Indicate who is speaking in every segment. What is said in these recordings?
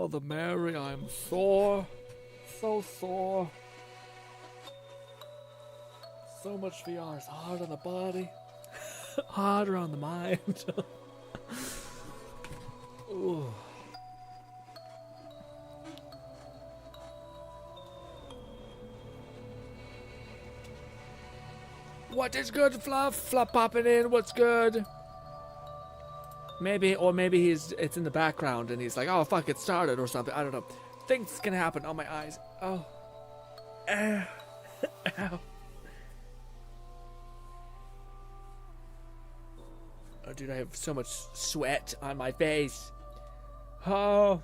Speaker 1: Mother Mary, I'm sore. So sore. So much VR is hard on the body. Harder on the mind. Ooh. What is good, Fluff? Fluff popping in, what's good? Maybe it's in the background and he's like, oh fuck, it started or something. I don't know. Things can happen on my eyes. Oh. Ow. Oh, dude, I have so much sweat on my face. Oh.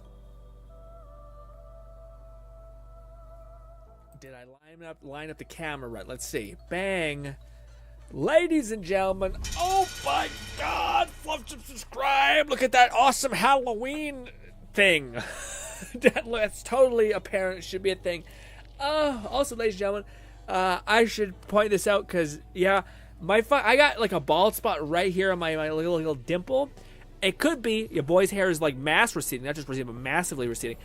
Speaker 1: Did I line up the camera right? Let's see. Bang. Ladies and gentlemen, oh my god, love to subscribe. Look at that awesome Halloween thing. That's totally apparent. Should be a thing. Also, ladies and gentlemen, I should point this out because, yeah, I got like a bald spot right here on my little dimple. It could be your boy's hair is like mass receding, not just receding, but massively receding.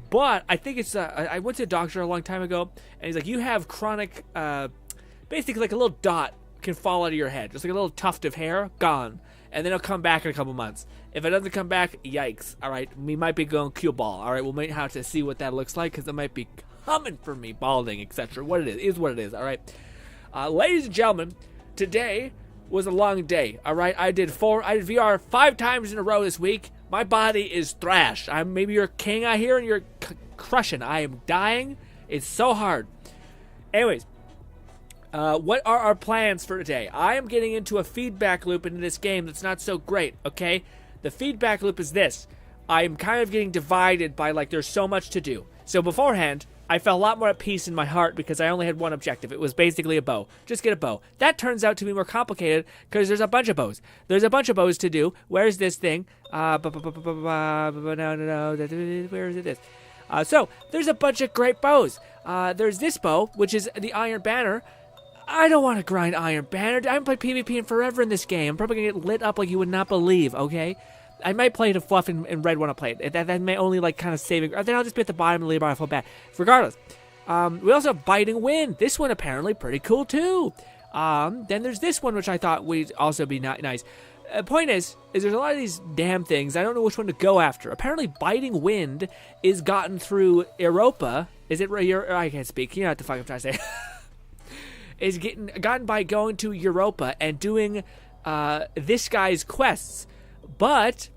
Speaker 1: But I think it's, I went to a doctor a long time ago, and he's like, you have chronic, basically like a little dot can fall out of your head. Just like a little tuft of hair, gone. And then it'll come back in a couple months. If it doesn't come back, yikes. All right, we might be going cue ball. All right, we might have to see what that looks like, because it might be coming for me, balding, etc. What it is what it is, all right? Ladies and gentlemen, today was a long day, all right? I did VR 5 times in a row this week. My body is thrashed. Maybe you're a king out here and you're crushing. I am dying. It's so hard. Anyways, what are our plans for today? I am getting into a feedback loop into this game that's not so great, okay? The feedback loop is this. I am kind of getting divided by, like, there's so much to do. So beforehand, I felt a lot more at peace in my heart because I only had one objective. It was basically a bow. Just get a bow. That turns out to be more complicated because there's a bunch of bows. There's a bunch of bows to do. Where's this thing? No. Where is it? So, there's a bunch of great bows. There's this bow, which is the Iron Banner. I don't want to grind Iron Banner. I haven't played PvP in forever in this game. I'm probably going to get lit up like you would not believe, okay? I might play it if Fluff and Red want to play it. That may only, like, kind of save it. Then I'll just be at the bottom of the leaderboard. I feel bad. Regardless, we also have Biting Wind. This one apparently pretty cool, too. Then there's this one, which I thought would also be nice. Point is there's a lot of these damn things. I don't know which one to go after. Apparently, Biting Wind is gotten through Europa. Is it? I can't speak. You know what the fuck I'm trying to say. Is gotten by going to Europa and doing this guy's quests. But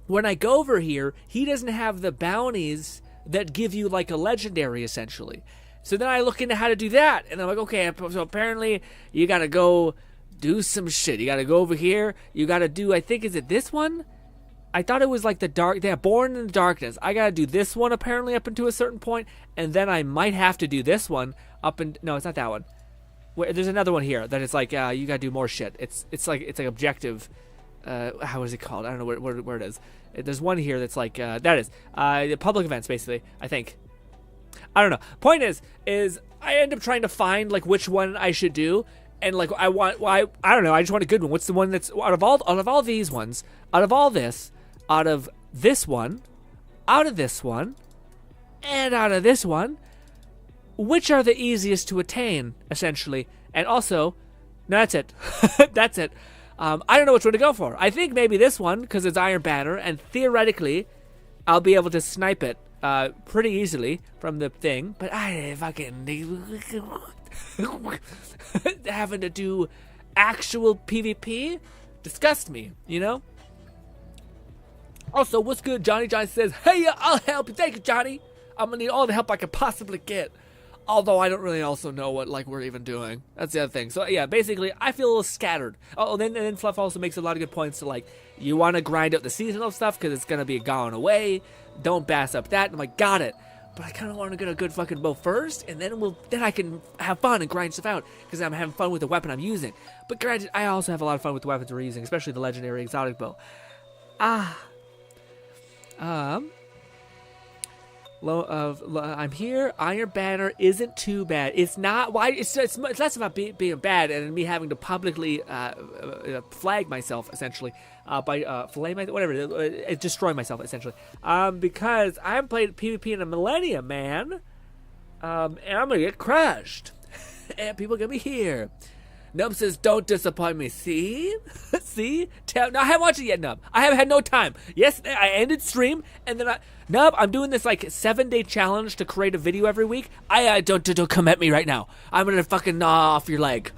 Speaker 1: when I go over here, he doesn't have the bounties that give you like a legendary, essentially. So then I look into how to do that, and I'm like, okay, so apparently you gotta go do some shit. You gotta go over here. You gotta do, I think, is it this one? I thought it was like the dark, yeah, Born in the Darkness. I gotta do this one apparently up until a certain point, and then I might have to do this one no, it's not that one. There's another one here that is like, you gotta do more shit. It's like objective. How is it called? I don't know where it is. There's one here that's like, that is, the public events, basically, I think. I don't know. Point is I end up trying to find, like, which one I should do, and, like, I don't know, I just want a good one. What's the one that's, out of all these ones, out of all this, out of this one, out of this one, and out of this one, which are the easiest to attain, essentially? And also, no, that's it. That's it. I don't know which one to go for. I think maybe this one, because it's Iron Banner, and theoretically, I'll be able to snipe it pretty easily from the thing. But I fucking having to do actual PvP disgusts me, you know? Also, what's good? Johnny says, hey, I'll help you. Thank you, Johnny. I'm gonna need all the help I can possibly get. Although I don't really also know what, like, we're even doing. That's the other thing. So, yeah, basically, I feel a little scattered. Oh, and then Fluff also makes a lot of good points to, like, you want to grind out the seasonal stuff because it's going to be gone away. Don't bass up that. And I'm like, got it. But I kind of want to get a good fucking bow first, and then I can have fun and grind stuff out because I'm having fun with the weapon I'm using. But granted, I also have a lot of fun with the weapons we're using, especially the legendary exotic bow. I'm here. Iron Banner isn't too bad. It's not. Why? It's less about being bad and me having to publicly flag myself essentially by fillet my whatever, destroy myself essentially. Because I haven't played PvP in a millennium, man. And I'm gonna get crushed. And people are gonna be here. Nub says, "Don't disappoint me." See, see. No, I haven't watched it yet, Nub. I haven't had no time. Yes, I ended stream, and then Nub, I'm doing this like 7-day challenge to create a video every week. Don't come at me right now. I'm gonna fucking gnaw off your leg.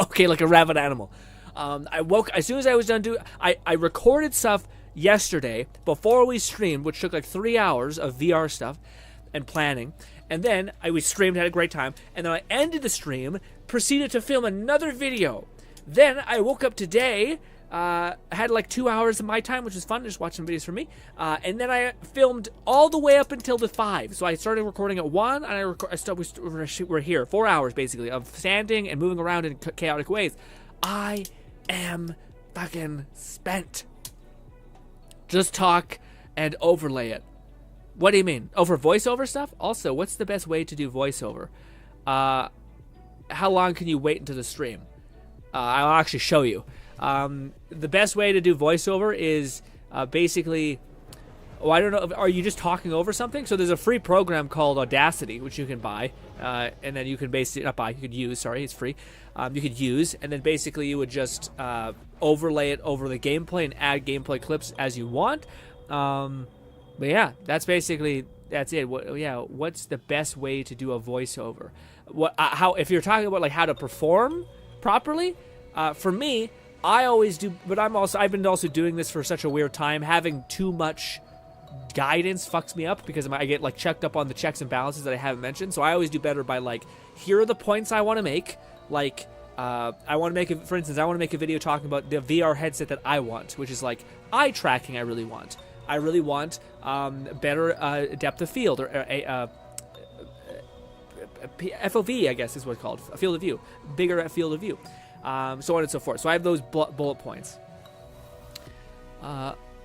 Speaker 1: Okay, like a rabid animal. I woke as soon as I was done doing. I recorded stuff yesterday before we streamed, which took like 3 hours of VR stuff and planning. And then we streamed, had a great time, and then I ended the stream, proceeded to film another video. Then I woke up today, had like 2 hours of my time, which was fun, just watching videos for me. And then I filmed all the way up until the 5. So I started recording at 1, and we're here 4 hours basically of sanding and moving around in chaotic ways. I am fucking spent. Just talk and overlay it. What do you mean? Over voiceover stuff? Also, what's the best way to do voiceover? How long can you wait until the stream? I'll actually show you. The best way to do voiceover is basically... Oh, I don't know. Are you just talking over something? So there's a free program called Audacity, which you can buy. And then you can basically... Not buy, you could use. Sorry, it's free. You could use. And then basically you would just overlay it over the gameplay and add gameplay clips as you want. But yeah, that's it. What's the best way to do a voiceover? If you're talking about like how to perform properly, for me, I always do. But I've been also doing this for such a weird time. Having too much guidance fucks me up because I get like checked up on the checks and balances that I haven't mentioned. So I always do better by like, here are the points I want to make. Like, I want to make for instance, I want to make a video talking about the VR headset that I want, which is like eye tracking. I really want better depth of field, or FOV, I guess is what it's called, a field of view, bigger field of view, so on and so forth. So I have those bullet points.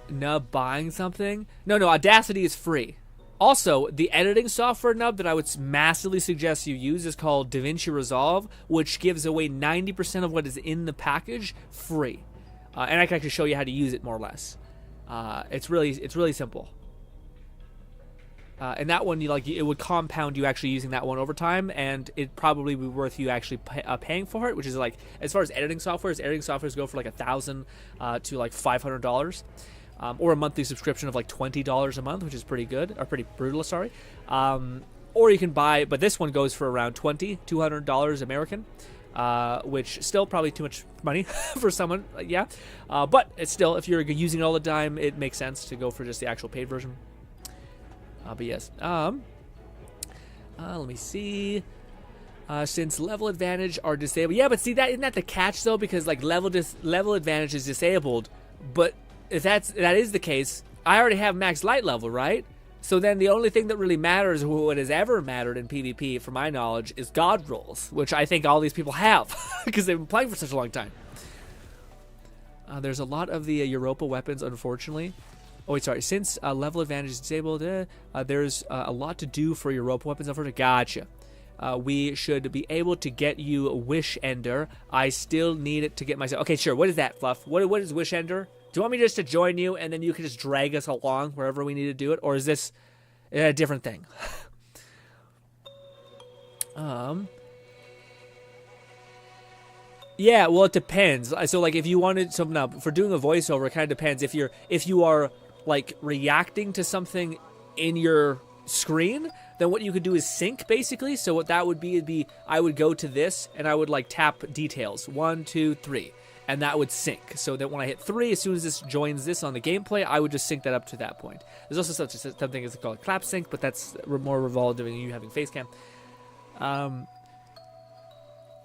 Speaker 1: Nub buying something? No, Audacity is free. Also, the editing software, Nub, that I would massively suggest you use is called DaVinci Resolve, which gives away 90% of what is in the package free. And I can actually show you how to use it more or less. It's really simple. And that one, it would compound you actually using that one over time, and it'd probably be worth you actually paying for it, which is like, as far as editing softwares go for like $1,000 to like $500, or a monthly subscription of like $20 a month, which is pretty good, or pretty brutal, sorry. Or you can buy, but this one goes for around $200 American. Which still probably too much money for someone, yeah. But it's still, if you're using it all the time, it makes sense to go for just the actual paid version. But yes, let me see. Since level advantage are disabled, yeah. But see, isn't that the catch though? Because like level advantage is disabled, but if that is the case, I already have max light level, right? So then the only thing that really matters, what has ever mattered in PvP, from my knowledge, is God rolls, which I think all these people have because they've been playing for such a long time. There's a lot of the Europa weapons, unfortunately. Oh, wait, sorry. Since level advantage is disabled, there's a lot to do for Europa weapons, unfortunately. Gotcha. We should be able to get you Wish Ender. I still need it to get myself... Okay, sure. What is that, Fluff? What is Wish Ender? Do you want me just to join you, and then you can just drag us along wherever we need to do it? Or is this a different thing? Yeah, well, it depends. So, like, if you wanted... So, now, for doing a voiceover, it kind of depends. If you are, like, reacting to something in your screen, then what you could do is sync, basically. So what that would be, I would go to this, and I would, like, tap details. 1, 2, 3. And that would sync, so that when I hit 3, as soon as this joins this on the gameplay, I would just sync that up to that point. There's also something that's called clap sync, but that's more revolved in you having face cam.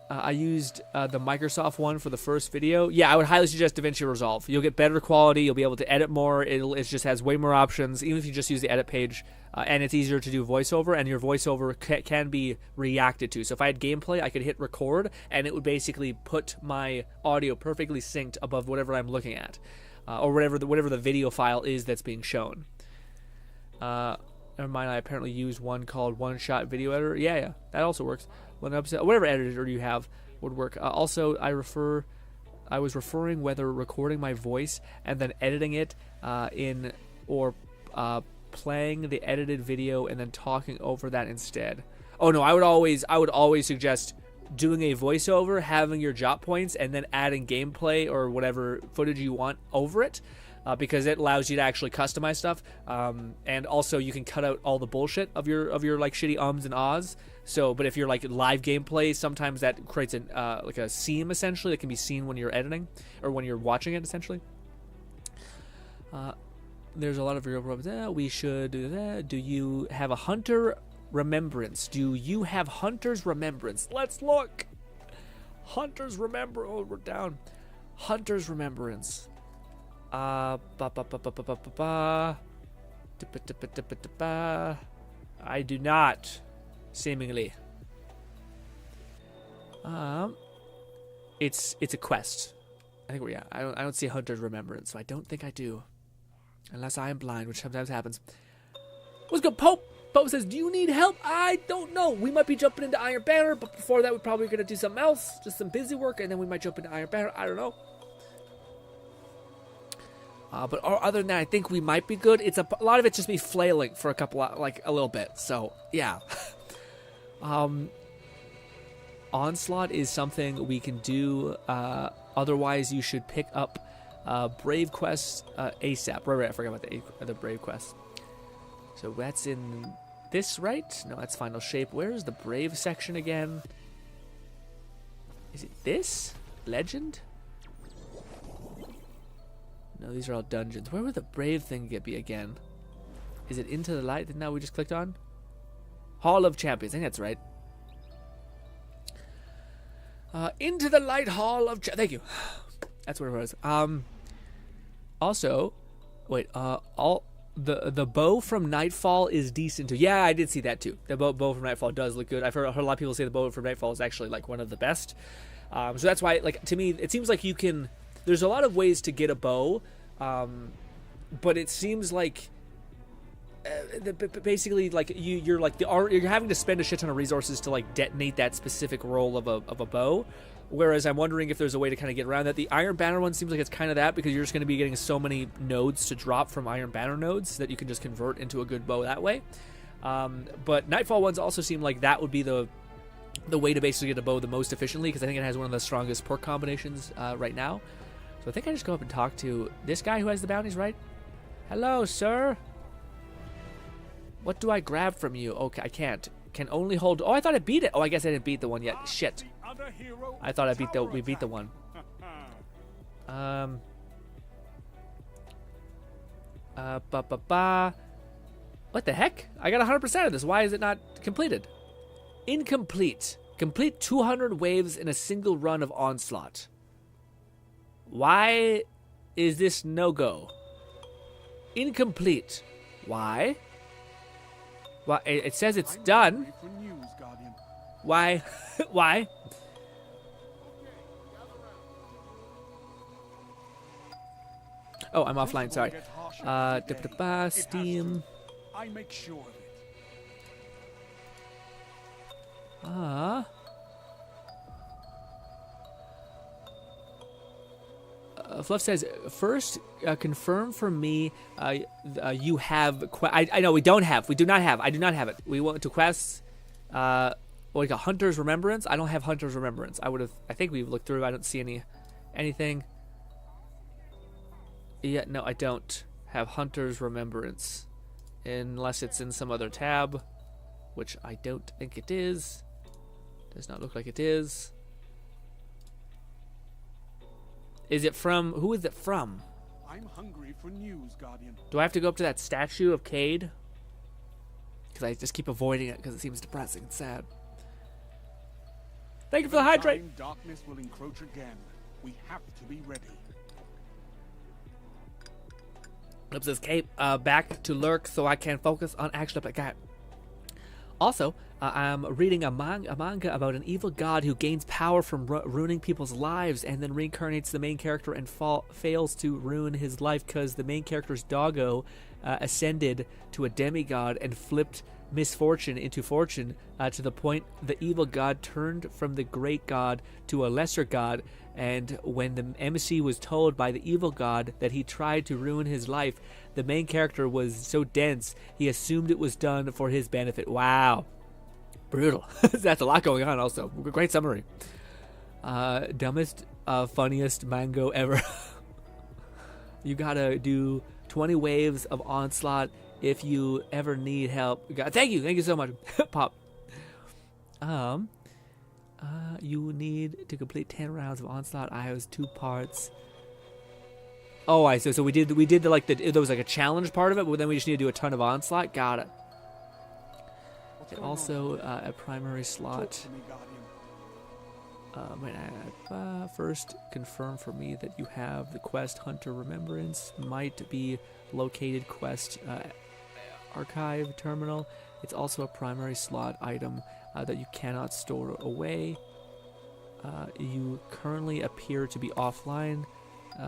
Speaker 1: I used the Microsoft one for the first video. Yeah, I would highly suggest DaVinci Resolve. You'll get better quality. You'll be able to edit more. It just has way more options, even if you just use the edit page. And it's easier to do voiceover, and your voiceover can be reacted to. So if I had gameplay, I could hit record, and it would basically put my audio perfectly synced above whatever I'm looking at, or whatever the video file is that's being shown. never mind. I apparently used one called One Shot Video Editor. Yeah, that also works. One episode, whatever editor you have would work. Also, I was referring whether recording my voice and then editing it in or playing the edited video and then talking over that instead. Oh no, I would always suggest doing a voiceover, having your jot points, and then adding gameplay or whatever footage you want over it, because it allows you to actually customize stuff. And also you can cut out all the bullshit of your like shitty ums and ahs. So, but if you're like live gameplay, sometimes that creates an like a seam essentially that can be seen when you're editing or when you're watching it essentially. There's a lot of real problems. We should do that. Do you have a hunter remembrance? Do you have hunter's remembrance? Let's look. Hunter's remember. Oh, we're down. Hunter's remembrance. I do not. Seemingly. It's a quest. I think I don't see hunter's remembrance, so I don't think I do. Unless I am blind, which sometimes happens. What's good, Pope? Pope says, do you need help? I don't know. We might be jumping into Iron Banner, but before that, we're probably going to do something else. Just some busy work, and then we might jump into Iron Banner. I don't know. But other than that, I think we might be good. It's a lot of it's just me flailing for a little bit. So, yeah. Onslaught is something we can do. Otherwise, you should pick up Brave Quest ASAP. Right, I forgot about the Brave Quest. So that's in this, right? No, that's Final Shape. Where's the Brave section again? Is it this? Legend? No, these are all dungeons. Where would the Brave thing be again? Is it Into the Light that now we just clicked on? Hall of Champions. I think that's right. Into the Light Hall of Thank you. That's where it was. Also, wait, the bow from Nightfall is decent too. Yeah, I did see that too. The bow from Nightfall does look good. I've heard a lot of people say the bow from Nightfall is actually like one of the best. So that's why, like, to me, it seems like you can. There's a lot of ways to get a bow, but it seems like basically like you're having to spend a shit ton of resources to like detonate that specific roll of a bow. Whereas I'm wondering if there's a way to kind of get around that. The Iron Banner one seems like it's kind of that, because you're just going to be getting so many nodes to drop from Iron Banner nodes that you can just convert into a good bow that way. But Nightfall ones also seem like that would be the way to basically get a bow the most efficiently, because I think it has one of the strongest perk combinations right now. So I think I just go up and talk to this guy who has the bounties, right? Hello, sir. What do I grab from you? Okay, I can't. Can only hold. Oh, I thought I beat it. Oh, I guess I didn't beat the one yet. Shit. I thought we beat the one. What the heck? I got 100% of this. Why is it not completed? Incomplete. Complete 200 waves in a single run of Onslaught. Why is this no-go? Incomplete. Why? Well, it says it's done. Why? Why? Oh, I'm offline. Sorry. Steam.
Speaker 2: I make sure of it.
Speaker 1: Fluff says, first, confirm for me, you have, I know we don't have, we do not have, I do not have it. We went to quests, like a Hunter's Remembrance. I don't have Hunter's Remembrance. I think we've looked through, I don't see anything. Yeah, no, I don't have Hunter's Remembrance, unless it's in some other tab, which I don't think it is. Does not look like it is. Is it from? Who is it from?
Speaker 2: I'm hungry for news, Guardian.
Speaker 1: Do I have to go up to that statue of Cade? Because I just keep avoiding it because it seems depressing and sad. Thank you for the hydrate.
Speaker 2: Darkness will encroach again. We have to be ready.
Speaker 1: Flips his cape back to lurk so I can focus on action up that guy. Also, I'm reading a manga about an evil god who gains power from ruining people's lives and then reincarnates the main character and fails to ruin his life because the main character's doggo ascended to a demigod and flipped misfortune into fortune to the point the evil god turned from the great god to a lesser god. And when the embassy was told by the evil god that he tried to ruin his life, the main character was so dense he assumed it was done for his benefit. Wow. Brutal. That's a lot going on also. Great summary. Dumbest, funniest mango ever. You gotta do 20 waves of onslaught if you ever need help. Thank you so much. Pop. You need to complete 10 rounds of onslaught. I was 2 parts. Oh, I see. So we did there was like a challenge part of it, but then we just need to do a ton of onslaught. Got it. And also a primary slot. First, confirm for me that you have the quest Hunter Remembrance. Might be located quest archive terminal. It's also a primary slot item that you cannot store away. You currently appear to be offline,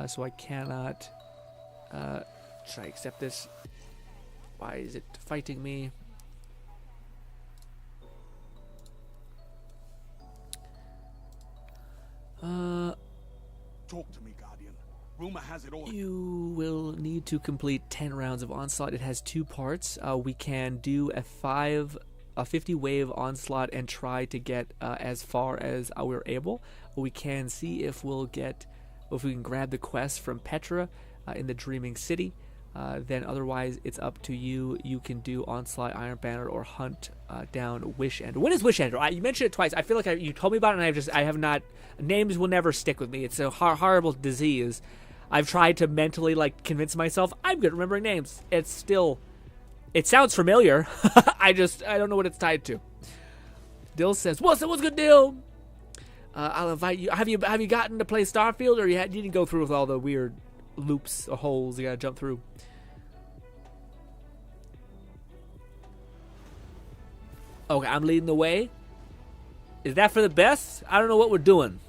Speaker 1: so I cannot. Should I accept this? Why is it fighting me?
Speaker 2: Talk to me, Guardian. Rumor has it all.
Speaker 1: You will need to complete 10 rounds of onslaught. It has 2 parts. We can do a 50 wave onslaught and try to get as far as we're able. We can see if we can grab the quest from Petra in the Dreaming City. Then otherwise it's up to you. You can do onslaught, Iron Banner, or hunt down Wish Ender. What is Wish Ender? You mentioned it twice. I feel like you told me about it, and I have not. Names will never stick with me. It's a horrible disease. I've tried to mentally convince myself I'm good at remembering names. It's still. It sounds familiar. I don't know what it's tied to. Dill says, "What's good, Dill? I'll invite you. Have you gotten to play Starfield, or you didn't go through with all the weird loops or holes you gotta jump through?" Okay, I'm leading the way. Is that for the best? I don't know what we're doing.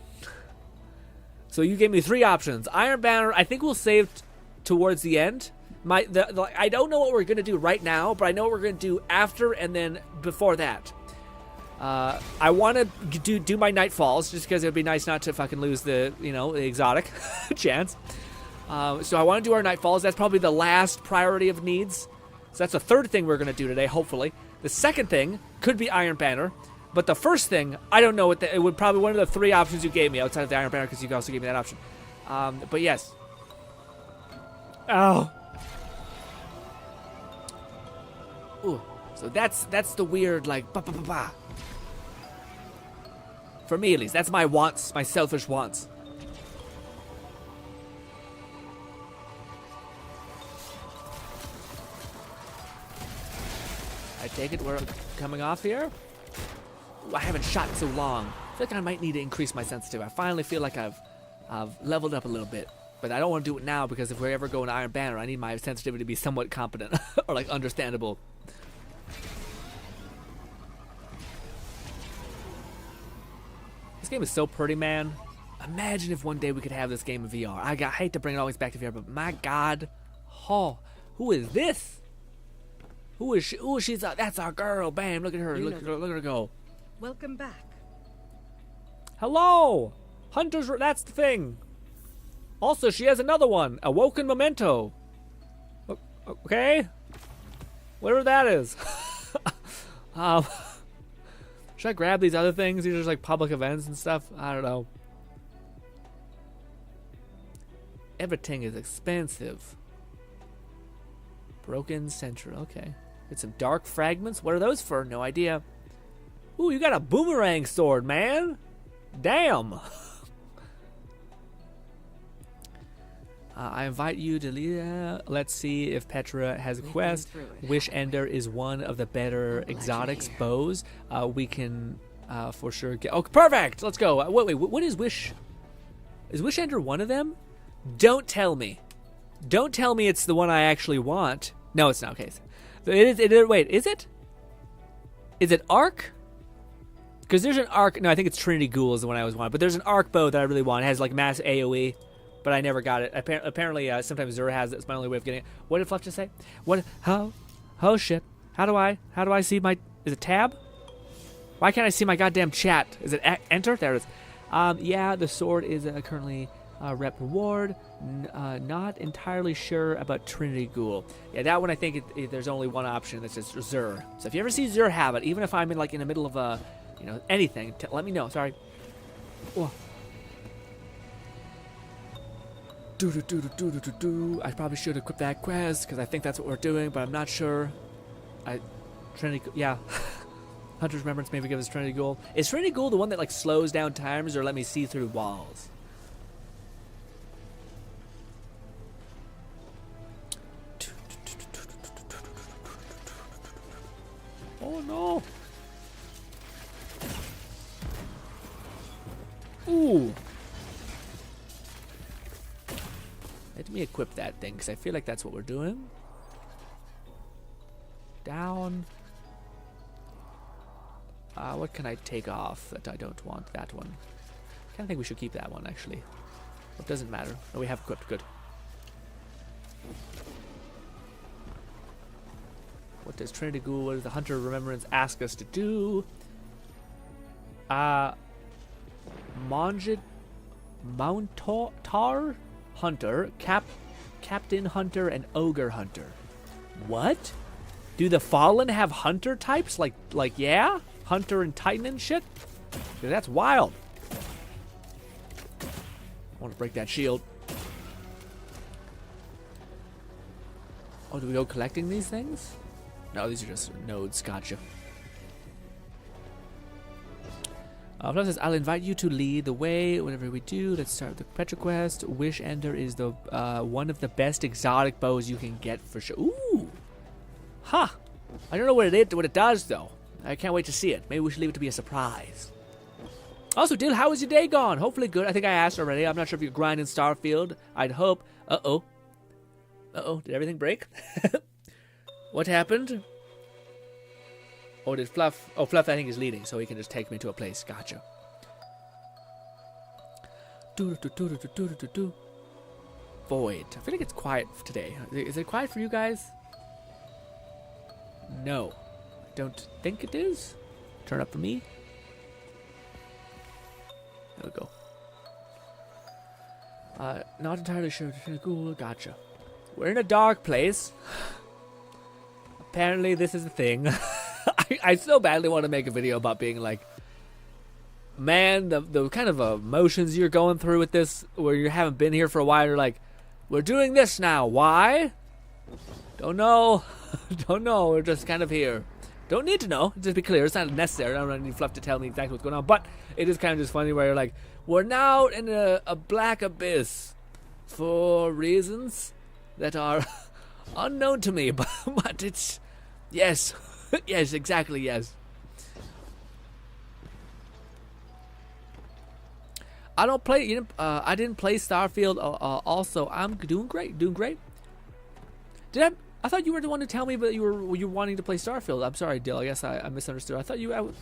Speaker 1: So you gave me 3 options. Iron Banner, I think we'll save towards the end. I don't know what we're going to do right now, but I know what we're going to do after and then before that. I want to do my Nightfalls just because it would be nice not to fucking lose the exotic chance. So I want to do our Nightfalls. That's probably the last priority of needs. So that's the 3rd thing we're going to do today, hopefully. The 2nd thing could be Iron Banner. But the 1st thing, I don't know. It would probably one of the 3 options you gave me outside of the Iron Banner, because you also gave me that option. But yes. Oh. Ooh. So that's the weird, ba-ba-ba-ba. For me, at least. That's my wants, my selfish wants. I take it we're coming off here? Ooh, I haven't shot in so long. I feel like I might need to increase my sensitivity. I finally feel like I've leveled up a little bit. But I don't want to do it now, because if we ever go into Iron Banner, I need my sensitivity to be somewhat competent or understandable. This game is so pretty, man. Imagine if one day we could have this game in VR. I hate to bring it always back to VR, but my God. Oh, who is this? Who is she? Ooh, that's our girl. Bam, look at her. Look at her go.
Speaker 3: Welcome back.
Speaker 1: Hello. Hunter's, that's the thing. Also, she has another one. Awoken Memento. Okay. Whatever that is. Should I grab these other things? These are just public events and stuff. I don't know. Everything is expensive. Broken Central. Okay. Get some dark fragments. What are those for? No idea. Ooh, you got a boomerang sword, man. Damn. I invite you to let's see if Petra has a quest. Wish Ender is one of the better exotics bows. We can for sure get. Oh, perfect. Let's go. Wait. What is Wish? Is Wish Ender one of them? Don't tell me. Don't tell me it's the one I actually want. No, it's not. Okay. So it is. Wait, is it? Is it Arc? Because there's an Arc. No, I think it's Trinity Ghoul is the one I always want. But there's an Arc bow that I really want. It has like mass AoE, but I never got it. Apparently, sometimes Zur has it. It's my only way of getting it. What did Fluff just say? What? How? Oh shit! How do I see my? Is it tab? Why can't I see my goddamn chat? Is it enter? There it is. Yeah, the sword is currently rep reward. Not entirely sure about Trinity Ghoul. Yeah, that one I think there's only one option. That's just Zur. So if you ever see Zur have it, even if I'm in the middle of a, anything, let me know. Sorry. Oh. I probably should equip that quest because I think that's what we're doing, but I'm not sure. Trinity, yeah. Hunter's Remembrance maybe give us Trinity Ghoul. Is Trinity Ghoul the one that slows down timers or let me see through walls? Oh no! Ooh! Let me equip that thing because I feel like that's what we're doing. Down. What can I take off that I don't want? That one. I kind of think we should keep that one, actually. It doesn't matter. Oh, we have equipped. Good. What does Trinity Ghoul, what does the Hunter of Remembrance ask us to do? Mountar Hunter, Captain Hunter, and Ogre Hunter. What? Do the Fallen have Hunter types? Yeah? Hunter and Titan and shit? Dude, that's wild. I want to break that shield. Oh, do we go collecting these things? No, these are just nodes. Gotcha. Fluff says, I'll invite you to lead the way whenever we do. Let's start with the Petra quest. Wish Ender is the one of the best exotic bows you can get for sure. Ooh. Huh. I don't know what it does, though. I can't wait to see it. Maybe we should leave it to be a surprise. Also, Dill, how was your day gone? Hopefully good. I think I asked already. I'm not sure if you're grinding Starfield. I'd hope. Uh-oh. Uh-oh. Did everything break? What happened? Oh, did Fluff... Oh, Fluff, I think, is leading, so he can just take me to a place. Gotcha. Void. I feel like it's quiet today. Is it quiet for you guys? No. Don't think it is. Turn up for me. There we go. Not entirely sure. Cool, gotcha. We're in a dark place. Apparently this is a thing. I so badly want to make a video about being like, man, the kind of emotions you're going through with this, where you haven't been here for a while, you're like, we're doing this now. Why? Don't know. Don't know. We're just kind of here. Don't need to know. Just be clear. It's not necessary. I don't need Fluff to tell me exactly what's going on. But it is kind of just funny where you're like, we're now in a black abyss for reasons that are unknown to me. But it's... Yes. Yes, exactly, yes. I don't play... I didn't play Starfield. Also, I'm doing great. Doing great. I thought you were the one to tell me that you were wanting to play Starfield. I'm sorry, Dill. I guess I misunderstood. I thought you were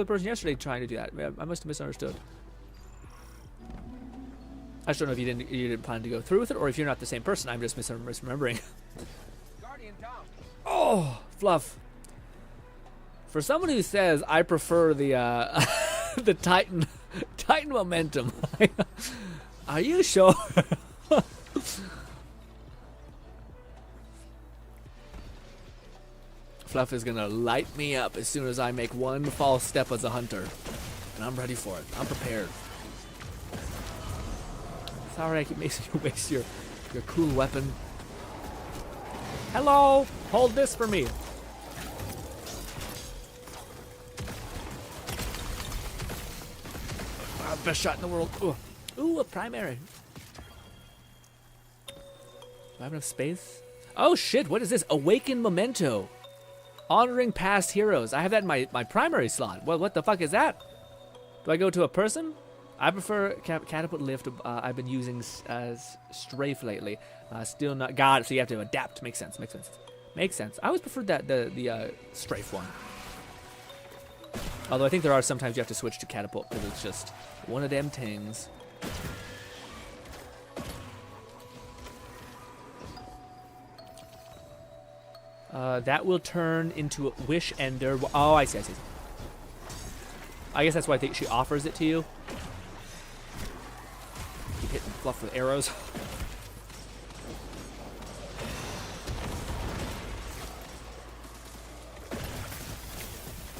Speaker 1: the person yesterday trying to do that. I must have misunderstood. I just don't know if you didn't plan to go through with it, or if you're not the same person. I'm just misremembering. Oh, Fluff. For someone who says I prefer the the Titan momentum, are you sure? Fluff is gonna light me up as soon as I make one false step as a hunter. And I'm ready for it. I'm prepared. Sorry I keep making you waste your cool weapon. Hello! Hold this for me. Best shot in the world. Ooh, a primary. Do I have enough space? Oh shit, what is this? Awaken Memento. Honoring past heroes. I have that in my primary slot. Well, what the fuck is that? Do I go to a person? I prefer Catapult Lift. I've been using Strafe lately. Still not... Got it, so you have to adapt. Makes sense. I always preferred that the Strafe one. Although I think there are sometimes you have to switch to catapult because it's just one of them things. That will turn into a Wish Ender. Oh, I see, I see. I guess that's why I think she offers it to you. Keep hitting Fluff with arrows.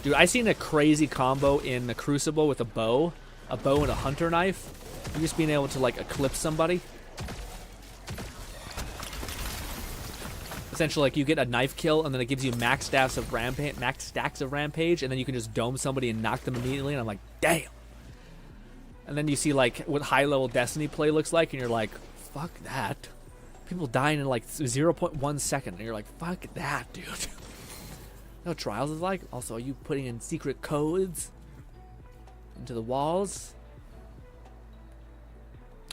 Speaker 1: Dude, I seen a crazy combo in the Crucible with a bow and a hunter knife. You just being able to like eclipse somebody. Essentially, like you get a knife kill, and then it gives you max stacks of rampage, and then you can just dome somebody and knock them immediately. And I'm like, damn. And then you see like what high-level Destiny play looks like, and you're like, fuck that. People dying in like 0.1 second, and you're like, fuck that, dude. You know what Trials is like? Also, are you putting in secret codes into the walls?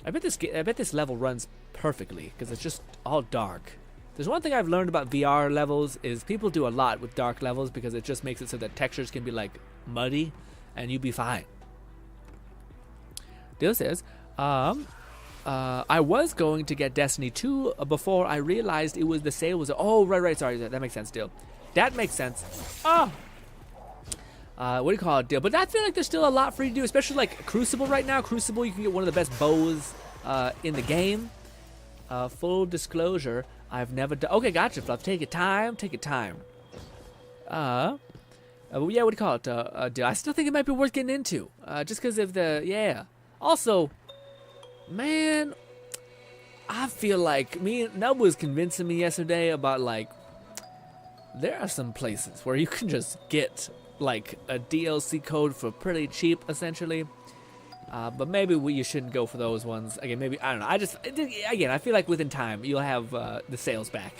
Speaker 1: I bet this level runs perfectly because it's just all dark. There's one thing I've learned about VR levels is people do a lot with dark levels because it just makes it so that textures can be like muddy and you'd be fine. Dale says, I was going to get Destiny 2 before I realized it was the sale was. Oh, right. Sorry, that makes sense, Dale. That makes sense. Oh. What do you call it, Dale? But I feel like there's still a lot for you to do, especially like Crucible right now. Crucible, you can get one of the best bows in the game. Full disclosure, I've never done. Okay, gotcha, Fluff. Take your time. Yeah, what do you call it? I still think it might be worth getting into. Just because of the, yeah. Also, man, I feel like Nub was convincing me yesterday about like, there are some places where you can just get like a DLC code for pretty cheap, essentially. But maybe you shouldn't go for those ones. Again, maybe, I don't know. I feel like within time, you'll have the sales back.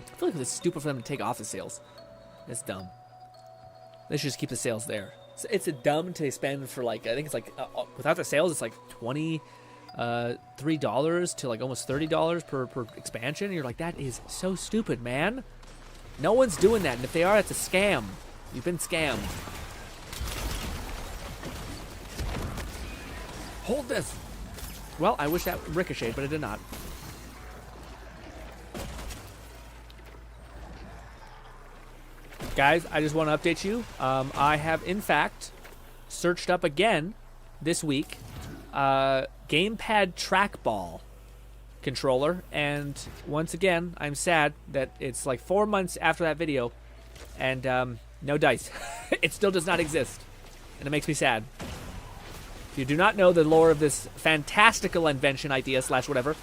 Speaker 1: I feel like it's stupid for them to take off the sales. It's dumb. They should just keep the sales there. So it's a dumb to spend for like, I think it's like, without the sales, it's like $23 to like almost $30 per expansion. And you're like, that is so stupid, man. No one's doing that. And if they are, it's a scam. You've been scammed. Hold this. Well, I wish that ricocheted, but it did not. Guys, I just want to update you. I have, in fact, searched up again this week gamepad trackball controller, and once again, I'm sad that it's like 4 months after that video, and no dice. It still does not exist, and it makes me sad. If you do not know the lore of this fantastical invention idea / whatever,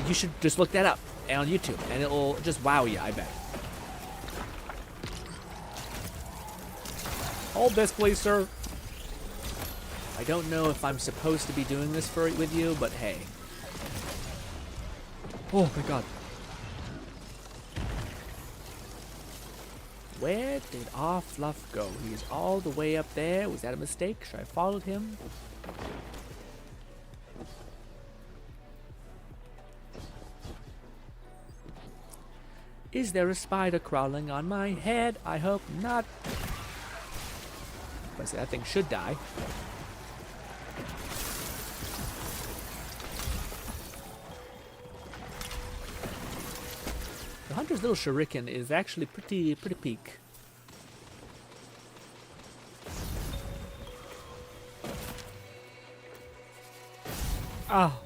Speaker 1: you should just look that up on YouTube, and it'll just wow you, I bet. Hold this, please, sir. I don't know if I'm supposed to be doing this with you, but hey. Oh my god. Where did our Fluff go? He is all the way up there. Was that a mistake? Should I have followed him? Is there a spider crawling on my head? I hope not. I say that thing should die. The Hunter's little shuriken is actually pretty peak. Ah.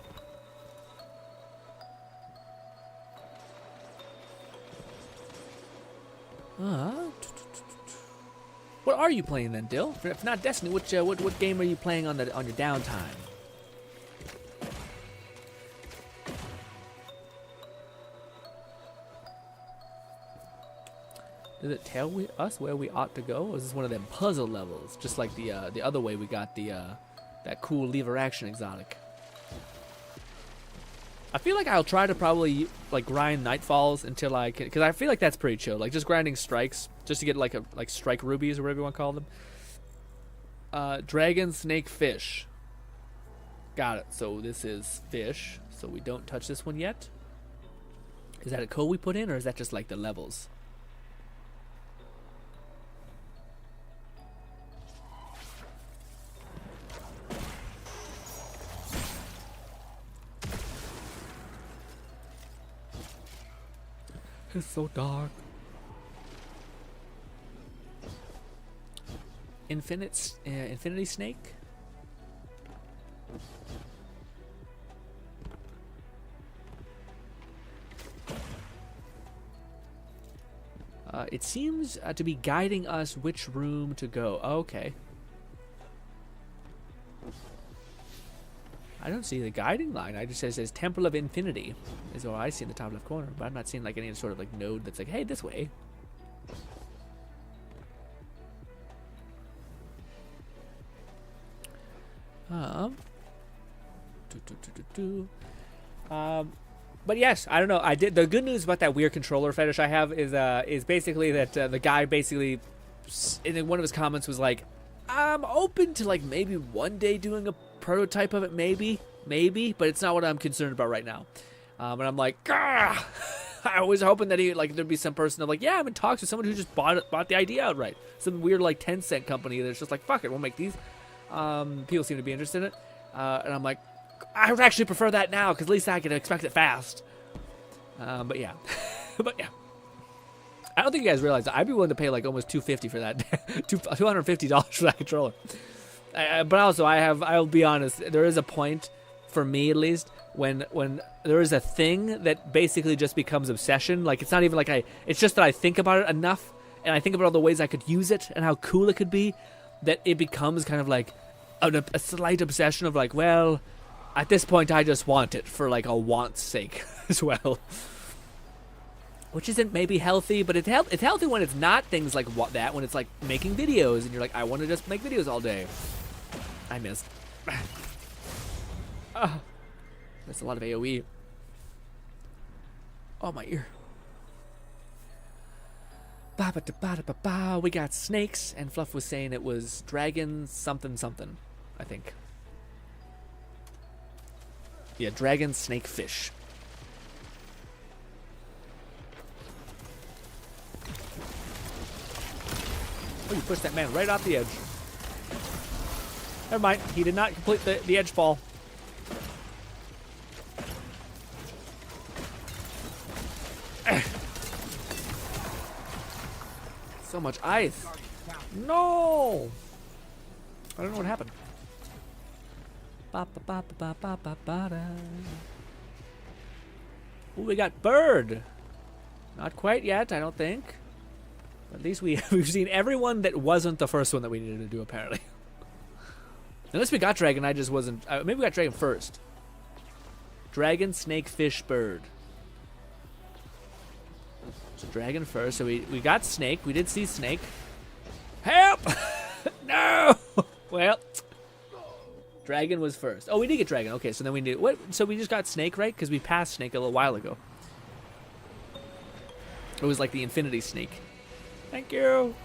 Speaker 1: What are you playing then, Dill? If not Destiny, what game are you playing on your downtime? Does it tell us where we ought to go, or is this one of them puzzle levels, just like the other way we got that cool lever action exotic? I feel like I'll try to probably like grind Nightfalls until I can, because I feel like that's pretty chill. Like just grinding strikes, just to get like strike rubies or whatever you want to call them. Dragon, snake, fish. Got it. So this is fish. So we don't touch this one yet. Is that a code we put in, or is that just like the levels? It's so dark. Infinity Snake? It seems to be guiding us which room to go. Oh, okay. I don't see the guiding line. I just says Temple of Infinity is what I see in the top left corner, but I'm not seeing like any sort of like node that's like, hey, this way. But yes, I don't know. I did. The good news about that weird controller fetish I have is basically that the guy basically in one of his comments was like, I'm open to like maybe one day doing a prototype of it, maybe, but it's not what I'm concerned about right now. And I'm like, Gah! I was hoping that there'd be some person that like, yeah, I'm in talks with someone who just bought the idea outright. Some weird like 10-cent company that's just like, fuck it, we'll make these. People seem to be interested in it, and I'm like, I would actually prefer that now because at least I can expect it fast. But yeah, I don't think you guys realize that I'd be willing to pay like almost $250 for that, $250 for that controller. But also, I'll be honest, there is a point for me at least when there is a thing that basically just becomes obsession. Like it's not even like it's just that I think about it enough, and I think about all the ways I could use it and how cool it could be, that it becomes kind of like a slight obsession of like, well, at this point I just want it for like a want's sake as well. Which isn't maybe healthy, but it's healthy when it's not things like that, when it's like making videos and you're like, I want to just make videos all day. I missed. That's a lot of AoE. Oh, my ear. Ba-ba-da-ba-da-ba-ba. We got snakes, and Fluff was saying it was dragon something, I think. Yeah, dragon, snake, fish. Oh, you pushed that man right off the edge. Never mind, he did not complete the edge fall. So much ice. No! I don't know what happened. Ooh, we got bird. Not quite yet, I don't think. At least we've seen everyone that wasn't the first one that we needed to do, apparently. Unless we got dragon, I just wasn't. Maybe we got dragon first. Dragon, snake, fish, bird. So dragon first. So we got snake. We did see snake. Help! No! Well, dragon was first. Oh, we did get dragon. Okay, so then we did what? So we just got snake, right? Because we passed snake a little while ago. It was like the infinity snake. Thank you.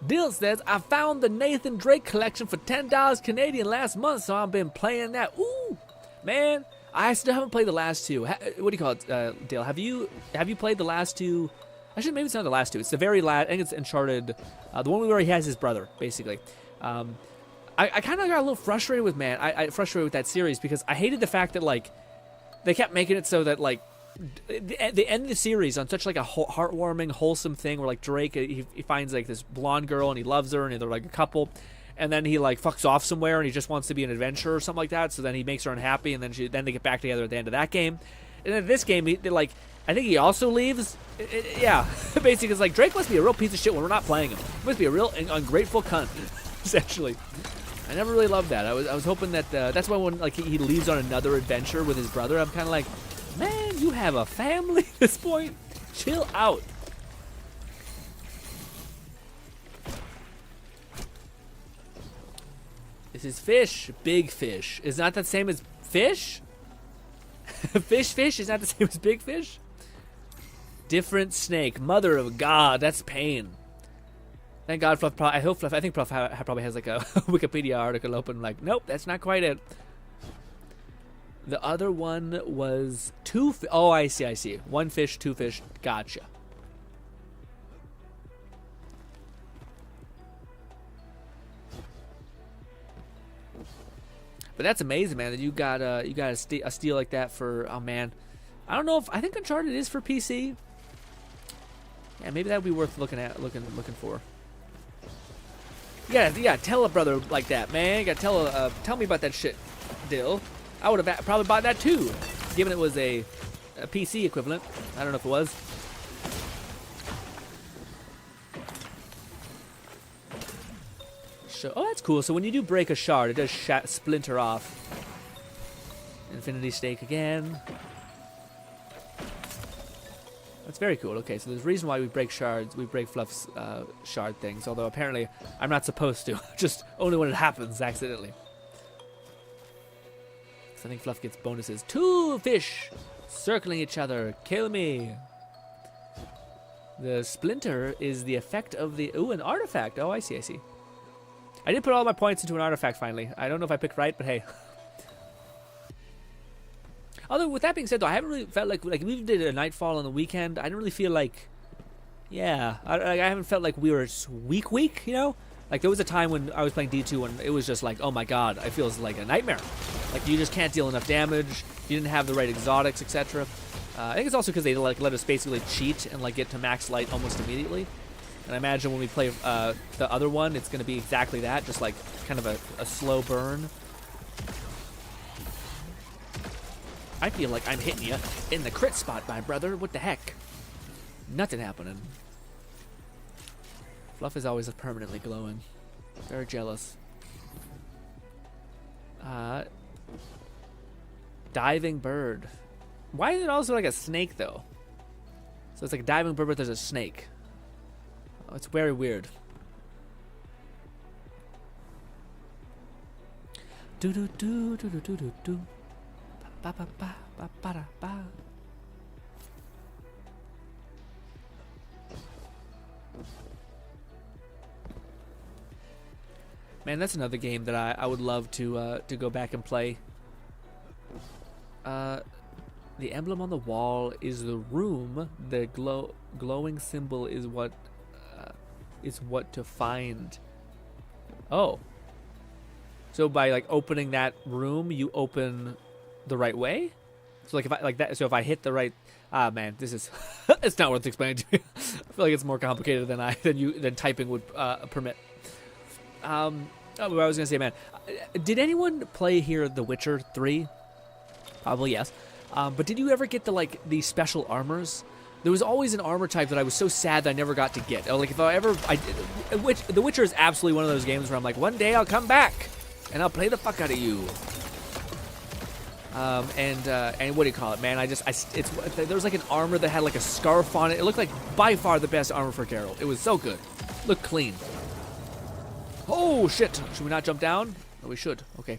Speaker 1: Dill says, I found the Nathan Drake collection for $10 Canadian last month, so I've been playing that. Ooh, man, I still haven't played the last two. What do you call it, Dill? Have you played the last two? Actually, maybe it's not the last two. It's the very last. I think it's Uncharted, the one where he has his brother, basically. I kind of got a little frustrated with, man. I frustrated with that series because I hated the fact that like they kept making it so that like they end the series on such like a heartwarming, wholesome thing where like Drake he finds like this blonde girl and he loves her and they're like a couple, and then he like fucks off somewhere and he just wants to be an adventurer or something like that. So then he makes her unhappy and then they get back together at the end of that game. And then this game, I think he also leaves. Yeah, basically it's like Drake must be a real piece of shit when we're not playing him. He must be a real ungrateful cunt, essentially. I never really loved that. I was hoping that that's why when like he leaves on another adventure with his brother, I'm kind of like, man, you have a family at this point. Chill out. This is fish. Big fish. Is not the same as fish? Fish is not the same as big fish? Different snake. Mother of God. That's pain. Thank God Fluff. I think Fluff probably has like a Wikipedia article open. Like, nope, that's not quite it. The other one was two. Oh, I see. One fish, two fish. Gotcha. But that's amazing, man. That you got a steal like that for. Oh man, I don't know if I think Uncharted is for PC. Yeah, maybe that would be worth looking for. You gotta tell a brother like that, man. You gotta tell me about that shit, Dill. I would have probably bought that too, given it was a PC equivalent. I don't know if it was. Oh, that's cool. So when you do break a shard, it does splinter off. Infinity Stake again. That's very cool. Okay, so there's a reason why we break shards. We break Fluff's shard things, although apparently I'm not supposed to. Just only when it happens accidentally. So I think Fluff gets bonuses. 2 fish circling each other. Kill me. The splinter is the effect of the... Ooh, an artifact. Oh, I see. I did put all my points into an artifact finally. I don't know if I picked right, but hey. Although, with that being said, though, I haven't really felt like we did a Nightfall on the weekend. I didn't really feel like, yeah, I haven't felt like we were weak, you know? Like, there was a time when I was playing D2 and it was just like, oh my god, it feels like a nightmare. Like, you just can't deal enough damage, you didn't have the right exotics, etc. I think it's also because they like let us basically cheat and like get to max light almost immediately. And I imagine when we play the other one, it's going to be exactly that, just like kind of a slow burn. I feel like I'm hitting you in the crit spot, my brother. What the heck? Nothing happening. Fluff is always permanently glowing. Very jealous. Diving bird. Why is it also like a snake, though? So it's like a diving bird, but there's a snake. Oh, it's very weird. Do do do do do do do do. Ba ba ba ba ba da ba. Man, that's another game that I would love to go back and play. The emblem on the wall is the room. The glowing symbol is what to find. Oh. So by like opening that room, you open the right way? So like if I like that, so if I hit the right, man, this is it's not worth explaining to you. I feel like it's more complicated than typing would permit. Oh, what I was gonna say, man, did anyone play here The Witcher 3? Probably yes. But did you ever get the special armors? There was always an armor type that I was so sad that I never got to get. Like if The Witcher is absolutely one of those games where I'm like, one day I'll come back and I'll play the fuck out of you. And what do you call it, man? There was like an armor that had like a scarf on it. It looked like by far the best armor for Geralt. It was so good. Looked clean. Oh shit! Should we not jump down? No, we should. Okay.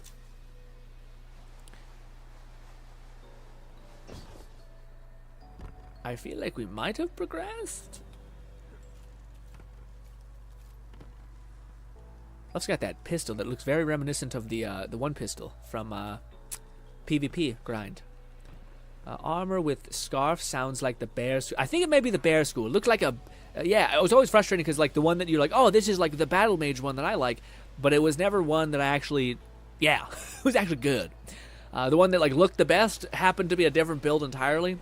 Speaker 1: I feel like we might have progressed. I've got that pistol that looks very reminiscent of the one pistol from PvP grind. Armor with scarf sounds like the bear. I think it may be the bear school. It looked like a yeah. It was always frustrating because like the one that you're like, oh, this is like the battle mage one that I like, but it was never one that I actually, yeah, it was actually good. The one that like looked the best happened to be a different build entirely.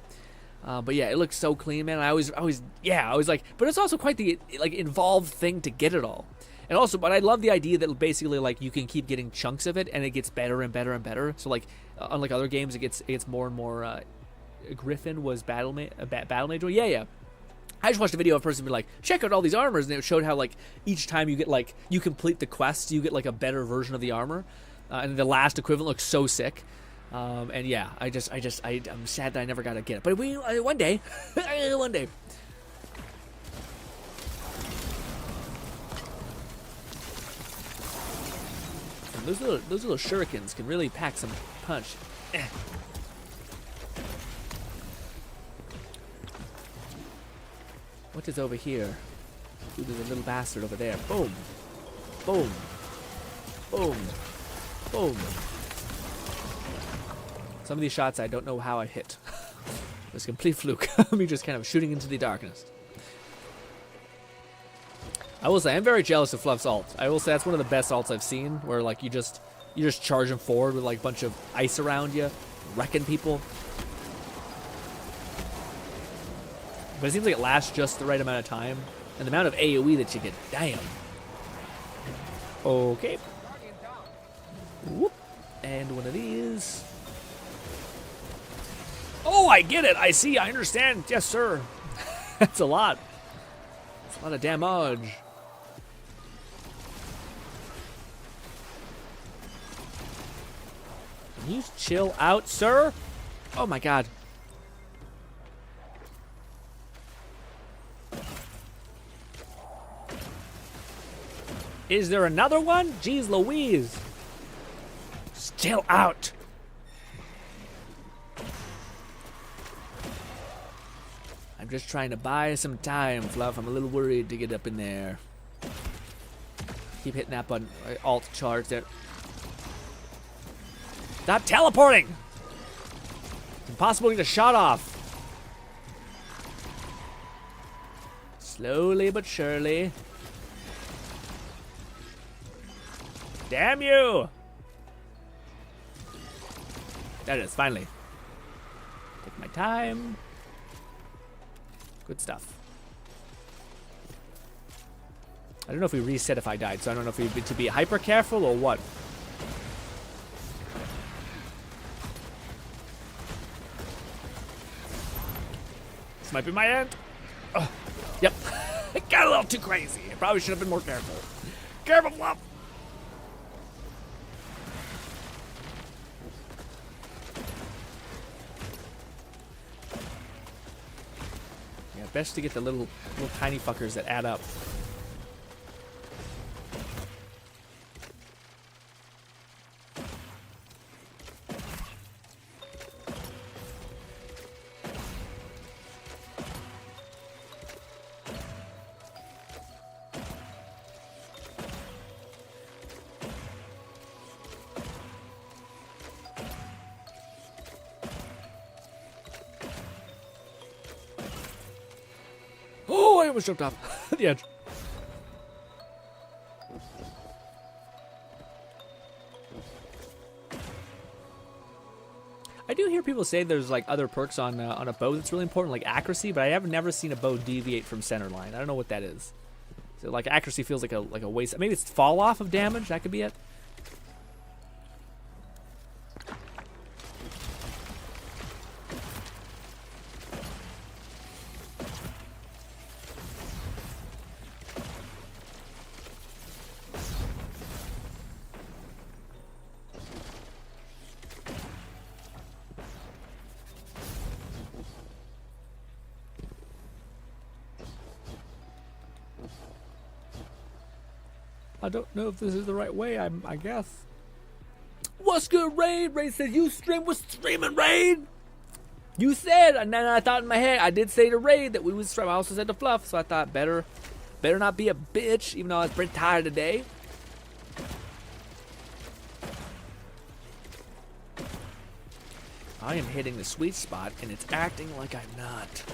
Speaker 1: But yeah, it looks so clean, man. I was like, but it's also quite the like involved thing to get it all. And also, but I love the idea that basically like you can keep getting chunks of it, and it gets better and better and better. So like, unlike other games, it gets more and more. Griffin was battle mage. Yeah. I just watched a video of a person be like, check out all these armors, and it showed how like each time you get like you complete the quests, you get like a better version of the armor, and the last equivalent looks so sick. And yeah, I'm sad that I never got to get it, but one day, one day. And those little shurikens can really pack some punch. What is over here? Ooh, there's a little bastard over there. Boom, boom, boom, boom. Some of these shots I don't know how I hit. It's a complete fluke. Me just kind of shooting into the darkness. I will say I'm very jealous of Fluff's ult. I will say that's one of the best ults I've seen, where like you just You're just charging forward with like a bunch of ice around you, wrecking people. But it seems like it lasts just the right amount of time. And the amount of AoE that you get, damn. Okay. Whoop. And one of these. Oh, I get it. I see. I understand. Yes, sir. That's a lot. That's a lot of damage. Can you chill out, sir? Oh, my God. Is there another one? Jeez Louise. Just chill out. I'm just trying to buy some time, Fluff. I'm a little worried to get up in there. Keep hitting that button. Alt charge there. Stop teleporting! It's impossible to get a shot off. Slowly but surely. Damn you! There it is, finally. Take my time. Good stuff. I don't know if we reset if I died, so I don't know if we need to be hyper careful or what. This might be my end. Oh, yep. It got a little too crazy. I probably should have been more careful. Careful, Fluff! Yeah, best to get the little tiny fuckers that add up. Oh, I almost jumped off the edge. I do hear people say there's like other perks on a bow that's really important, like accuracy, but I have never seen a bow deviate from center line. I don't know what that is. So like accuracy feels like a waste. Maybe it's fall off of damage. That could be it. I don't know if this is the right way, I guess. What's good, Raid? Raid says, you stream with streaming, Raid? You said, and then I thought in my head, I did say to Raid that we would stream. I also said to Fluff, so I thought better not be a bitch, even though I was pretty tired today. I am hitting the sweet spot, and it's acting like I'm not.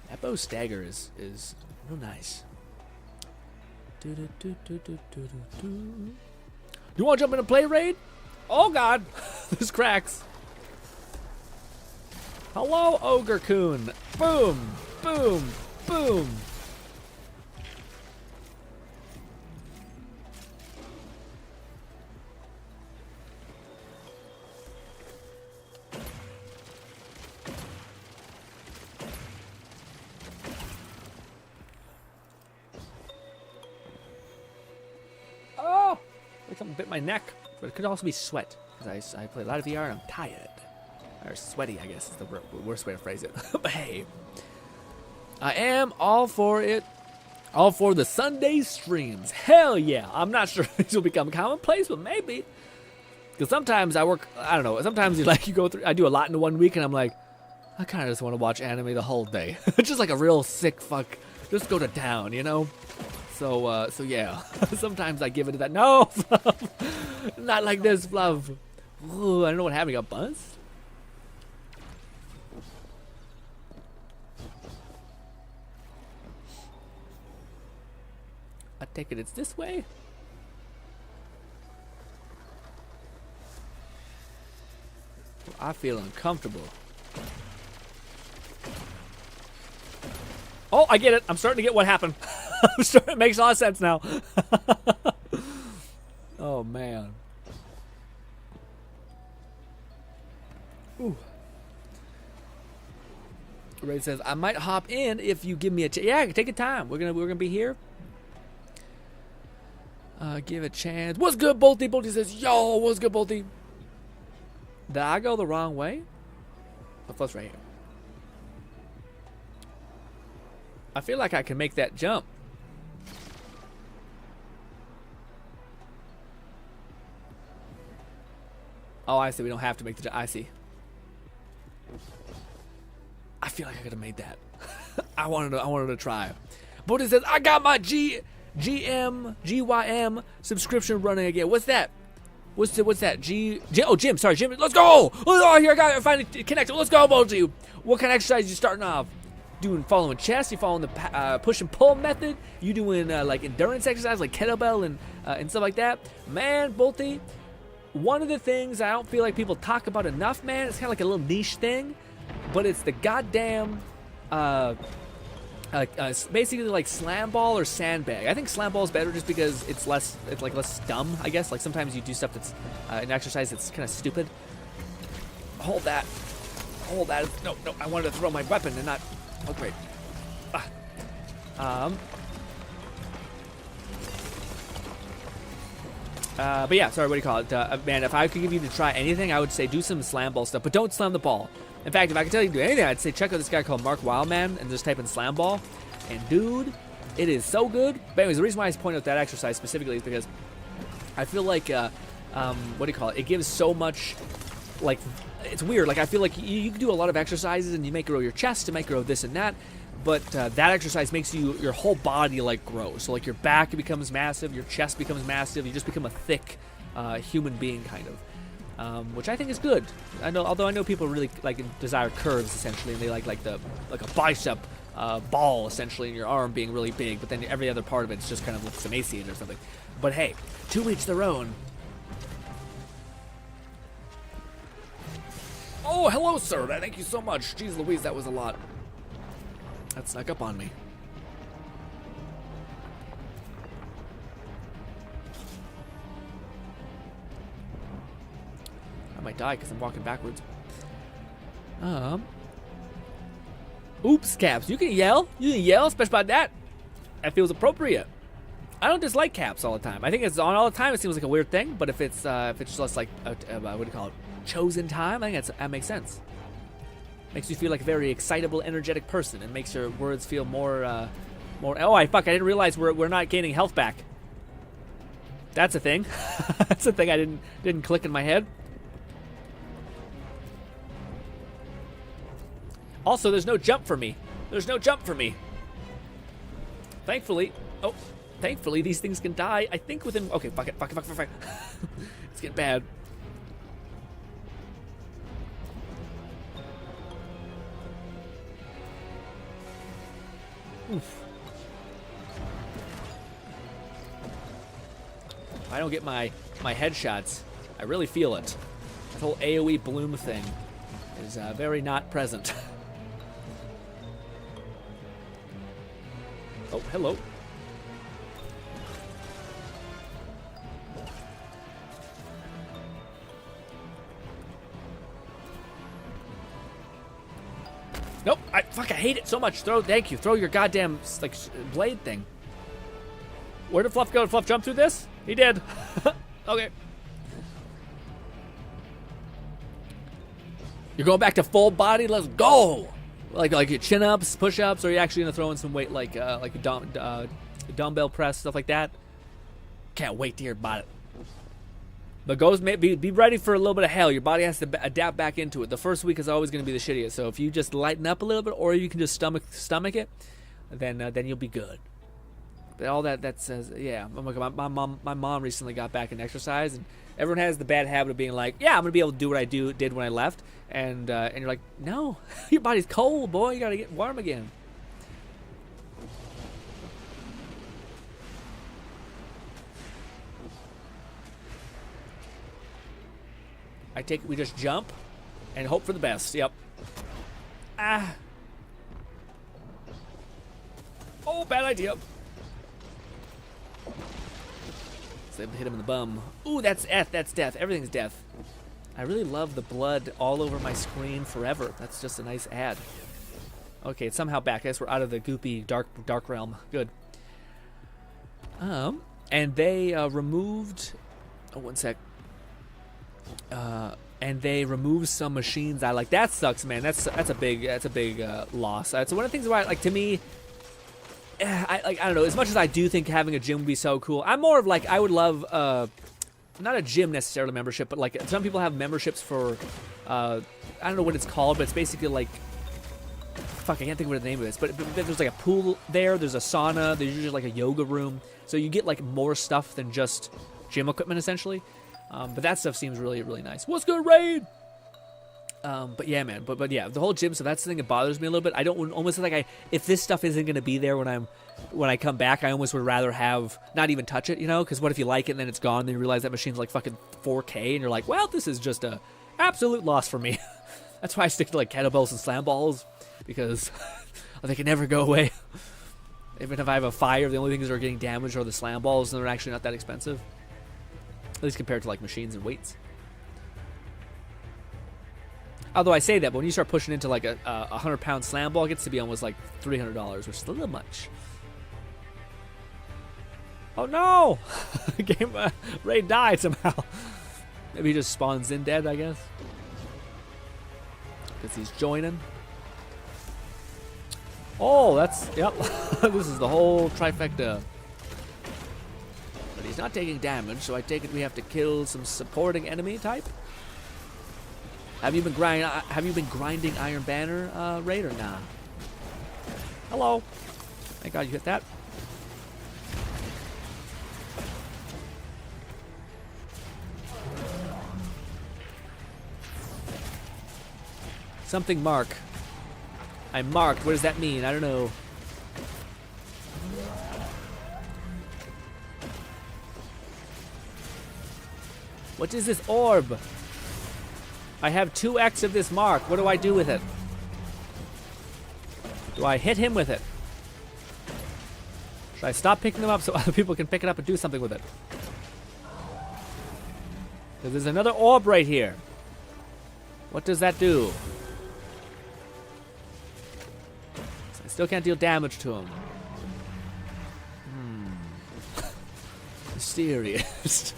Speaker 1: That bow stagger is real nice. You want to jump in a play, Raid? Oh God, there's cracks. Hello, Ogre Coon. Boom, boom, boom. Something bit my neck, but it could also be sweat, because I play a lot of VR and I'm tired. Or sweaty, I guess is the worst way to phrase it. But hey, I am all for it. All for the Sunday streams. Hell yeah. I'm not sure these will become commonplace, but maybe. Because sometimes I work, I don't know, sometimes you go through, I do a lot in one week and I'm like, I kind of just want to watch anime the whole day. Just like a real sick fuck. Just go to town, you know? So yeah, sometimes I give it to that. No, Fluff, not like this, Fluff. Ooh, I don't know what happened. Got buzzed? take it it's this way. I feel uncomfortable. Oh, I get it. I'm starting to get what happened. It makes a lot of sense now. Oh, man. Ooh. Ray says, I might hop in if you give me a chance. Yeah, take your time. We're gonna be here. Give a chance. What's good, Bolty? Bolty says, yo, what's good, Bolty? Did I go the wrong way? What's right here? I feel like I can make that jump. Oh, I see. We don't have to make the jump. I see. I feel like I could have made that. I wanted to try. But it says I got my GYM subscription running again. What's that? What's that? Oh, Jim. Sorry, Jim. Let's go. Oh, here I got it. Finally connected. Let's go, both of you. What kind of exercise you starting off? Following chest? You following the push and pull method? You doing like endurance exercise like kettlebell and stuff like that? Man, Bolty, one of the things I don't feel like people talk about enough, man, it's kind of like a little niche thing, but it's the goddamn basically like slam ball or sandbag. I think slam ball is better just because it's less dumb, I guess. Like sometimes you do stuff that's an exercise that's kind of stupid. Hold that. No, I wanted to throw my weapon and not. Oh, great. But yeah, sorry, what do you call it? Man, if I could give you to try anything, I would say do some slam ball stuff, but don't slam the ball. In fact, if I could tell you to do anything, I'd say check out this guy called Mark Wildman and just type in slam ball. And dude, it is so good. But anyways, the reason why I point out that exercise specifically is because I feel like, what do you call it? It gives so much, like, it's weird. Like, I feel like you can do a lot of exercises and you make grow your chest, you make grow this and that. But that exercise makes your whole body, like, grow. So, like, your back becomes massive, your chest becomes massive, you just become a thick human being, kind of. Which I think is good. Although I know people really like desire curves essentially, and they like a bicep ball essentially in your arm being really big, but then every other part of it's just kind of looks emaciated or something. But hey, to each their own. Oh, hello, sir. Thank you so much. Jeez Louise, that was a lot. That snuck up on me. I might die because I'm walking backwards. Oops, Caps. You can yell. Especially about that. That feels appropriate. I don't dislike Caps all the time. I think it's on all the time. It seems like a weird thing, but if it's just like what do you call it? Chosen time. I think that makes sense. Makes you feel like a very excitable, energetic person, and makes your words feel more. Oh, I didn't realize we're not gaining health back. That's a thing. That's a thing I didn't click in my head. Also, there's no jump for me. Thankfully, these things can die. I think within. Okay, fuck it. It's getting bad. Oof. If I don't get my headshots, I really feel it. That whole AoE bloom thing is very not present. Oh, hello. Nope. I hate it so much. Thank you. Throw your goddamn like blade thing. Where did Fluff go? Did Fluff jump through this? He did. Okay. You're going back to full body. Let's go. Like your chin ups, push ups, or are you actually gonna throw in some weight like a dumbbell press, stuff like that? Can't wait to hear about it. But be ready for a little bit of hell. Your body has to adapt back into it. The first week is always going to be the shittiest. So if you just lighten up a little bit, or you can just stomach it, then you'll be good. But all that says, yeah. Oh my God, my mom recently got back in exercise, and everyone has the bad habit of being like, yeah, I'm gonna be able to do what I did when I left, and you're like, no, your body's cold, boy. You gotta get warm again. We just jump and hope for the best. Yep. Ah. Oh, bad idea. So hit him in the bum. Ooh, that's death. Everything's death. I really love the blood all over my screen forever. That's just a nice ad. Okay, it's somehow back. I guess we're out of the goopy dark realm. Good. And they removed. Oh, one sec. And they removed some machines. I like. That sucks, man. That's a big loss. So one of the things why, like, to me, I don't know. As much as I do think having a gym would be so cool, I'm more of like, I would love not a gym necessarily membership, but like some people have memberships for I don't know what it's called, but it's basically like, fuck, I can't think of what the name of it is, but there's like a pool there, there's a sauna, there's usually like a yoga room, so you get like more stuff than just gym equipment essentially. But that stuff seems really, really nice. What's good, Raid? But yeah, man. But yeah, the whole gym stuff, that's the thing that bothers me a little bit. I don't almost like if this stuff isn't gonna be there when I come back, I almost would rather have not even touch it, you know? Because what if you like it and then it's gone, and then you realize that machine's like fucking 4K, and you're like, well, this is just a absolute loss for me. That's why I stick to like kettlebells and slam balls, because they can never go away. Even if I have a fire, the only things that are getting damaged are the slam balls, and they're actually not that expensive. At least compared to like machines and weights. Although I say that, but when you start pushing into like a 100-pound slam ball, it gets to be almost like $300, which is a little much. Oh no! Ray died somehow. Maybe he just spawns in dead, I guess. Because he's joining. Oh, that's, yep. This is the whole trifecta. But he's not taking damage, so I take it we have to kill some supporting enemy type. Have you been grinding Iron Banner, Raid, or nah? Hello. Thank God you hit that. Something mark. I'm marked. What does that mean? I don't know. What is this orb? I have 2x of this mark. What do I do with it? Do I hit him with it? Should I stop picking them up so other people can pick it up and do something with it? Because there's another orb right here. What does that do? I still can't deal damage to him. Mysterious.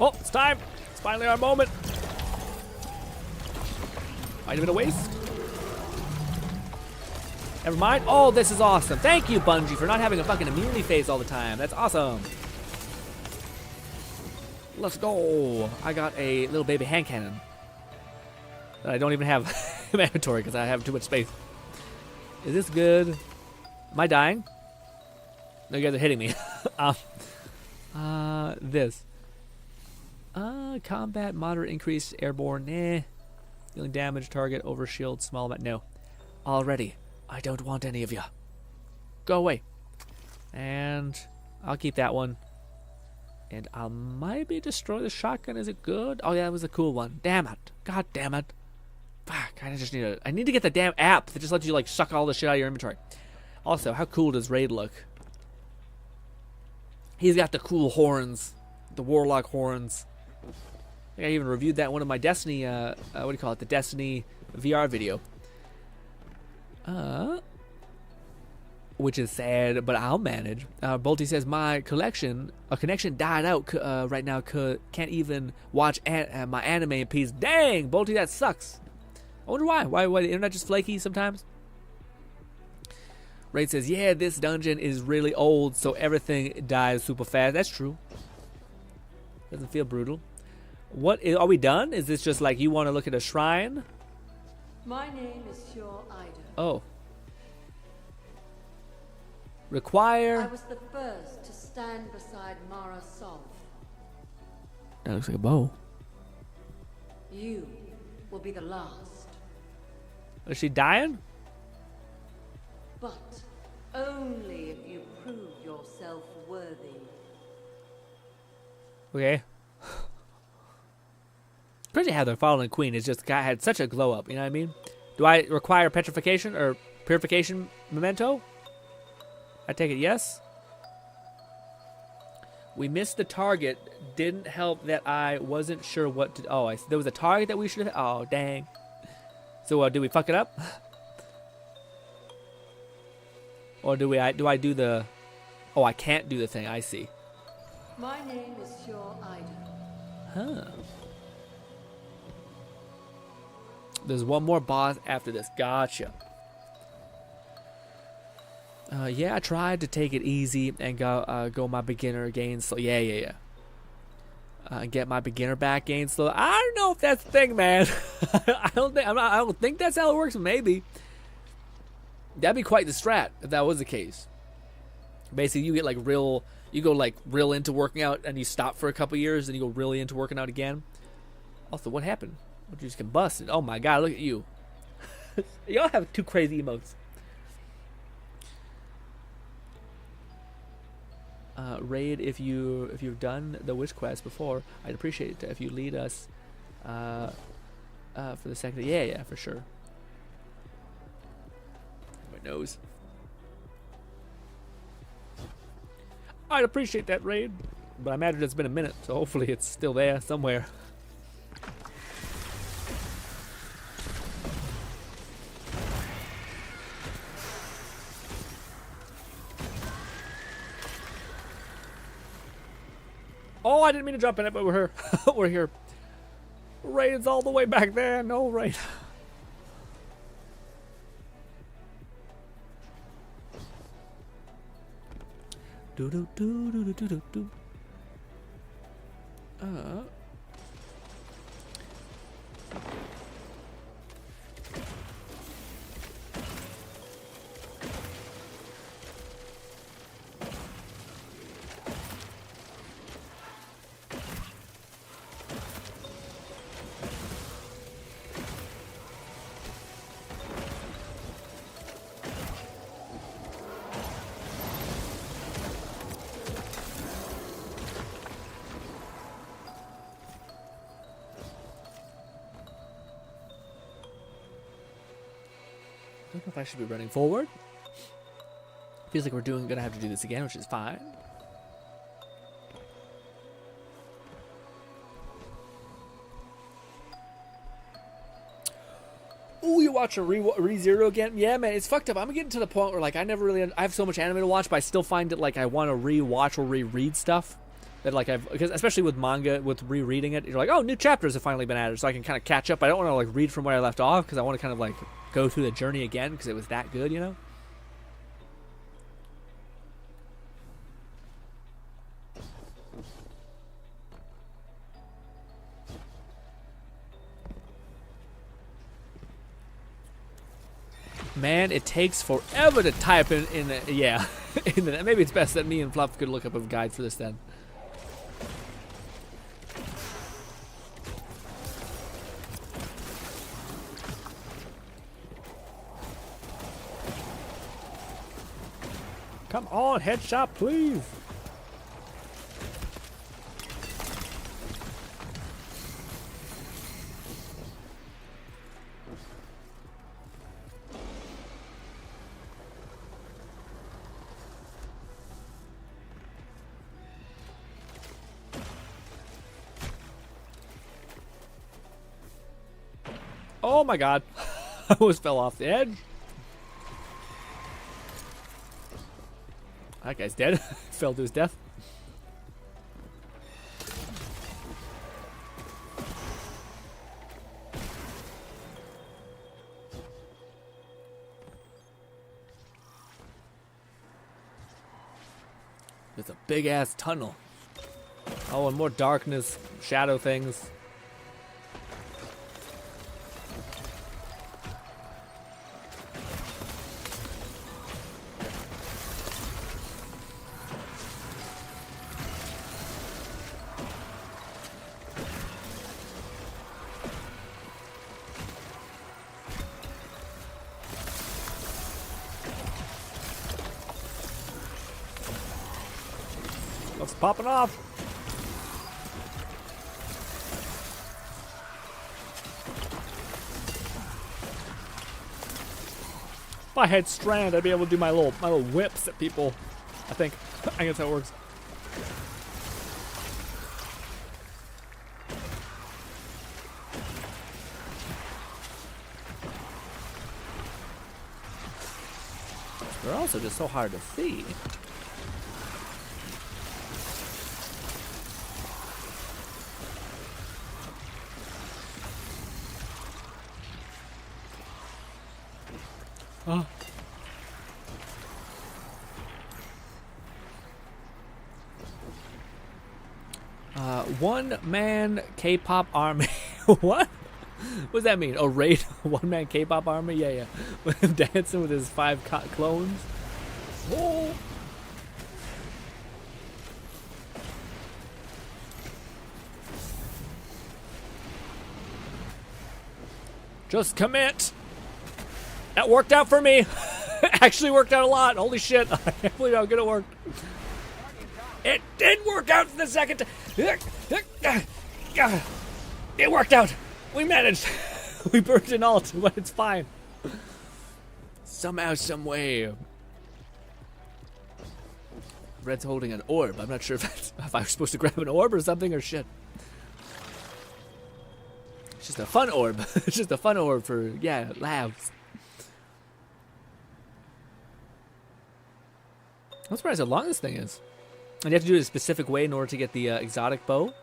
Speaker 1: Oh, it's time. It's finally our moment. Might have been a waste. Never mind. Oh, this is awesome. Thank you, Bungie, for not having a fucking immunity phase all the time. That's awesome. Let's go. I got a little baby hand cannon that I don't even have in my inventory because I have too much space. Is this good? Am I dying? No, you guys are hitting me. This. Combat, moderate increase, airborne, Dealing damage, target, over shield, small amount, no. Already, I don't want any of you. Go away. And I'll keep that one. And I'll maybe destroy the shotgun. Is it good? Oh yeah, that was a cool one. Damn it. God damn it. Fuck, I need to get the damn app that just lets you like suck all the shit out of your inventory. Also, how cool does Raid look? He's got the cool horns. The Warlock horns. I think I even reviewed that in one of my Destiny, what do you call it? The Destiny VR video. Which is sad, but I'll manage. Bolty says, my connection died out right now. Can't even watch my anime in peace. Dang, Bolty, that sucks. I wonder why. Why the internet just flaky sometimes? Raid says, yeah, this dungeon is really old, so everything dies super fast. That's true. Doesn't feel brutal. Are we done? Is this just like you want to look at a shrine?
Speaker 3: My name is Your Ida.
Speaker 1: Oh. Require.
Speaker 3: I was the first to stand beside Mara Sol.
Speaker 1: That looks like a bow.
Speaker 3: You will be the last.
Speaker 1: Is she dying?
Speaker 3: But only if you prove your yourself worthy.
Speaker 1: Okay. Crazy how the fallen queen is just had such a glow up. You know what I mean? Do I require petrification or purification memento? I take it yes. We missed the target. Didn't help that I wasn't sure what to. Oh, there was a target that we should have. Oh, dang. So do we fuck it up? Or do I do the? Oh, I can't do the thing. I see.
Speaker 3: My name is Sure Ida.
Speaker 1: Huh. There's one more boss after this. Gotcha. Yeah, I tried to take it easy and go my beginner gain slow. Yeah. Get my beginner back gain slow. I don't know if that's the thing, man. I don't think that's how it works. Maybe that'd be quite the strat if that was the case. Basically, you get like real. You go like real into working out, and you stop for a couple years, and you go really into working out again. Also, what happened? You just combusted. Oh my god, look at you. Y'all have two crazy emotes. Raid if you've done the witch quest before. I'd appreciate it if you lead us for the second. Yeah, for sure. My nose. I'd appreciate that raid, but I imagine it's been a minute, so hopefully it's still there somewhere. Oh, I didn't mean to jump in it, but we're here. We're here. Raid's all the way back there. No raid. Do. I don't know if I should be running forward. Feels like we're gonna have to do this again, which is fine. Ooh, you watch a ReZero again? Yeah, man, it's fucked up. I'm getting to the point where like I have so much anime to watch, but I still find it like I want to rewatch or reread stuff. That like because especially with manga, with rereading it, you're like, oh, new chapters have finally been added, so I can kind of catch up. I don't want to like read from where I left off because I want to kind of like go through the journey again because it was that good, you know. Man, it takes forever to type in yeah. Maybe it's best that me and Fluff could look up a guide for this then. Come on, headshot, please. Oh my god. I almost fell off the edge. That guy's dead. Fell to his death. There's a big ass tunnel. Oh, and more darkness, shadow things. Just popping off. If I had Strand, I'd be able to do my little whips at people. I think. I guess how it works. They're also just so hard to see. Oh. One-man K-pop army. What? What does that mean? Oh, raid one-man K-pop army? Yeah. With him dancing with his 5 clones. Oh. Just commit. That worked out for me. Actually worked out a lot. Holy shit. I can't believe how good it worked. It did work out for the second time. It worked out. We managed. We burned an alt, but it's fine. Somehow, some way. Red's holding an orb. I'm not sure if I was supposed to grab an orb or something or shit. It's just a fun orb. It's just a fun orb for, yeah, laughs. I'm surprised how long this thing is. And you have to do it a specific way in order to get the exotic bow.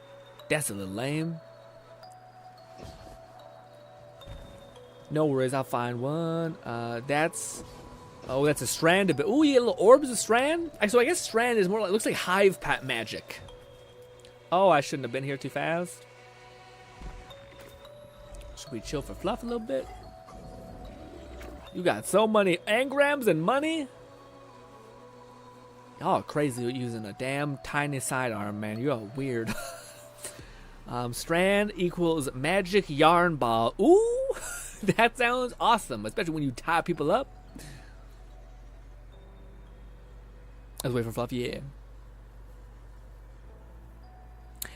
Speaker 1: That's a little lame. No worries, I'll find one. That's a strand of it. Ooh, yeah, little orbs of strand. So I guess strand is more like, looks like hive pat magic. Oh, I shouldn't have been here too fast. Should we chill for fluff a little bit? You got so many engrams and money. Y'all are crazy using a damn tiny sidearm, man. You're weird. Strand equals magic yarn ball. Ooh, that sounds awesome, especially when you tie people up. Let's wait for fluff, yeah.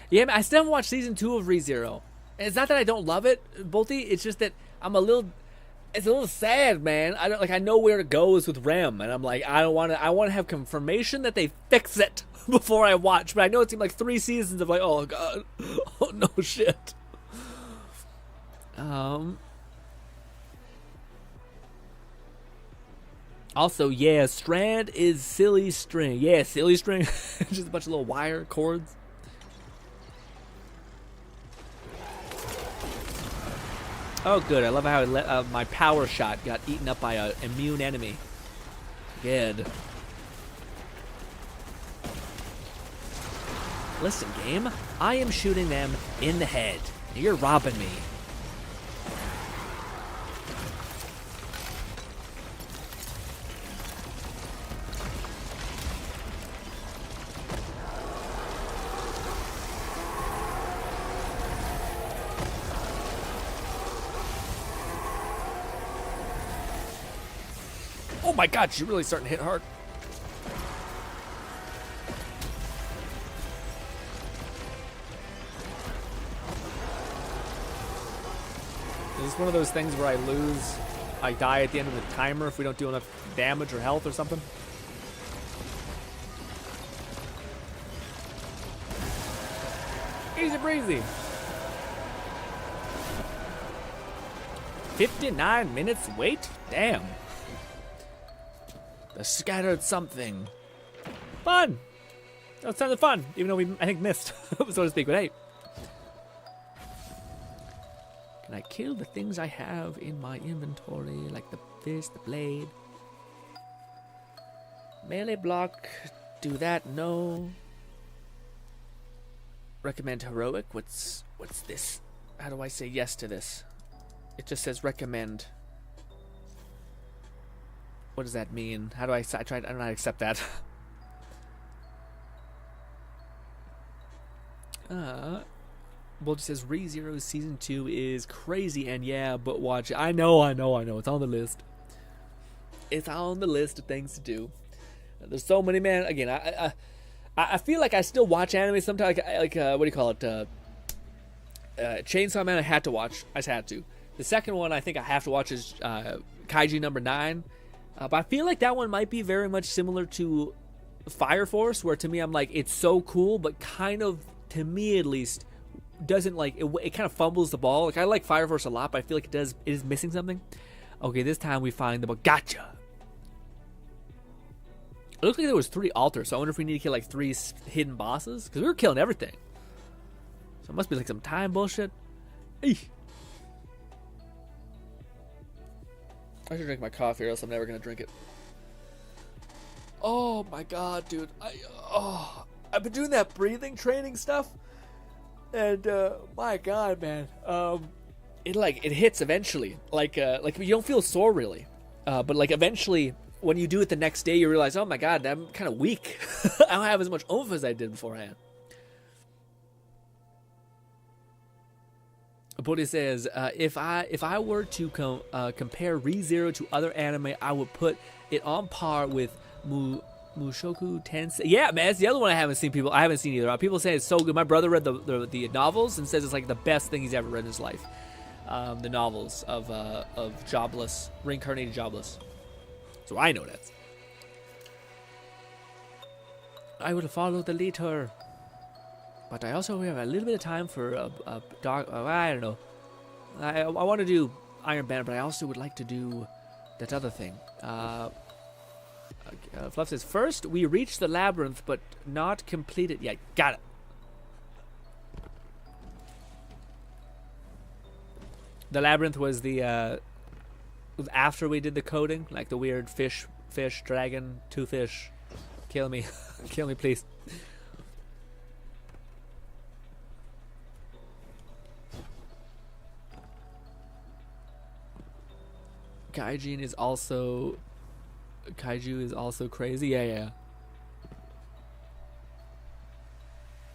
Speaker 1: Yeah, man, I still haven't watched season 2 of ReZero. And it's not that I don't love it, Bolty. It's just that it's a little sad, man. I know where it goes with Rem, and I'm like, I want to have confirmation that they fix it before I watch. But I know it seemed like 3 seasons of like, oh god, oh no shit. Also, yeah, strand is silly string. Yeah, silly string. Just a bunch of little wire cords. Oh, good. I love how my power shot got eaten up by an immune enemy. Good. Listen, game. I am shooting them in the head. You're robbing me. Oh my god, she's really starting to hit hard. Is this one of those things where I die at the end of the timer if we don't do enough damage or health or something? Easy breezy. 59 minutes wait? Damn. The scattered something. Fun! That sounded fun, even though we, I think, missed, so to speak, but hey. Can I kill the things I have in my inventory, like the fist, the blade? Melee block, do that, no. Recommend heroic, what's this? How do I say yes to this? It just says recommend. What does that mean? How do I do not accept that. Well, it says ReZero Season 2 is crazy, and yeah, but watch it. I know. It's on the list. It's on the list of things to do. There's so many, man. Again, I feel like I still watch anime sometimes. Like what do you call it? Chainsaw Man. I had to watch. I just had to. The second one I think I have to watch is Kaiji number 9. But I feel like that one might be very much similar to Fire Force, where to me I'm like, it's so cool, but kind of, to me at least, doesn't like it kind of fumbles the ball. Like I like Fire Force a lot, but I feel like it is missing something. Okay, this time we find the gotcha. It looks like there was 3 altars, so I wonder if we need to kill like 3 hidden bosses, because we were killing everything. So it must be like some time bullshit. Eesh. I should drink my coffee, or else I'm never gonna drink it. Oh my god, dude! I've been doing that breathing training stuff, and my god, man, it hits eventually. Like you don't feel sore really, but like eventually when you do it the next day, you realize, oh my god, I'm kind of weak. I don't have as much oomph as I did beforehand. Bodhi says, if I were to compare ReZero to other anime, I would put it on par with Mushoku Tensei. Yeah, man, it's the other one I haven't seen either. People say it's so good. My brother read the novels and says it's like the best thing he's ever read in his life. The novels of Jobless, reincarnated Jobless. So I know that. I would follow the leader. But I also have a little bit of time for a dark. I don't know. I want to do Iron Banner, but I also would like to do that other thing. Fluff says, first we reach the labyrinth, but not complete it yet. Got it. The labyrinth was was after we did the coding, like the weird fish, dragon, 2 fish. Kill me, kill me, please. Kaiju is also crazy. Yeah.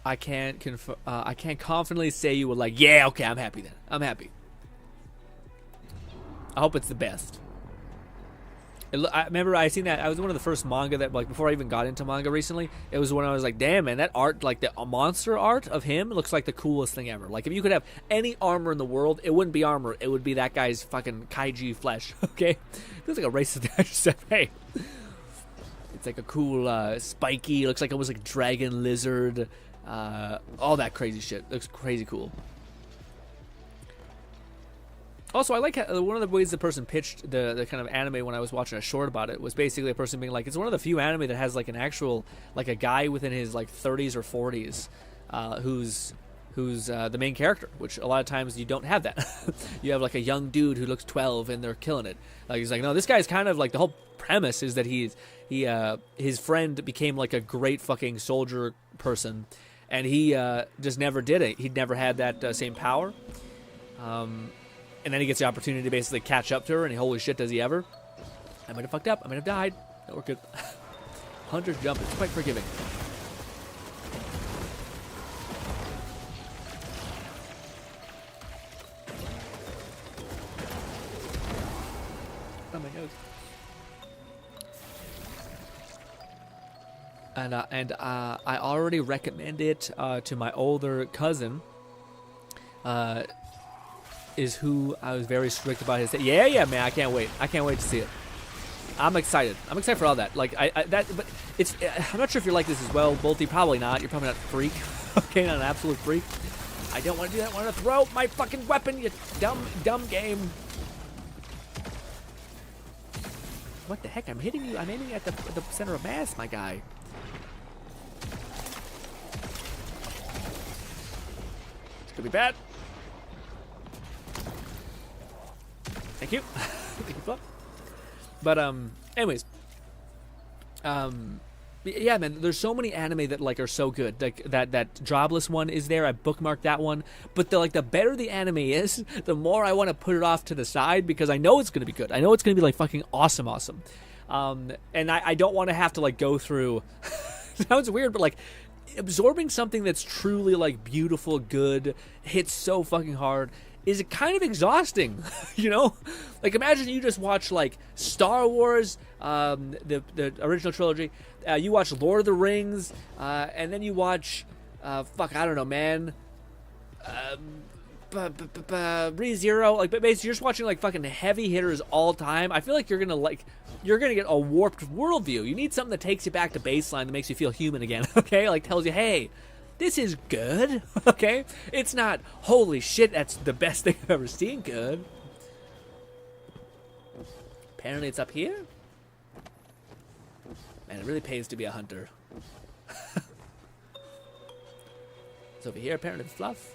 Speaker 1: I can't confidently say you were like, yeah, okay, I'm happy then. I'm happy. I hope it's the best. I remember I seen that. I was one of the first manga that, like, before I even got into manga recently, it was when I was like, damn, man, that art, like the monster art of him looks like the coolest thing ever. Like, if you could have any armor in the world, it wouldn't be armor. It would be that guy's fucking kaiju flesh, okay? Feels like a racist thing. I just said, hey. It's like a cool, spiky, looks like almost like a dragon, lizard, all that crazy shit. Looks crazy cool. Also, I like how one of the ways the person pitched the kind of anime when I was watching a short about it was basically a person being like, it's one of the few anime that has like an actual, like a guy within his like 30s or 40s who's the main character, which a lot of times you don't have that. You have like a young dude who looks 12 and they're killing it. Like, he's like, no, this guy's kind of like, the whole premise is that his friend became like a great fucking soldier person, and he just never did it. He'd never had that same power. And then he gets the opportunity to basically catch up to her, and holy shit, does he ever. I might have fucked up. I might have died. No, we're good. Hunter's jump. It's quite forgiving. Oh, my nose. And I already recommend it to my older cousin. Is who I was very strict about his. Yeah, man, I can't wait. I can't wait to see it. I'm excited. I'm excited for all that. Like but it's. I'm not sure if you're like this as well, Bolty. Probably not. You're probably not a freak. Okay, not an absolute freak. I don't want to do that. I want to throw my fucking weapon. You dumb game. What the heck? I'm hitting you. I'm aiming at the center of mass, my guy. This could be bad. Thank you. Thank you, Fluff. But anyways, yeah, man. There's so many anime that like are so good. Like that Jobless one is there. I bookmarked that one. But the better the anime is, the more I want to put it off to the side because I know it's gonna be good. I know it's gonna be like fucking awesome. And I don't want to have to like go through. Sounds weird, but like absorbing something that's truly like beautiful, good, hits so fucking hard. is kind of exhausting, you know? Like, imagine you just watch, like, Star Wars, the original trilogy, you watch Lord of the Rings, and then you watch, I don't know, man, ReZero, like, but basically you're just watching, like, fucking heavy hitters all time. I feel like you're gonna get a warped worldview. You need something that takes you back to baseline, that makes you feel human again, okay? Like, tells you, hey, this is good, okay? It's not, holy shit, that's the best thing I've ever seen good. Apparently it's up here? Man, it really pays to be a hunter. It's over here, apparently it's fluff.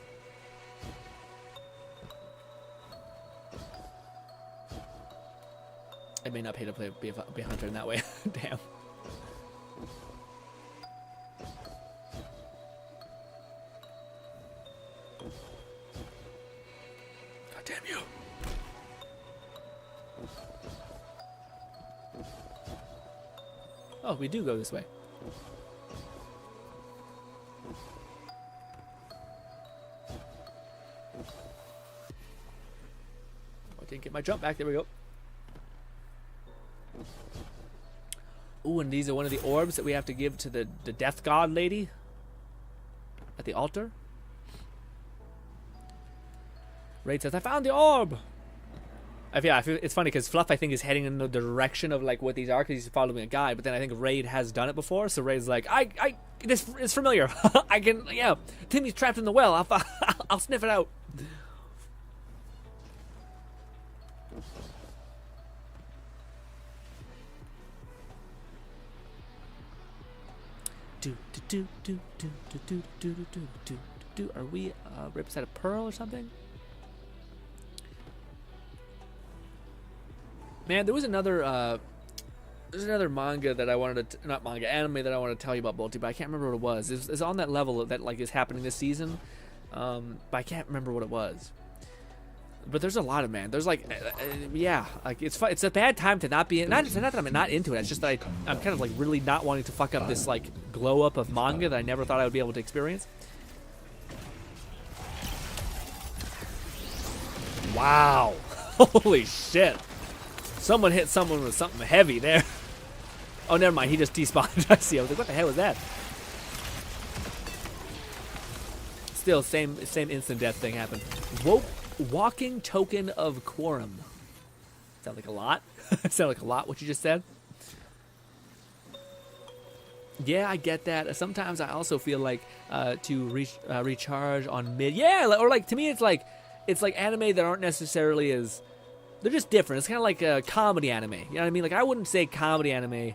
Speaker 1: It may not pay to be a hunter in that way. Damn. Damn you. Oh, we do go this way. I didn't get my jump back. There we go. Ooh, and these are one of the orbs that we have to give to the death god lady at the altar. Raid says, I found the orb! I feel it's funny because Fluff, I think, is heading in the direction of, like, what these are because he's following a guide, but then I think Raid has done it before, so Raid's like, this is familiar. I can, yeah, Timmy's trapped in the well. I'll sniff it out. Are we right beside a pearl or something? Man, there was another there's another manga that I wanted to not manga anime that I wanted to tell you about, Bolty, but I can't remember what it was. It's on that level that like is happening this season, but I can't remember what it was. But there's a lot of, man. There's like, yeah, like it's fun. It's a bad time to not be in. Not that I'm not into it. It's just that I'm kind of like really not wanting to fuck up this like glow up of manga that I never thought I would be able to experience. Wow, holy shit! Someone hit someone with something heavy there. Oh, never mind. He just despawned. I see. I was like, what the hell was that? Still, same instant death thing happened. Whoa. Walking token of quorum. Sound like a lot? Sound like a lot what you just said? Yeah, I get that. Sometimes I also feel like to recharge on mid. Yeah, or like to me it's like anime that aren't necessarily as, they're just different. It's kind of like a comedy anime. You know what I mean? Like I wouldn't say comedy anime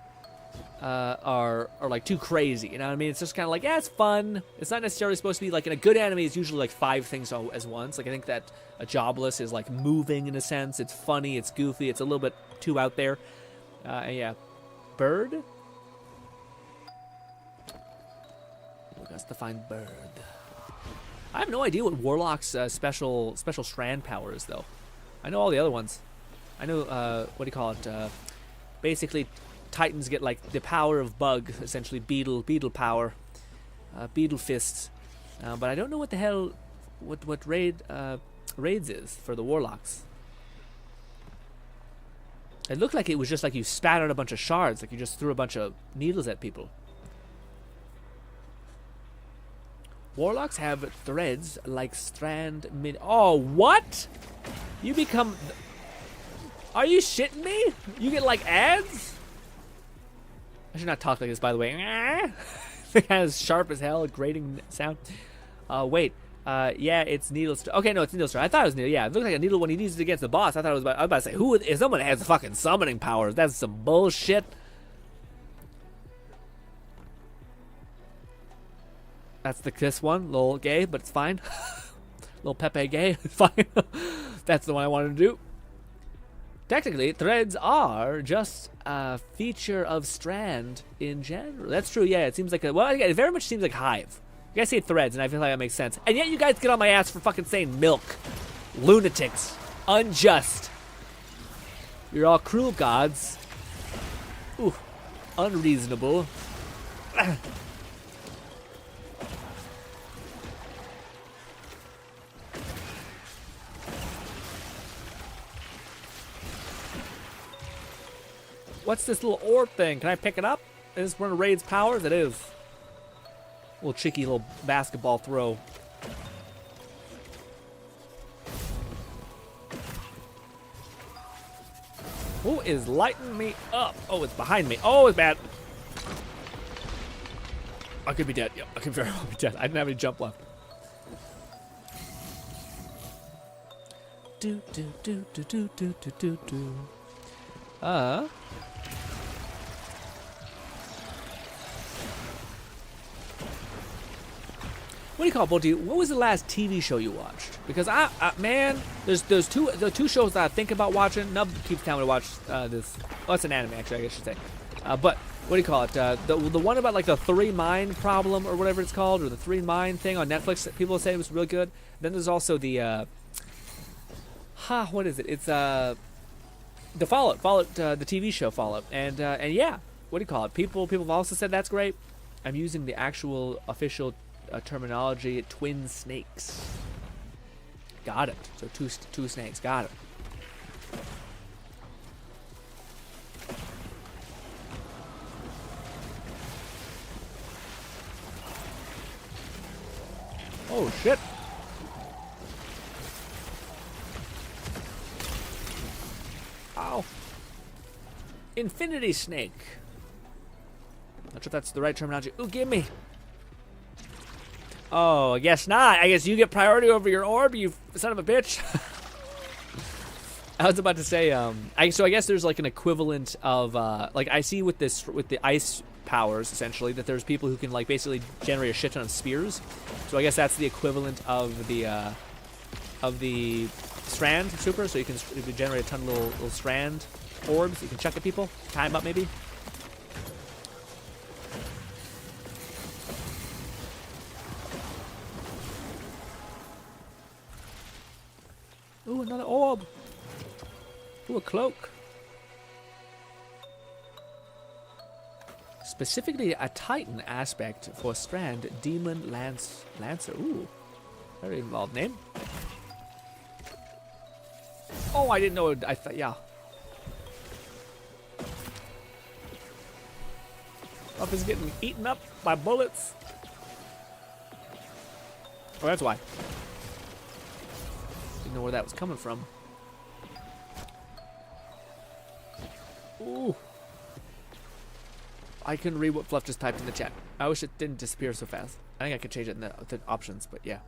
Speaker 1: are like too crazy. You know what I mean? It's just kind of like, yeah, it's fun. It's not necessarily supposed to be like, in a good anime it's usually like 5 things as once. Like I think that a Jobless is like moving in a sense. It's funny, it's goofy, it's a little bit too out there. And yeah, bird. Look us to find bird. I have no idea what Warlock's special strand power is though. I know all the other ones. I know what do you call it? Basically, Titans get like the power of bug, essentially beetle power, beetle fists. But I don't know what the hell what raids is for the Warlocks. It looked like it was just like you spat out a bunch of shards, like you just threw a bunch of needles at people. Warlocks have threads like strand mid. Oh, what? You become. Are you shitting me? You get like ads? I should not talk like this, by the way. It has sharp as hell, grating sound. Wait. Yeah, it's needle. Okay, no, it's needle star. I thought it was needle. Yeah, it looks like a needle when he uses it against the boss. I thought it was. I was about to say, who? If someone has fucking summoning powers, that's some bullshit. That's this one, little gay, but it's fine. Little Pepe gay, it's fine. That's the one I wanted to do. Technically, threads are just a feature of Strand in general. That's true, yeah. It seems like it very much seems like Hive. You guys say threads, and I feel like that makes sense. And yet you guys get on my ass for fucking saying milk. Lunatics. Unjust. You're all cruel gods. Ooh. Unreasonable. What's this little orb thing? Can I pick it up? Is this one of Raid's powers? It is. Little cheeky little basketball throw. Who is lighting me up? Oh, it's behind me. Oh, it's bad. I could be dead. Yep, I could very well be dead. I didn't have any jump left. Do do do do do do do do do. What do you call it, Bolty? What was the last TV show you watched? Because man, there's the two shows that I think about watching. Nub keeps telling me to watch this. Oh, it's an anime actually, I guess I should say. But what do you call it? The one about like the three mind problem or whatever it's called, or the three mind thing on Netflix that people say was really good. Then there's also the what is it? It's the Fallout, the TV show Fallout, and yeah, what do you call it? People have also said that's great. I'm using the actual official terminology, twin snakes. Got it. So two snakes. Got it. Oh shit. Ow. Infinity snake. Not sure if that's the right terminology. Ooh, give me. Oh, I guess not. I guess you get priority over your orb, you son of a bitch. I was about to say, so I guess there's like an equivalent of, like I see with the ice powers, essentially, that there's people who can like basically generate a shit ton of spears. So I guess that's the equivalent of the strand super. So you can generate a ton of little strand orbs you can chuck at people, tie them up maybe. Ooh, another orb. Ooh, a cloak. Specifically a Titan aspect for Strand Demon Lancer. Ooh, very involved name. Oh, I didn't know. I thought, yeah. Up is getting eaten up by bullets. Oh, that's why. Didn't know where that was coming from. Ooh. I couldn't read what Fluff just typed in the chat. I wish it didn't disappear so fast. I think I could change it in the options, but yeah.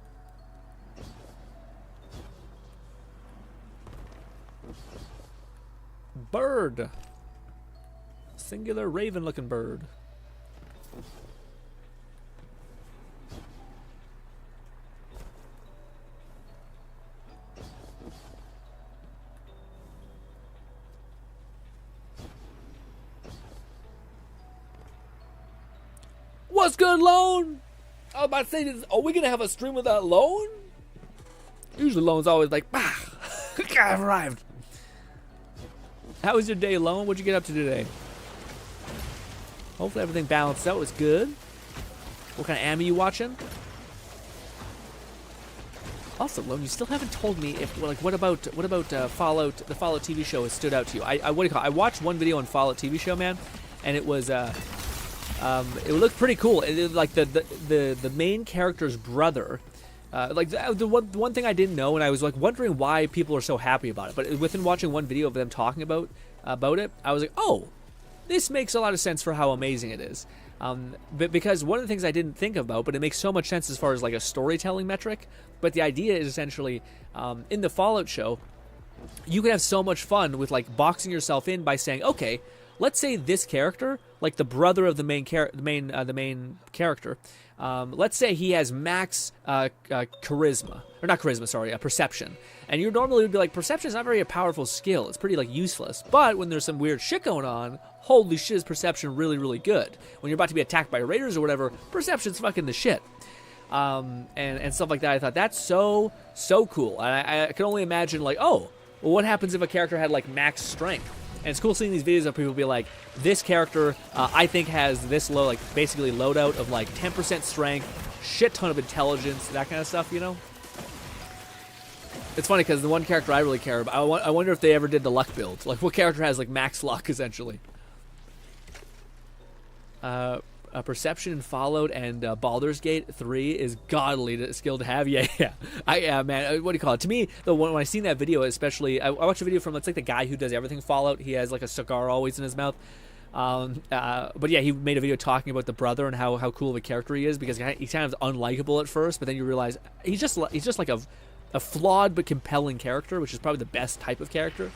Speaker 1: Bird. Singular raven-looking bird. What's good, Lone? I was about to say, are we gonna have a stream without Lone? Usually Lone's always like, bah, I've arrived. How was your day, Lone? What'd you get up to today? Hopefully everything balanced out was good. What kind of anime you watching? Also, Lone, you still haven't told me if, like, what about Fallout? The Fallout TV show has stood out to you. What do you call it? I watched one video on Fallout TV show, man, and it was it looked pretty cool. It, like the main character's brother. Like the one thing I didn't know, and I was like wondering why people are so happy about it. But within watching one video of them talking about it, I was like, oh, this makes a lot of sense for how amazing it is. But because one of the things I didn't think about, but it makes so much sense as far as like a storytelling metric. But the idea is essentially in the Fallout show, you could have so much fun with like boxing yourself in by saying, okay, let's say this character, like the brother of the main character, let's say he has max charisma, or not charisma, sorry, perception. And you normally would be like, perception is not very a powerful skill. It's pretty like useless. But when there's some weird shit going on, holy shit, is perception really, really good. When you're about to be attacked by raiders or whatever, perception's fucking the shit. And stuff like that. I thought that's so cool. And I can only imagine like, oh, well, what happens if a character had like max strength? And it's cool seeing these videos of people be like, this character, I think has this low, like basically loadout of like 10% strength, shit ton of intelligence, that kind of stuff, you know? It's funny because the one character I really care about, I wonder if they ever did the luck build. Like what character has like max luck, essentially? Perception in Fallout and Baldur's Gate 3 is godly skill to have. Yeah. Man, what do you call it? To me, when I seen that video, especially, I watched a video from, it's like the guy who does everything Fallout. He has like a cigar always in his mouth. But yeah, he made a video talking about the brother and how cool of a character he is, because he's kind of unlikable at first, but then you realize he's just like a flawed but compelling character, which is probably the best type of character.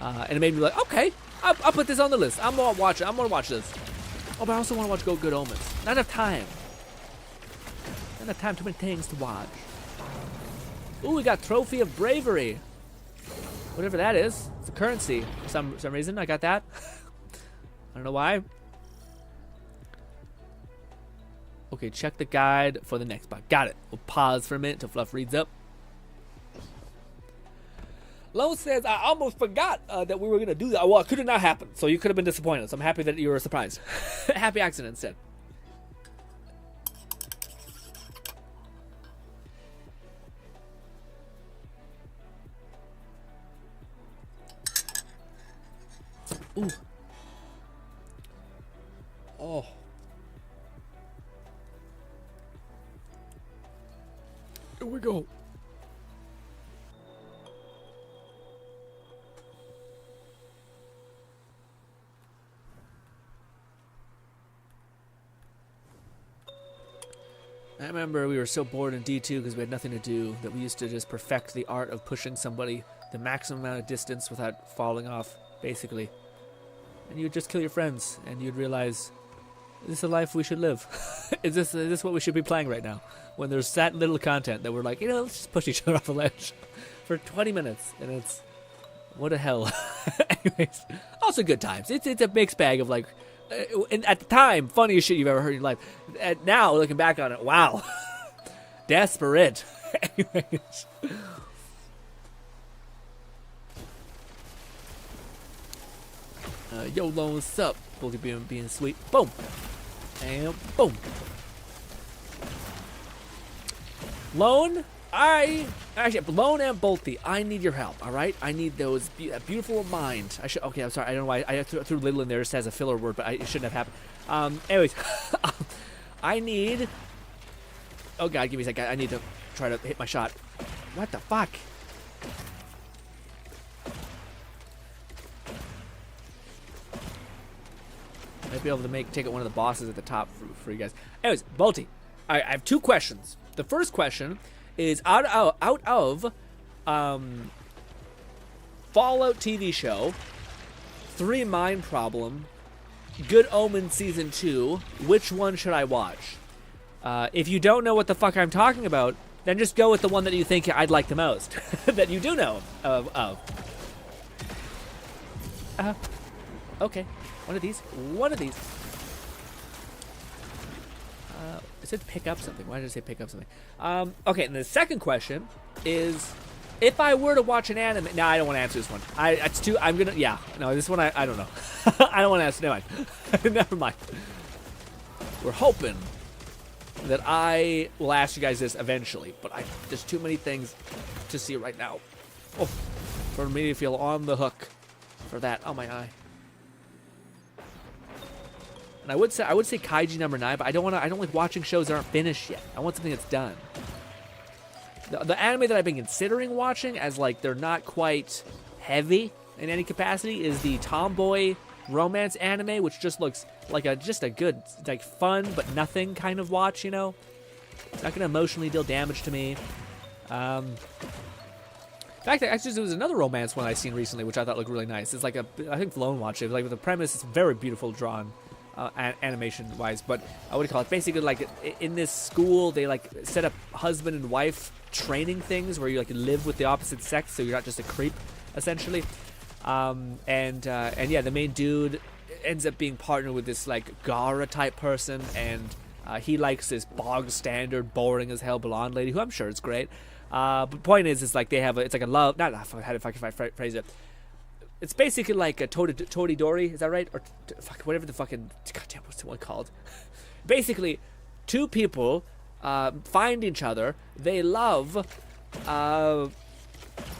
Speaker 1: And it made me like, okay, I'll put this on the list. I'm gonna watch it. I'm gonna watch this. Oh, but I also want to watch Good Omens. Not enough time. Not enough time. Too many things to watch. Ooh, we got Trophy of Bravery. Whatever that is. It's a currency. For some reason, I got that. I don't know why. Okay, check the guide for the next bug. Got it. We'll pause for a minute until Fluff reads up. Lone says, I almost forgot that we were going to do that. Well, it could have not happened, so you could have been disappointed. So I'm happy that you were surprised. Happy accident instead. Ooh. Oh. Here we go. I remember we were so bored in D2 because we had nothing to do that we used to just perfect the art of pushing somebody the maximum amount of distance without falling off, basically. And you'd just kill your friends, and you'd realize, is this a life we should live? is this what we should be playing right now? When there's that little content that we're like, let's just push each other off a ledge for 20 minutes, and it's, what a hell. Anyways, also good times. It's a mixed bag of like, and at the time, funniest shit you've ever heard in your life. And now, looking back on it, wow. Desperate. Anyways. Yo, Lone, what's up? Bulky being sweet. Boom. And boom. Lone, Lone and Bolty, I need your help, all right? I need those beautiful mind. Okay, I'm sorry. I don't know why I threw little in there just as a filler word, but it shouldn't have happened. Anyways, I need. Oh God, give me a second. I need to try to hit my shot. What the fuck? Might be able to take it one of the bosses at the top for you guys. Anyways, Bolty, I have two questions. The first question is out of Fallout TV show, 3 Mind Problem, Good Omen Season 2, which one should I watch? If you don't know what the fuck I'm talking about, then just go with the one that you think I'd like the most, that you do know of. Okay, one of these. It said pick up something. Why did it say pick up something? Okay, and the second question is, if I were to watch an anime... No, I don't want to answer this one. This one I don't know. I don't want to answer. Never mind. Never mind. We're hoping that I will ask you guys this eventually, but there's too many things to see right now. Oh, for me to feel on the hook for that. Oh, my eye. And I would say Kaiji number 9, but I don't like watching shows that aren't finished yet. I want something that's done. The anime that I've been considering watching, as like they're not quite heavy in any capacity, is the tomboy romance anime, which just looks like a good, like fun but nothing kind of watch. Not gonna emotionally deal damage to me. In fact, actually, there was another romance one I seen recently, which I thought looked really nice. It's like I think Lone watched it. It was like with the premise, it's very beautiful drawn. Animation wise, but I would call it basically like in this school they like set up husband and wife training things where you like live with the opposite sex, so you're not just a creep essentially. And yeah, the main dude ends up being partnered with this like Gara type person, and he likes this bog standard boring as hell blonde lady who I'm sure is great. But point is, it's like they have it's like a love. Not how if I can phrase it. It's basically like a Toridori, is that right? Or whatever the fucking... Goddamn, what's the one called? Basically, 2 people find each other. They love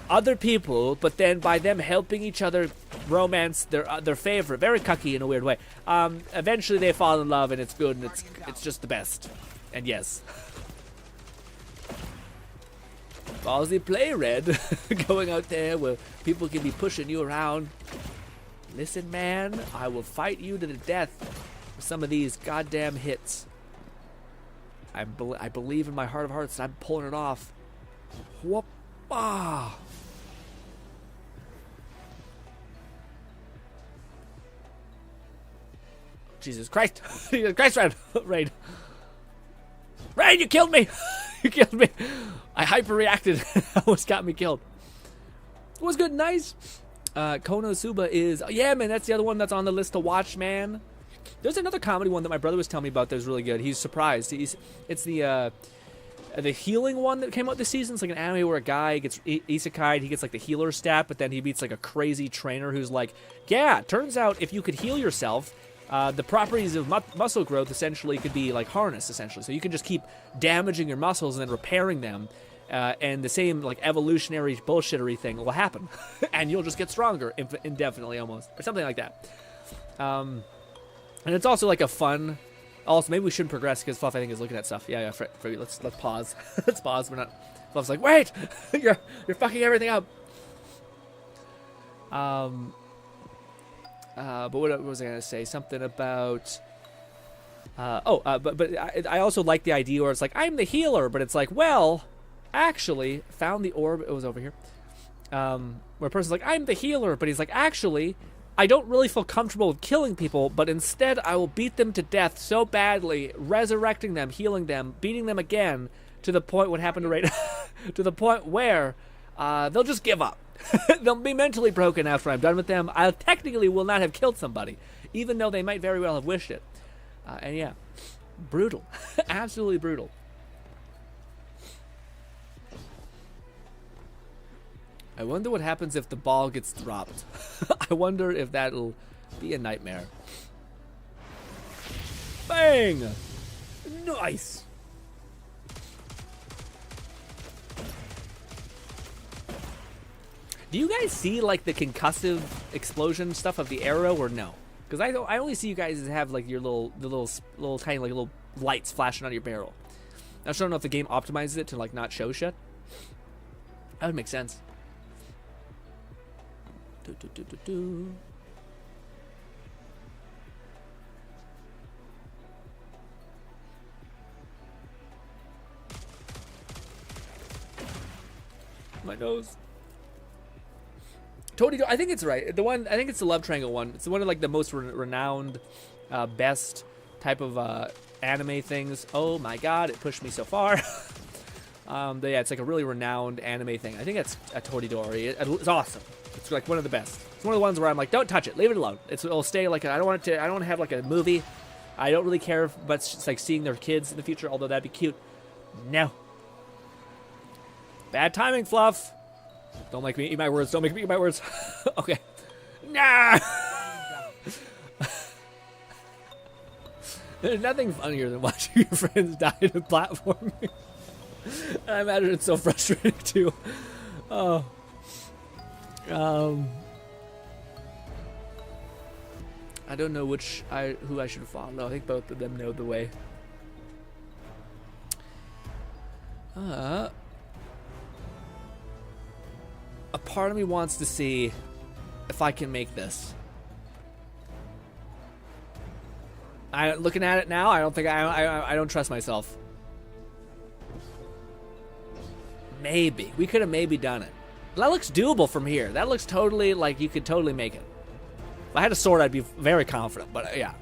Speaker 1: other people, but then by them helping each other romance their favorite, very cucky in a weird way, eventually they fall in love, and it's good, and it's just the best. And yes. Ballsy play, Red. Going out there where people can be pushing you around. Listen, man, I will fight you to the death for some of these goddamn hits. I believe in my heart of hearts that I'm pulling it off. Whoop! Ah! Jesus Christ! Jesus Christ, Red! Raid! Raid, you killed me! You killed me! I hyper-reacted. Almost got me killed. It was good, nice. Konosuba is... yeah, man, that's the other one that's on the list to watch, man. There's another comedy one that my brother was telling me about that was really good. He's surprised. It's the healing one that came out this season. It's like an anime where a guy gets isekai'd. He gets like the healer stat, but then he beats like a crazy trainer who's like, yeah, turns out if you could heal yourself, the properties of muscle growth essentially could be like harnessed, essentially. So you can just keep damaging your muscles and then repairing them. And the same like evolutionary bullshittery thing will happen. And you'll just get stronger indefinitely almost. Or something like that. And it's also like a fun... Also, maybe we shouldn't progress because Fluff, I think, is looking at stuff. Yeah, let's pause. Let's pause. We're not... Fluff's like, wait! you're fucking everything up. But what was I going to say? Something about... but I also like the idea where it's like, I'm the healer, but it's like, well, actually, found the orb... It was over here. Where a person's like, I'm the healer, but he's like, actually... I don't really feel comfortable with killing people, but instead I will beat them to death so badly, resurrecting them, healing them, beating them again, to the point what happened to Raid, to the point where they'll just give up. They'll be mentally broken after I'm done with them. I technically will not have killed somebody, even though they might very well have wished it. And yeah, brutal. Absolutely brutal. I wonder what happens if the ball gets dropped. I wonder if that'll be a nightmare. Bang! Nice! Do you guys see like the concussive explosion stuff of the arrow or no? Because I only see you guys have like your little tiny like little lights flashing on your barrel. I just don't know if the game optimizes it to like not show shit. That would make sense. My nose. Totally, I think it's right. The one, I think it's the love triangle one. It's one of like the most renowned, best type of anime things. Oh my god, it pushed me so far. But yeah, it's like a really renowned anime thing. I think it's a Toridori. It's awesome. It's like one of the best. It's one of the ones where I'm like, don't touch it, leave it alone. It'll stay like I don't want it to. I don't want to have like a movie. I don't really care, but it's just like seeing their kids in the future. Although that'd be cute. No. Bad timing, Fluff. Don't make me eat my words. Don't make me eat my words. Okay. Nah. There's nothing funnier than watching your friends die in platforming. I imagine it's so frustrating too. Oh. I don't know who I should follow. I think both of them know the way. A part of me wants to see if I can make this. Looking at it now, I don't think I don't trust myself. Maybe we could have maybe done it. That looks doable from here. That looks totally like you could totally make it. If I had a sword, I'd be very confident. But yeah.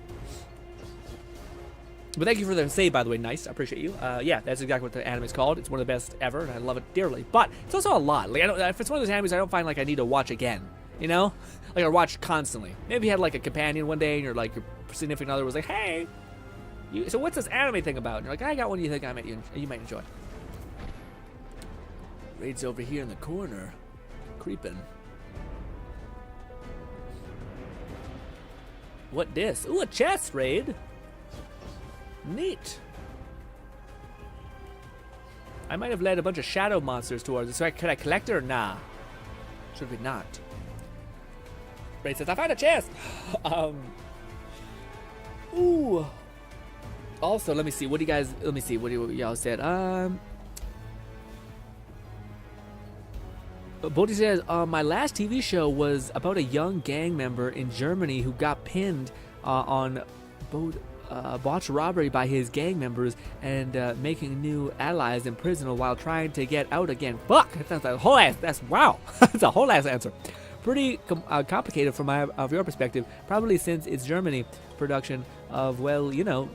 Speaker 1: But thank you for the save, by the way. Nice, I appreciate you. Yeah, that's exactly what the anime is called. It's one of the best ever, and I love it dearly. But it's also a lot. Like if it's one of those animes, I don't find like I need to watch again. You know, like I watch constantly. Maybe you had like a companion one day, and you're like your significant other was like, "Hey, so what's this anime thing about?" And you're like, "I got one you think you might enjoy." Raid's over here in the corner, creeping. What this? Ooh, a chest, Raid. Neat. I might have led a bunch of shadow monsters towards it. So could I collect it or nah? Should we not? Ray says, I found a chest! Ooh. Also, let me see. What do you guys... Let me see. What do y'all said? Bodhi says, my last TV show was about a young gang member in Germany who got pinned on botched robbery by his gang members and making new allies in prison while trying to get out again. Fuck! That's a whole ass... That's... Wow! That's a whole ass answer. Pretty complicated from your perspective, probably since it's Germany production of, well, you know,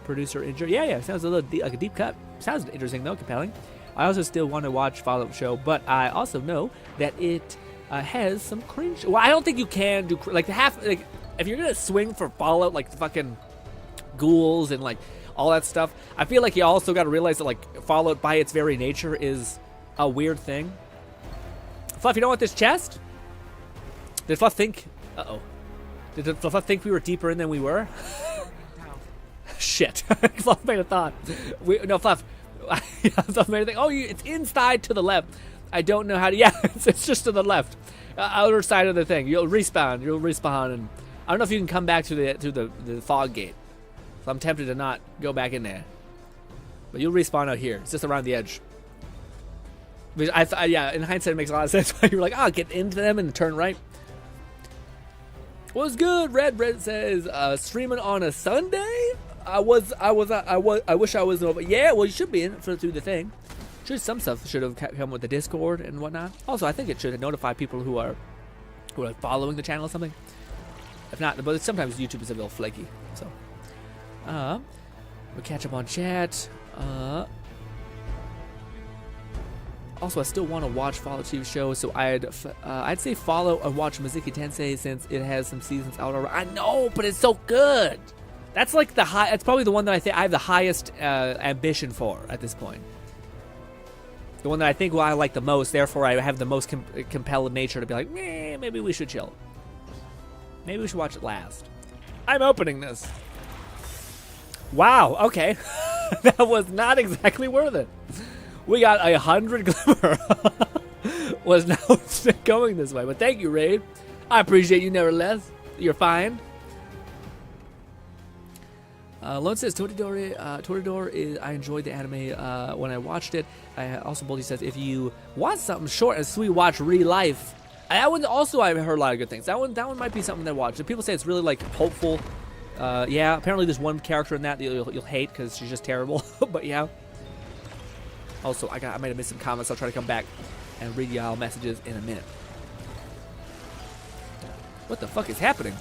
Speaker 1: producer in Germany. Yeah, sounds a little like a deep cut. Sounds interesting though, compelling. I also still want to watch Fallout show, but I also know that it has some cringe. Well, I don't think you can do like if you're gonna swing for Fallout, like fucking ghouls and like all that stuff. I feel like you also got to realize that like Fallout by its very nature is a weird thing. Fluff, you don't want this chest? Did Fluff think... Uh-oh. Did Fluff think we were deeper in than we were? Shit. Fluff made a thought. No, Fluff. Fluff made a thing. Oh, it's inside to the left. I don't know how to... Yeah, it's just to the left. Outer side of the thing. You'll respawn. And I don't know if you can come back to the fog gate. So I'm tempted to not go back in there. But you'll respawn out here. It's just around the edge. Yeah, in hindsight, it makes a lot of sense. You're like, get into them and turn right. What's good? Red says, streaming on a Sunday. I wish I was over. Yeah, well, you should be in through the thing. Some stuff should have come with the Discord and whatnot. Also, I think it should notify people who are following the channel or something. If not, but sometimes YouTube is a little flaky. So, we'll catch up on chat. Also, I still want to watch Fallout TV show, so I'd say follow and watch Mizuki Tensei since it has some seasons out already. I know, but it's so good. That's like the high. It's probably the one that I think I have the highest ambition for at this point. The one that I think I like the most. Therefore, I have the most compelled nature to be like, maybe we should chill. Maybe we should watch it last. I'm opening this. Wow. Okay, that was not exactly worth it. We got 100 glimmer. Was not going this way, but thank you, Raid. I appreciate you nevertheless. You're fine. Lone says Toradora is. I enjoyed the anime when I watched it. Also, Boldy says if you want something short and sweet, watch Real Life. That one also I've heard a lot of good things. That one might be something to watch. And people say it's really like hopeful. Yeah, apparently there's one character in that you'll hate because she's just terrible. But yeah. Also, I might have missed some comments. I'll try to come back and read y'all messages in a minute. What the fuck is happening?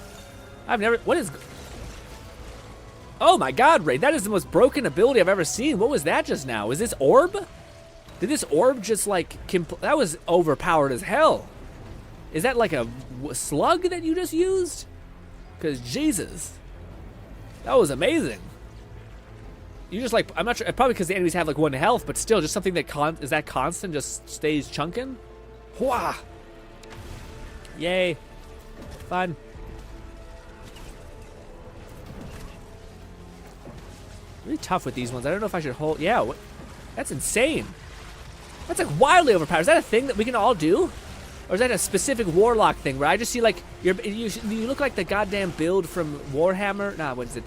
Speaker 1: What is... Oh my god, Ray, that is the most broken ability I've ever seen. What was that just now? Is this orb? Did this orb just like... That was overpowered as hell. Is that like a slug that you just used? Because Jesus. That was amazing. You just like, I'm not sure, probably because the enemies have like 1 health, but still just something that is that constant, just stays chunking. Wah! Yay. Fun. Really tough with these ones. I don't know if I should hold, yeah, what? That's insane. That's like wildly overpowered. Is that a thing that we can all do? Or is that a specific Warlock thing where I just see like, you look like the goddamn build from Warhammer? Nah, what is it?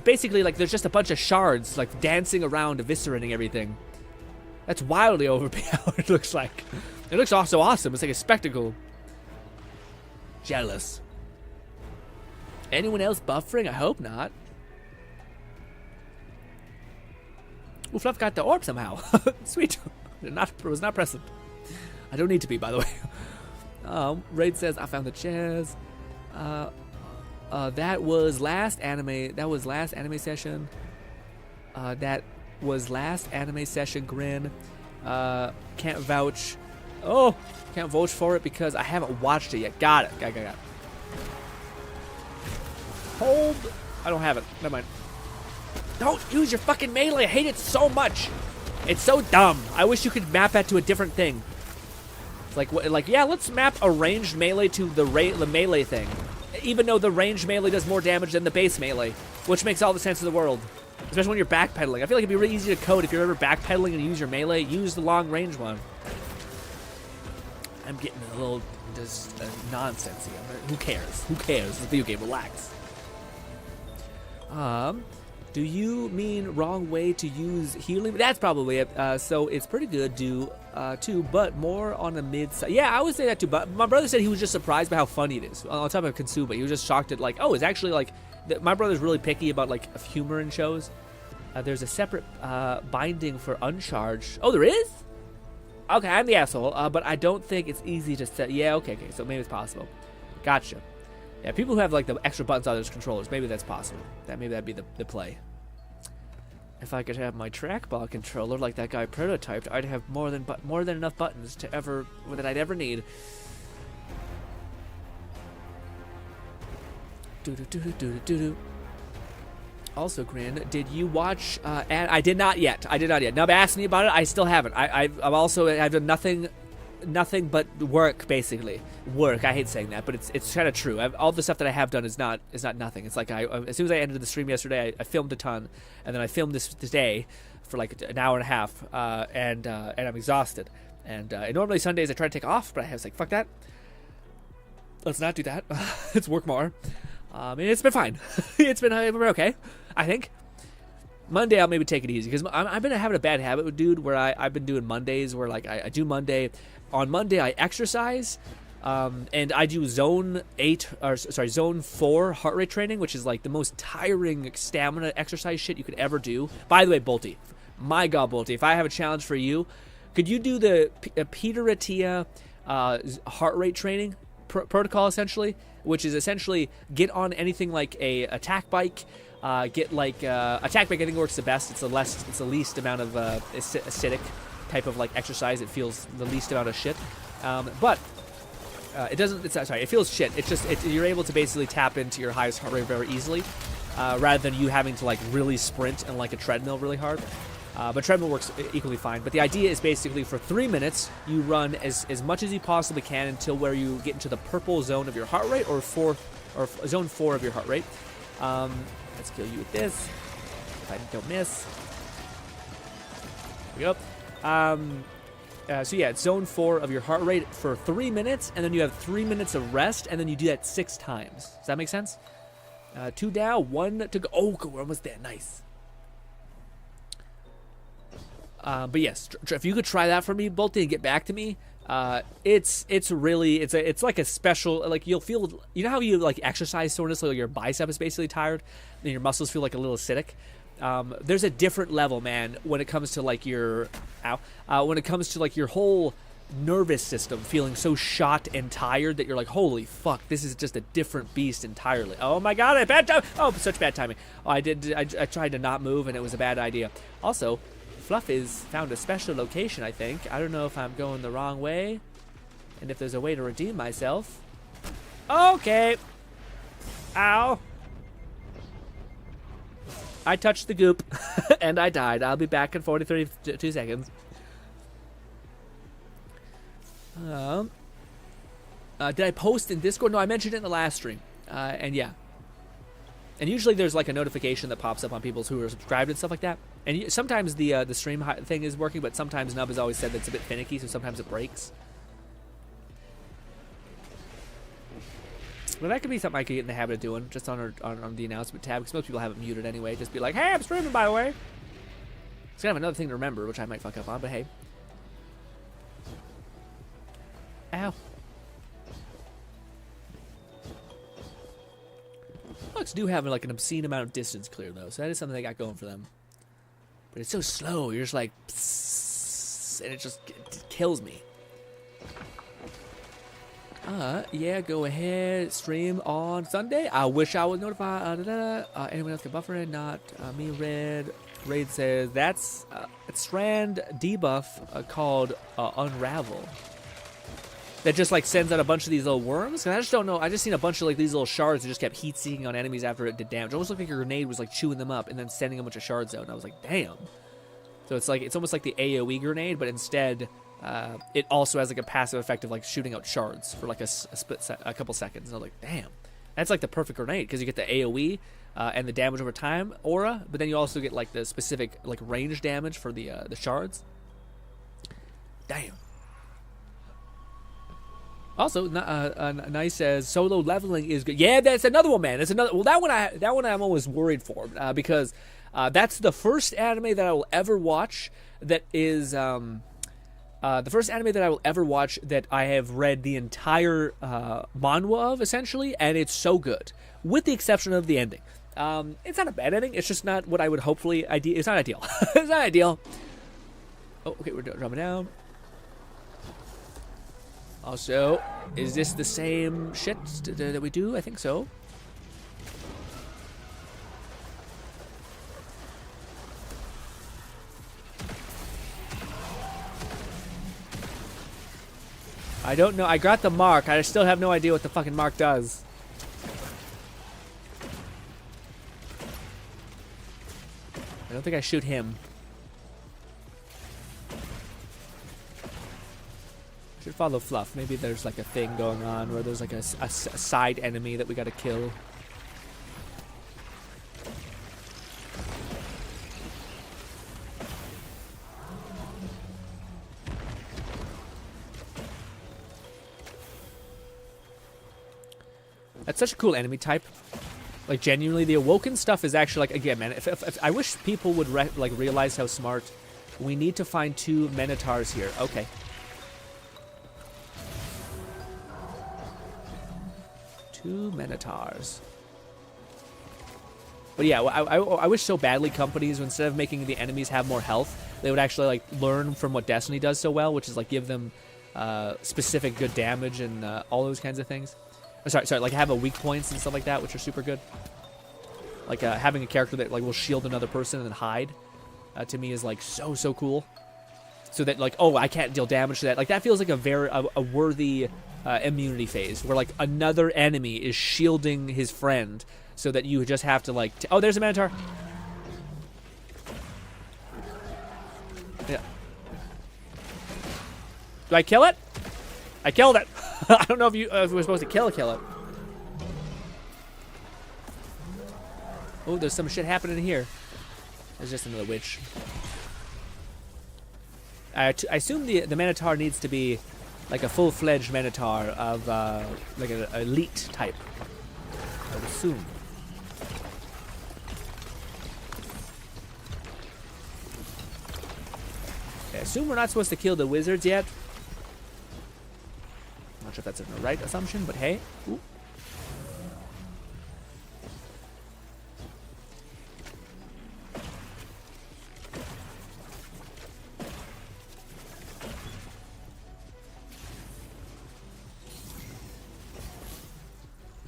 Speaker 1: Basically, like, there's just a bunch of shards, like, dancing around, eviscerating everything. That's wildly overpowered, it looks like. It looks also awesome. It's like a spectacle. Jealous. Anyone else buffering? I hope not. Ooh, Fluff got the orb somehow. Sweet. Was not present. I don't need to be, by the way. Raid says, I found the chairs. That was last anime. That was last anime session. That was last anime session. Grin. Can't vouch. Oh, can't vouch for it because I haven't watched it yet. Got it. Got it. Hold. I don't have it. Never mind. Don't use your fucking melee. I hate it so much. It's so dumb. I wish you could map that to a different thing. It's like yeah, let's map a ranged melee to the melee thing. Even though the ranged melee does more damage than the base melee, which makes all the sense in the world. Especially when you're backpedaling. I feel like it'd be really easy to code if you're ever backpedaling and use your melee. Use the long range one. I'm getting a little just nonsense here. Who cares? Who cares? It's a video game. Relax. Do you mean wrong way to use healing? That's probably it. So it's pretty good too, but more on the mid side. Yeah, I would say that too. But my brother said he was just surprised by how funny it is. On top of Konsuba, he was just shocked at like, oh, it's actually like. My brother's really picky about like humor in shows. There's a separate binding for uncharged. Oh, there is? Okay, I'm the asshole. But I don't think it's easy to set. Yeah, okay. So maybe it's possible. Gotcha. Yeah, people who have like the extra buttons on those controllers, maybe that's possible. Maybe that'd be the play. If I could have my trackball controller like that guy prototyped, I'd have more than enough buttons that I'd ever need. Also, Grin, did you watch? I did not yet. Now, ask me about it. I still haven't. I've done nothing but work, basically. Work. I hate saying that, but it's kind of true. All the stuff that I have done is not nothing. It's like as soon as I ended the stream yesterday, I filmed a ton, and then I filmed this today for like an hour and a half, and I'm exhausted. And normally Sundays I try to take off, but I was like, fuck that. Let's not do that. Let's work more. And it's been fine. It's been okay, I think. Monday I'll maybe take it easy because I've been having a bad habit, dude, where I've been doing Mondays where like I do Monday. On Monday I exercise, and I do zone 4 heart rate training, which is like the most tiring stamina exercise shit you could ever do. By the way, Bolty, my God, Bolty, if I have a challenge for you, could you do the Peter Attia heart rate training protocol essentially, which is essentially get on anything like a attack bike. Get like attack bike. I think works the best. It's the least amount of acidic type of like exercise. It feels the least amount of shit, but it doesn't. It feels shit. It's just you're able to basically tap into your highest heart rate very easily, rather than you having to like really sprint and like a treadmill really hard. But treadmill works equally fine. But the idea is basically for 3 minutes, you run as much as you possibly can until where you get into the purple zone of your heart rate, or zone 4 of your heart rate. Let's kill you with this. If I don't miss. There we go. So yeah, it's zone 4 of your heart rate for 3 minutes, and then you have 3 minutes of rest, and then you do that 6 times. Does that make sense? 2 down, 1 to go. Oh, we're almost there. Nice. But yes, if you could try that for me, Bolty, and get back to me, it's like a special, like you'll feel, you know how you like exercise soreness, like your bicep is basically tired, and your muscles feel like a little acidic. There's a different level, man, when it comes to like your, when it comes to like your whole nervous system feeling so shot and tired that you're like, holy fuck, this is just a different beast entirely. Oh my God, bad time. Oh, such bad timing. Oh, I tried to not move, and it was a bad idea. Also, Fluff is found a special location, I think. I don't know if I'm going the wrong way, and if there's a way to redeem myself. Okay. Ow. I touched the goop, and I died. I'll be back in 32 seconds. Did I post in Discord? No, I mentioned it in the last stream. And yeah. And usually there's like a notification that pops up on people who are subscribed and stuff like that. And sometimes the stream thing is working, but sometimes Nub has always said that it's a bit finicky, so sometimes it breaks. But that could be something I could get in the habit of doing, just on the announcement tab, because most people have it muted anyway. Just be like, hey, I'm streaming, by the way. It's kind of another thing to remember, which I might fuck up on, but hey. Ow. Bugs do have like an obscene amount of distance clear though, so that is something they got going for them. But it's so slow, you're just like, psss, and it kills me. Yeah, go ahead, stream on Sunday. I wish I was notified. Anyone else can buffer in? Not me. Raid says that's a strand debuff called Unravel. That just like sends out a bunch of these little worms. And I just don't know. I just seen a bunch of like these little shards that just kept heat seeking on enemies after it did damage. It almost looked like your grenade was like chewing them up and then sending a bunch of shards out. And I was like, damn. So it's almost like the AoE grenade, but instead it also has like a passive effect of like shooting out shards for like a couple seconds. And I was like, damn, That's like the perfect grenade because you get the AoE and the damage over time aura, but then you also get like the specific like range damage for the shards. Damn. Also, Nice says solo leveling is good. Yeah, that's another one, man. That's another. Well, that one I'm always worried for because that's the first anime that I will ever watch that is the first anime that I will ever watch that I have read the entire manhwa of, essentially, and it's so good, with the exception of the ending. It's not a bad ending. It's just not what I would hopefully It's not ideal. It's not ideal. Oh, okay, we're dropping down. Also, is this the same shit that we do? I think so. I don't know. I got the mark. I still have no idea what the fucking mark does. I don't think I shoot him. I should follow Fluff. Maybe there's like a thing going on where there's like a side enemy that we gotta kill. That's such a cool enemy type. Like, genuinely, the Awoken stuff is actually, like, again, man, if I wish people would, realize how smart. We need to find 2 Minotaurs here. Okay. 2 Minotaurs. But yeah, I wish so badly companies, instead of making the enemies have more health, they would actually, like, learn from what Destiny does so well, which is, like, give them specific good damage and all those kinds of things. Sorry, like have a weak points and stuff like that, which are super good. Like having a character that like will shield another person and then hide, to me is like so cool. So that like, oh, I can't deal damage to that. Like that feels like a worthy immunity phase where like another enemy is shielding his friend, so that you just have to like, oh, there's a Minotaur. Yeah. Do I kill it? I killed it. I don't know if we're supposed to kill it. Oh, there's some shit happening here. There's just another witch. I assume the Minotaur needs to be like a full-fledged Minotaur of like an elite type. I would assume. Okay, I assume we're not supposed to kill the wizards yet. Not sure if that's the right assumption, but hey. Ooh.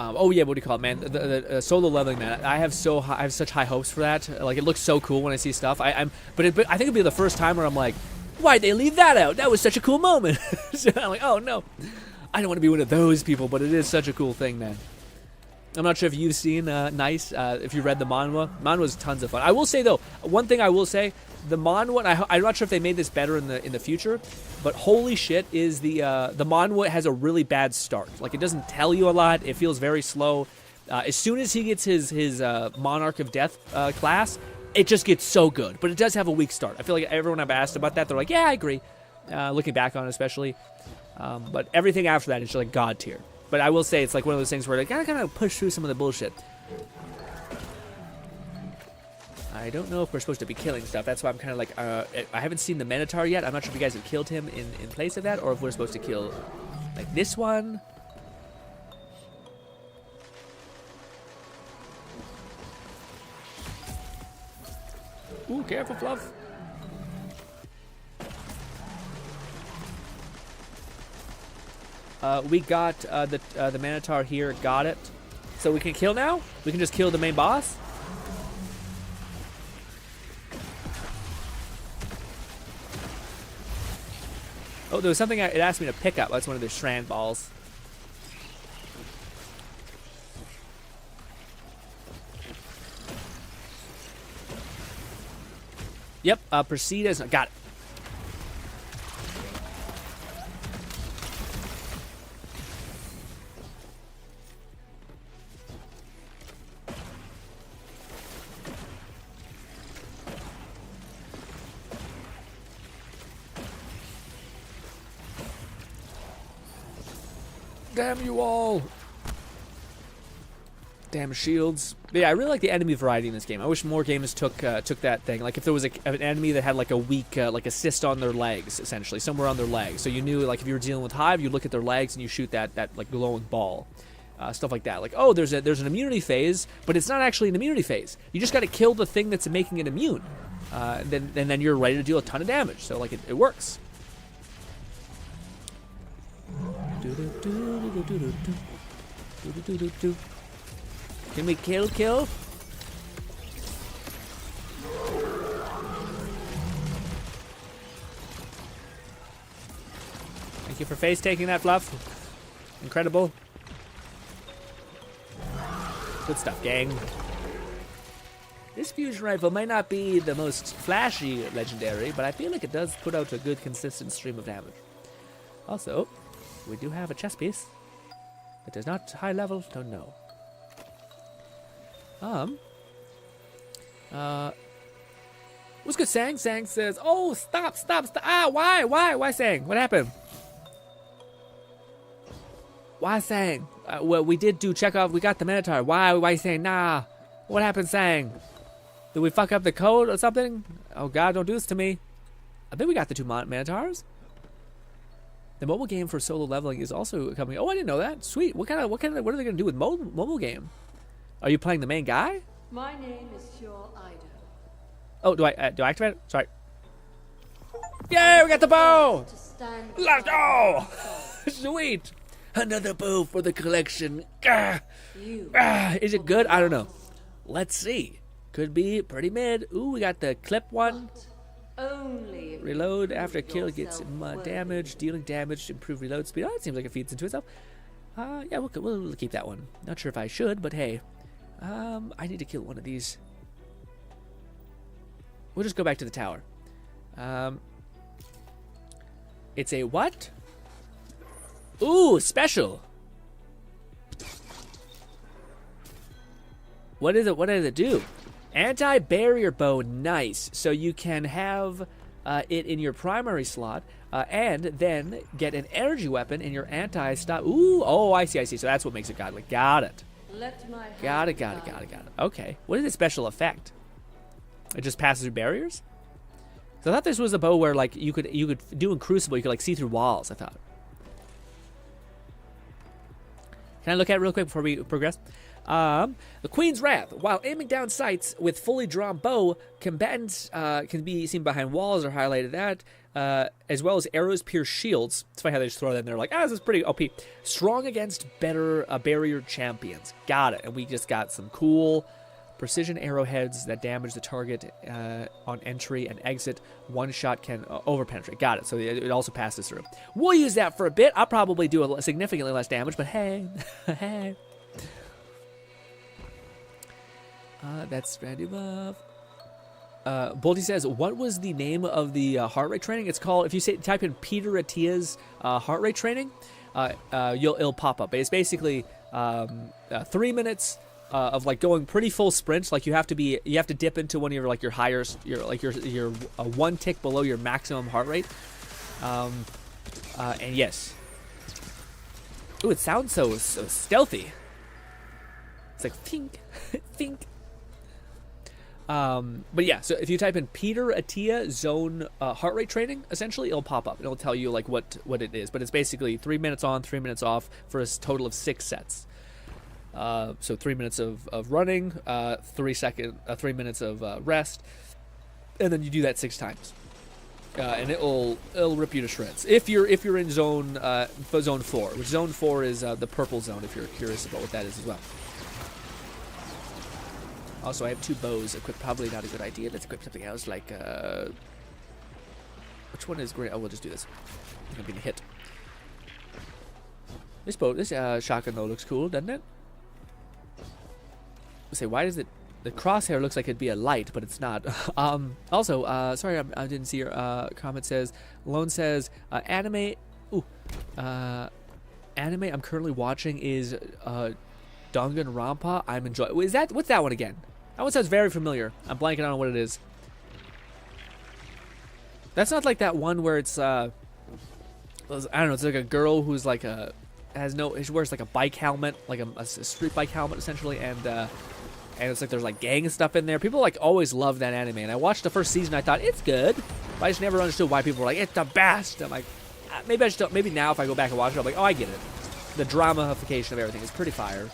Speaker 1: Oh yeah, what do you call it, man? The solo leveling, man. I have such high hopes for that. Like it looks so cool when I see stuff. But I think it'll be the first time where I'm like, why'd they leave that out? That was such a cool moment. So I'm like, oh no. I don't want to be one of those people, but it is such a cool thing, man. I'm not sure if you've seen Nice, if you read the manhwa. Manhwa's tons of fun. I will say, though, one thing I will say, the manhwa, and I'm not sure if they made this better in the future, but holy shit, is the manhwa has a really bad start. Like, it doesn't tell you a lot. It feels very slow. As soon as he gets his Monarch of Death class, it just gets so good. But it does have a weak start. I feel like everyone I've asked about that, they're like, yeah, I agree. Looking back on it, especially. But everything after that is just like god tier. But I will say it's like one of those things where they gotta kind of push through some of the bullshit. I don't know if we're supposed to be killing stuff. That's why I'm kind of like, I haven't seen the Minotaur yet. I'm not sure if you guys have killed him in place of that, or if we're supposed to kill like this one. Ooh, careful, Fluff. We got the Minotaur here. Got it. So we can kill now? We can just kill the main boss? Oh, there was something it asked me to pick up. That's one of the Strand balls. Yep, proceed as... Got it. Damn you all. Damn shields. But yeah, I really like the enemy variety in this game. I wish more games took that thing. Like if there was an enemy that had like a weak like assist on their legs, essentially somewhere on their legs. So you knew like if you were dealing with Hive, you look at their legs and you shoot that like glowing ball, stuff like that. Like oh, there's an immunity phase, but it's not actually an immunity phase. You just got to kill the thing that's making it immune, then you're ready to deal a ton of damage. So like it works. Can we kill? Thank you for face taking that, Fluff. Incredible. Good stuff, gang. This fusion rifle might not be the most flashy legendary, but I feel like it does put out a good, consistent stream of damage. Also, we do have a chest piece. It is not high level, don't know. What's good, Sang? Sang says, oh, stop. Ah, why, Sang? What happened? Why, Sang? Well, we did do Chekhov. We got the Minotaur. Why, Sang? Nah. What happened, Sang? Did we fuck up the code or something? Oh, God, don't do this to me. I think we got the 2 Minotaurs. The mobile game for solo leveling is also coming. Oh, I didn't know that. Sweet. What are they going to do with mobile game? Are you playing the main guy?
Speaker 3: My name is Pure Ido.
Speaker 1: Oh, do I activate it? Sorry. Yay, we got the bow! Let's go! Sweet! Another bow for the collection. Is it good? I don't know. Let's see. Could be pretty mid. Ooh, we got the clip one.
Speaker 3: Only
Speaker 1: Reload after kill gets damage. Dealing damage to improve reload speed. Oh, it seems like it feeds into itself. Yeah, we'll keep that one. Not sure if I should, but hey. I need to kill one of these. We'll just go back to the tower. It's a what? Ooh, special. What is it? What does it do? Anti-barrier bow, nice. So you can have it in your primary slot, and then get an energy weapon in your anti-stop. Ooh, oh, I see. So that's what makes it godly. Got it. Got it. Okay. What is its special effect? It just passes through barriers? So I thought this was a bow where like you could do in Crucible, you could like see through walls, I thought. Can I look at it real quick before we progress? The Queen's Wrath. While aiming down sights with fully drawn bow, combatants can be seen behind walls or highlighted that, as well as arrows pierce shields. It's funny how they just throw that in there like, this is pretty OP. Strong against better barrier champions. Got it. And we just got some cool precision arrowheads that damage the target on entry and exit. One shot can over-penetrate. Got it. So it also passes through. We'll use that for a bit. I'll probably do significantly less damage, but hey. Hey. That's Randy Buff. Bolty says, what was the name of the heart rate training? It's called, if you type in Peter Attia's heart rate training, it'll pop up. It's basically 3 minutes of like going pretty full sprints. Like you have to dip into one of your like your higher, your one tick below your maximum heart rate. And yes. Ooh, it sounds so stealthy. It's like think, think. But yeah, so if you type in Peter Attia zone heart rate training, essentially it'll pop up. It'll tell you like what it is. But it's basically 3 minutes on, 3 minutes off for a total of 6 sets. So 3 minutes of running, 3 minutes of rest, and then you do that 6 times. And it'll rip you to shreds. If you're in zone 4, which zone 4 is the purple zone. If you're curious about what that is as well. Also, I have 2 bows equipped. Probably not a good idea. Let's equip something else, like which one is great? Oh, we'll just do this. I'm gonna be a hit. This bow, this shotgun though looks cool, doesn't it? Say, why does it? The crosshair looks like it'd be a light, but it's not. Also, sorry, I didn't see your comment. Says Lone says anime. Ooh, anime I'm currently watching is Danganronpa. I'm enjoying. What's that one again? That one sounds very familiar. I'm blanking on what it is. That's not like that one where it's I don't know. It's like a girl who's like a has no. He wears like a bike helmet, like a street bike helmet essentially, and it's like there's like gang stuff in there. People like always love that anime, and I watched the first season. I thought it's good, but I just never understood why people were like it's the best. I'm like, maybe I just don't. Maybe now if I go back and watch it, I'm like, oh, I get it. The dramification of everything is pretty fire.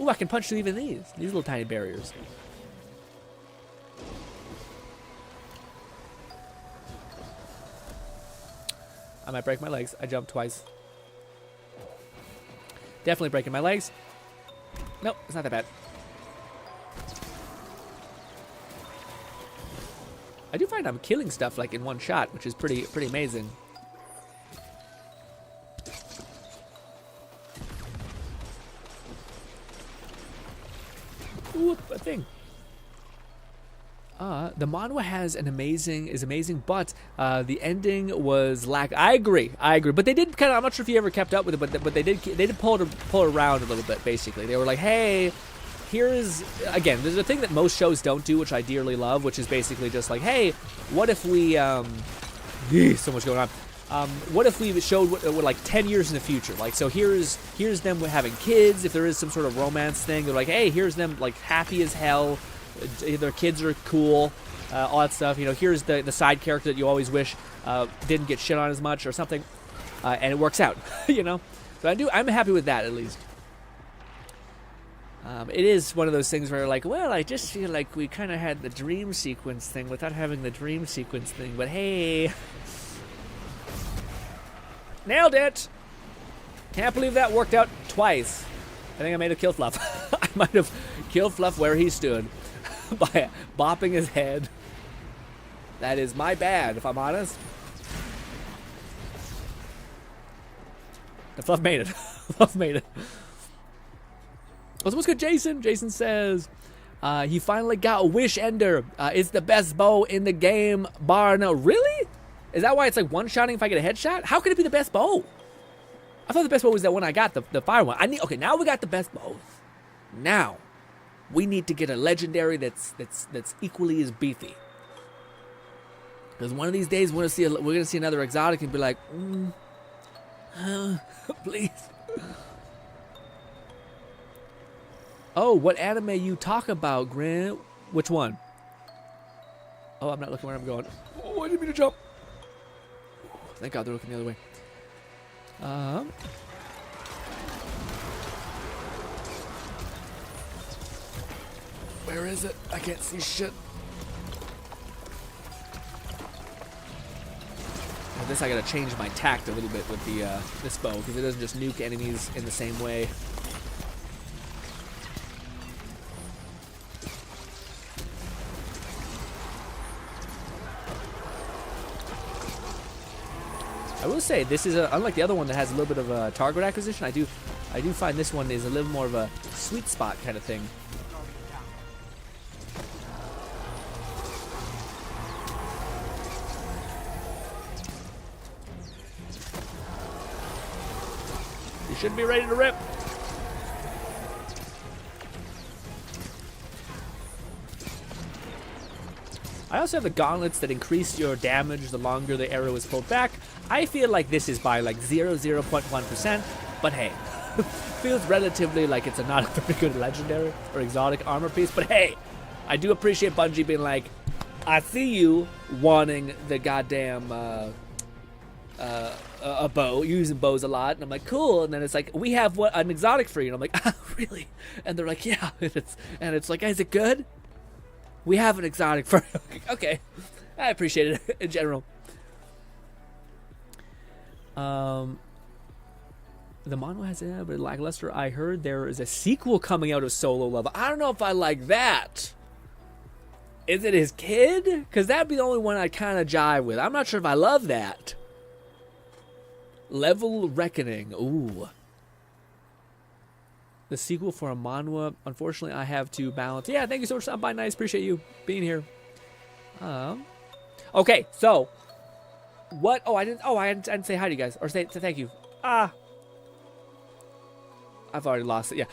Speaker 1: Ooh, I can punch through even these little tiny barriers. I might break my legs. I jumped twice. Definitely breaking my legs. Nope, it's not that bad. I do find I'm killing stuff like in one shot, which is pretty amazing. Ooh, a thing. The manhwa is amazing, but the ending was I agree. But they did kind of. I'm not sure if you ever kept up with it, but they did pull it around a little bit. Basically, they were like, hey, here's again. There's a thing that most shows don't do, which I dearly love, which is basically just like, hey, what if we so much going on. What if we showed what like 10 years in the future? Like, so here's them having kids. If there is some sort of romance thing, they're like, hey, here's them like happy as hell. Their kids are cool, all that stuff. You know, here's the side character that you always wish didn't get shit on as much or something, and it works out. You know, so I'm happy with that at least. It is one of those things where like, well, I just feel like we kind of had the dream sequence thing without having the dream sequence thing. But hey, nailed it! Can't believe that worked out twice. I think I made a kill Fluff. I might have killed Fluff where he stood. By bopping his head. That is my bad, if I'm honest. The Fluff made it. Fluff made it. What's good, Jason? Jason says, he finally got a wish ender. It's the best bow in the game, bar none. Really? Is that why it's like one-shotting if I get a headshot? How could it be the best bow? I thought the best bow was that one I got, the fire one. Okay, now we got the best bows. Now we need to get a legendary that's equally as beefy. Because one of these days we're gonna see another exotic and be like, please. Oh, what anime you talk about, Grin? Which one? Oh, I'm not looking where I'm going. Oh, I didn't mean to jump. Thank God they're looking the other way. Where is it? I can't see shit. With this, I gotta change my tact a little bit with the this bow because it doesn't just nuke enemies in the same way. I will say this is unlike the other one that has a little bit of a target acquisition. I do find this one is a little more of a sweet spot kind of thing. You should be ready to rip. I also have the gauntlets that increase your damage the longer the arrow is pulled back. I feel like this is by like 0.1%, but hey, feels relatively like it's not a very good legendary or exotic armor piece, but hey, I do appreciate Bungie being like, I see you wanting the goddamn a bow, using bows a lot, and I'm like, cool, and then it's like, we have an exotic for you, and I'm like, ah, really? And they're like, yeah, and it's like, is it good? We have an exotic for okay, I appreciate it in general. The manhwa has a bit lackluster. I heard there is a sequel coming out of Solo Level. I don't know if I like that. Is it his kid? Because that'd be the only one I kind of jive with. I'm not sure if I love that. Level Reckoning. Ooh. The sequel for a manhwa. Unfortunately, I have to balance. Yeah, thank you so much for stopping by. Nice. Appreciate you being here. Okay, so what? Oh, I didn't say hi to you guys or say thank you. I've already lost it. Yeah.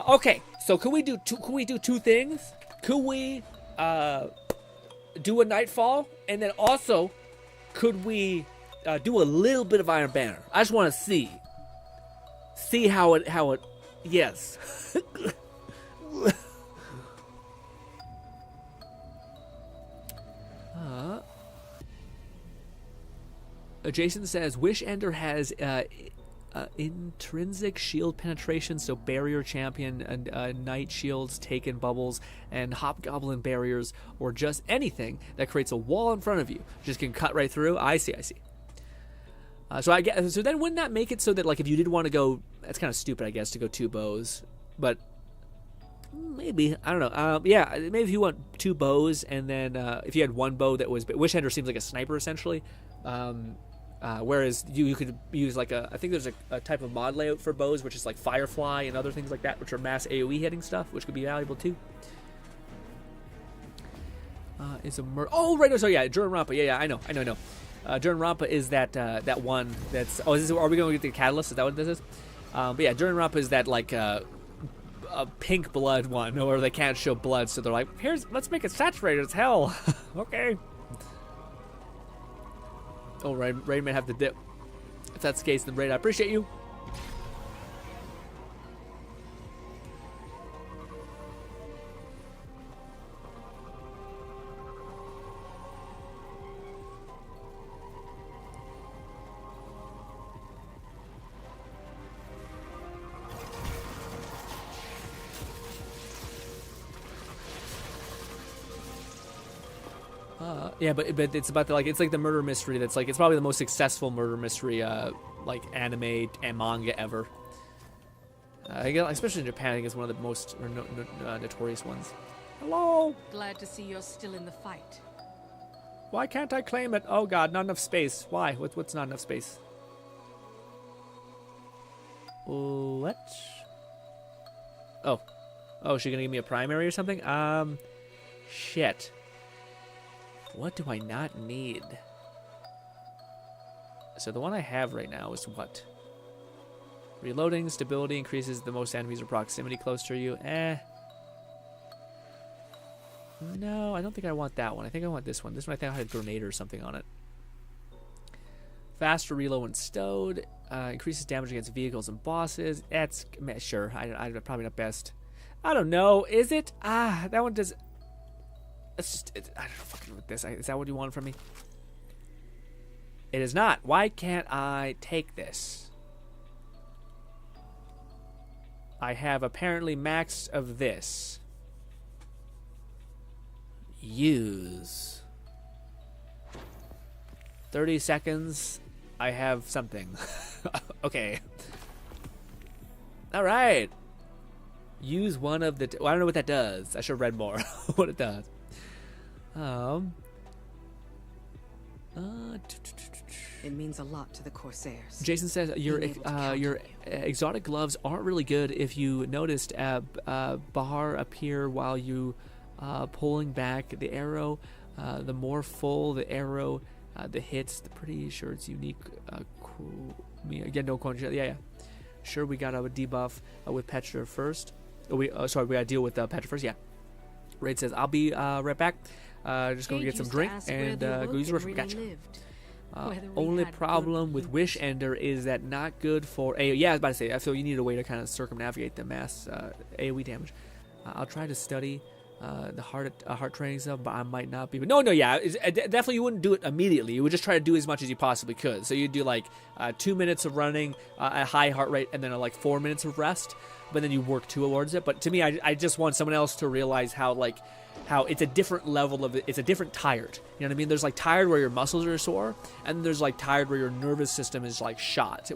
Speaker 1: Okay, so could we do two things? Could we do a Nightfall, and then also could we do a little bit of Iron Banner? I just want to see. see how it yes. Jason says Wish Ender has intrinsic shield penetration, so barrier champion and knight shields, taken bubbles, and hobgoblin barriers, or just anything that creates a wall in front of you. Just can cut right through. I see. So then wouldn't that make it so that, like, if you did want to go, that's kind of stupid, I guess, to go 2 bows, but maybe, I don't know. Yeah, maybe if you want 2 bows, and then if you had 1 bow that was, Wish Ender seems like a sniper essentially. Whereas you could use like I think there's a type of mod layout for bows, which is like Firefly and other things like that, which are mass AoE hitting stuff, which could be valuable too. Oh, right. So yeah, Jurin Rampa. Yeah, I know. Jurin Rampa is that one that's. Oh, are we going to get the catalyst? Is that what this is? But yeah, Jurin Rampa is that like a pink blood one, or they can't show blood, so they're like, let's make it saturated as hell. Okay. Oh, Raid might have the dip. If that's the case, then Raid, I appreciate you. Yeah, but it's about it's like the murder mystery that's like, it's probably the most successful murder mystery like anime and manga ever. Especially in Japan, I think it's one of the most notorious ones. Hello.
Speaker 3: Glad to see you're still in the fight.
Speaker 1: Why can't I claim it? Oh God, not enough space. Why? What's not enough space? What? Oh, she gonna give me a primary or something? Shit. What do I not need? So the one I have right now is what? Reloading, stability increases the most enemies or proximity close to you. No, I don't think I want that one. I think I want this one. This one I think I had a grenade or something on it. Faster reload when stowed. Increases damage against vehicles and bosses. That's sure. I probably not best. I don't know. Is it? That one does. I don't know fucking with this. Is that what you want from me? It is not. Why can't I take this? I have apparently maxed of this. Use. 30 seconds. I have something. Okay. All right. Use one of the. I don't know what that does. I should have read more. What it does.
Speaker 4: It means a lot to the Corsairs.
Speaker 1: Jason says your exotic gloves aren't really good. If you noticed, Bahar appear while you pulling back the arrow. The more full the arrow, the hits. The pretty sure it's unique. Again, no question. Yeah. Sure, we got a debuff with Petra first. We got to deal with Petra first. Yeah. Raid says I'll be right back. Just going to get some drink and go use the restroom. Gotcha. Only problem with Wish Ender is that not good for AoE. Yeah, I was about to say, I feel you need a way to kind of circumnavigate the mass AoE damage. I'll try to study the heart training stuff, but I might not be. But no, yeah, definitely you wouldn't do it immediately. You would just try to do as much as you possibly could. So you'd do like 2 minutes of running at high heart rate, and then like 4 minutes of rest. But then you work towards it. But to me, I just want someone else to realize how it's a different level of it. It's a different tired. You know what I mean? There's like tired where your muscles are sore, and there's like tired where your nervous system is like shot.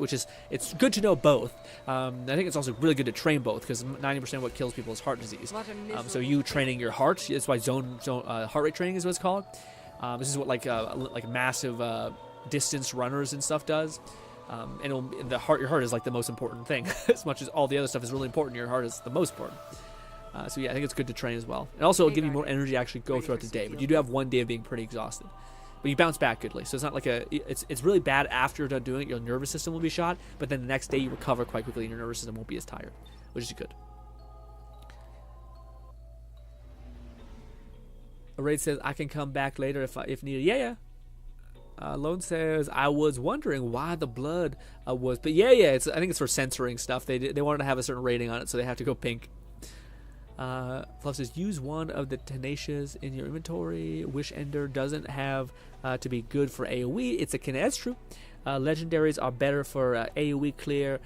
Speaker 1: It's good to know both. I think it's also really good to train both, because 90% of what kills people is heart disease. So you training your heart, that's why zone heart rate training is what it's called. This is what like massive distance runners and stuff does. And your heart is like the most important thing. As much as all the other stuff is really important, your heart is the most important. So yeah, I think it's good to train as well. And also it'll give you more energy to actually go throughout the day. But you do have one day of being pretty exhausted. But you bounce back goodly. So it's not like it's really bad after you're done doing it. Your nervous system will be shot. But then the next day you recover quite quickly and your nervous system won't be as tired, which is good. A raid says I can come back later if needed. Yeah. Lone says, I was wondering why the blood was... But yeah, I think it's for censoring stuff. They wanted to have a certain rating on it, so they have to go pink. Fluff says, use one of the tenacious in your inventory. Wish Ender doesn't have to be good for AoE. It's a kinetic. That's true. Legendaries are better for AoE clear.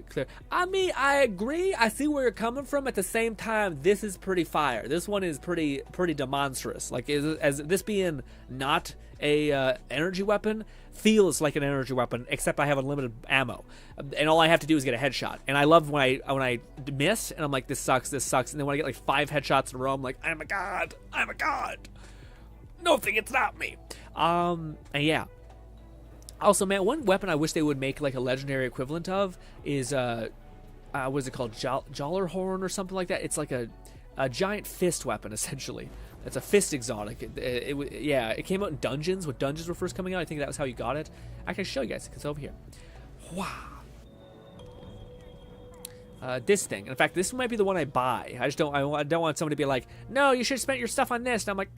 Speaker 1: Clear. I mean, I agree. I see where you're coming from. At the same time, this is pretty fire. This one is pretty demonstrous. Like, as this being not a energy weapon, feels like an energy weapon, except I have unlimited ammo, and all I have to do is get a headshot. And I love when I miss, and I'm like, this sucks. And then when I get like 5 headshots in a row, I'm like, I'm a god. No thing, it's not me. And yeah. Also, man, one weapon I wish they would make like a legendary equivalent of is what is it called? Jollerhorn or something like that. It's like a giant fist weapon, essentially. It's a fist exotic. It came out in Dungeons when Dungeons were first coming out. I think that was how you got it. I can show you guys. It's over here. Wow. This thing. In fact, this might be the one I buy. I don't want someone to be like, no, you should have spent your stuff on this. And I'm like,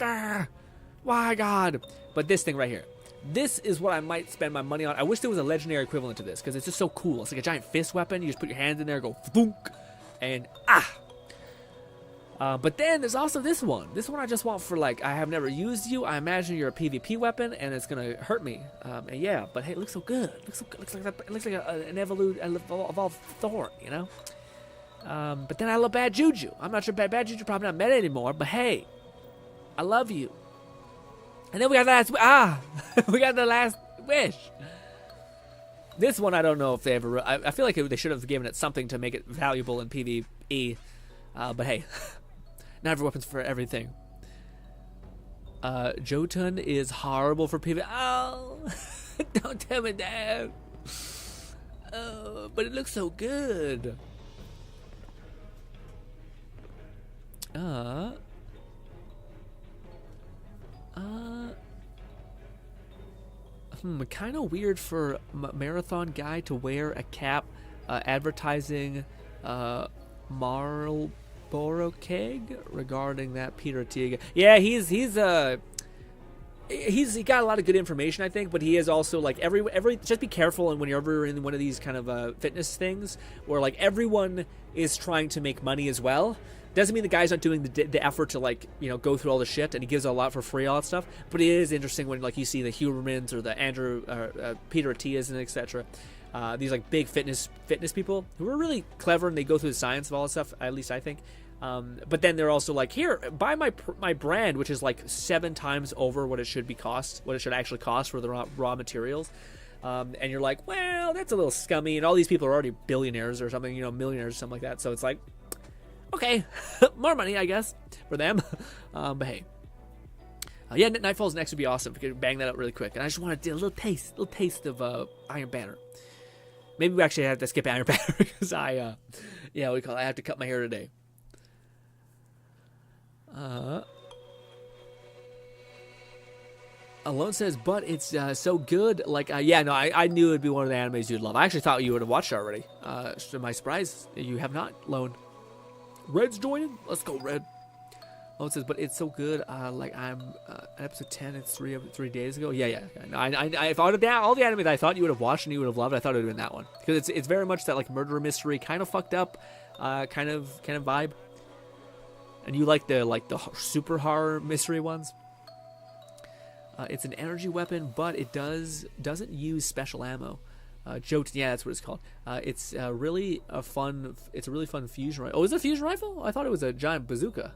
Speaker 1: why, God? But this thing right here. This is what I might spend my money on. I wish there was a legendary equivalent to this, because it's just so cool. It's like a giant fist weapon. You just put your hands in there, go thunk, and but then there's also this one. This one I just want for, like, I have never used you. I imagine you're a PvP weapon, and it's gonna hurt me. And yeah, but hey, it looks so good. It looks like an evolved thorn, you know. But then I love bad juju. I'm not sure bad juju probably not meta anymore, but hey, I love you. And then we got we got the last wish. This one I don't know if they ever. I feel like they should have given it something to make it valuable in PvE. But hey, not every weapon's for everything. Jotun is horrible for PvE. Oh, don't tell me that. Oh, but it looks so good. Kind of weird for a marathon guy to wear a cap advertising Marlboro keg regarding that Peter Tiga. Yeah, he's got a lot of good information, I think, but he is also like every just be careful when you're ever in one of these kind of fitness things where like everyone is trying to make money as well. Doesn't mean the guy's not doing the effort to, like, you know, go through all the shit, and he gives a lot for free, all that stuff. But it is interesting when, like, you see the Hubermans or the Peter Attias and etc. These like big fitness people who are really clever, and they go through the science of all that stuff. At least I think. But then they're also like, here, buy my brand, which is like 7 times over what it should actually cost for the raw materials. And you're like, well, that's a little scummy, and all these people are already billionaires or something, you know, millionaires or something like that. So it's like, okay, more money, I guess, for them. But hey. Yeah, Nightfall's next would be awesome. We could bang that out really quick. And I just want to do a little taste of Iron Banner. Maybe we actually have to skip Iron Banner because I have to cut my hair today. Alone says, but it's so good. Like, I knew it'd be one of the animes you'd love. I actually thought you would have watched it already. To my surprise, you have not, Lone. Red's joining. Let's go, Red. Oh, it says, but it's so good. Like I'm episode 10. It's 3 days ago. Yeah. No, if all the anime that I thought you would have watched and you would have loved, I thought it would have been that one because it's very much that like murder mystery, kind of fucked up, kind of vibe. And you like the super horror mystery ones. It's an energy weapon, but it doesn't use special ammo. Jotun, yeah, that's what it's called. It's a really fun fusion rifle. Oh, is it a fusion rifle? I thought it was a giant bazooka.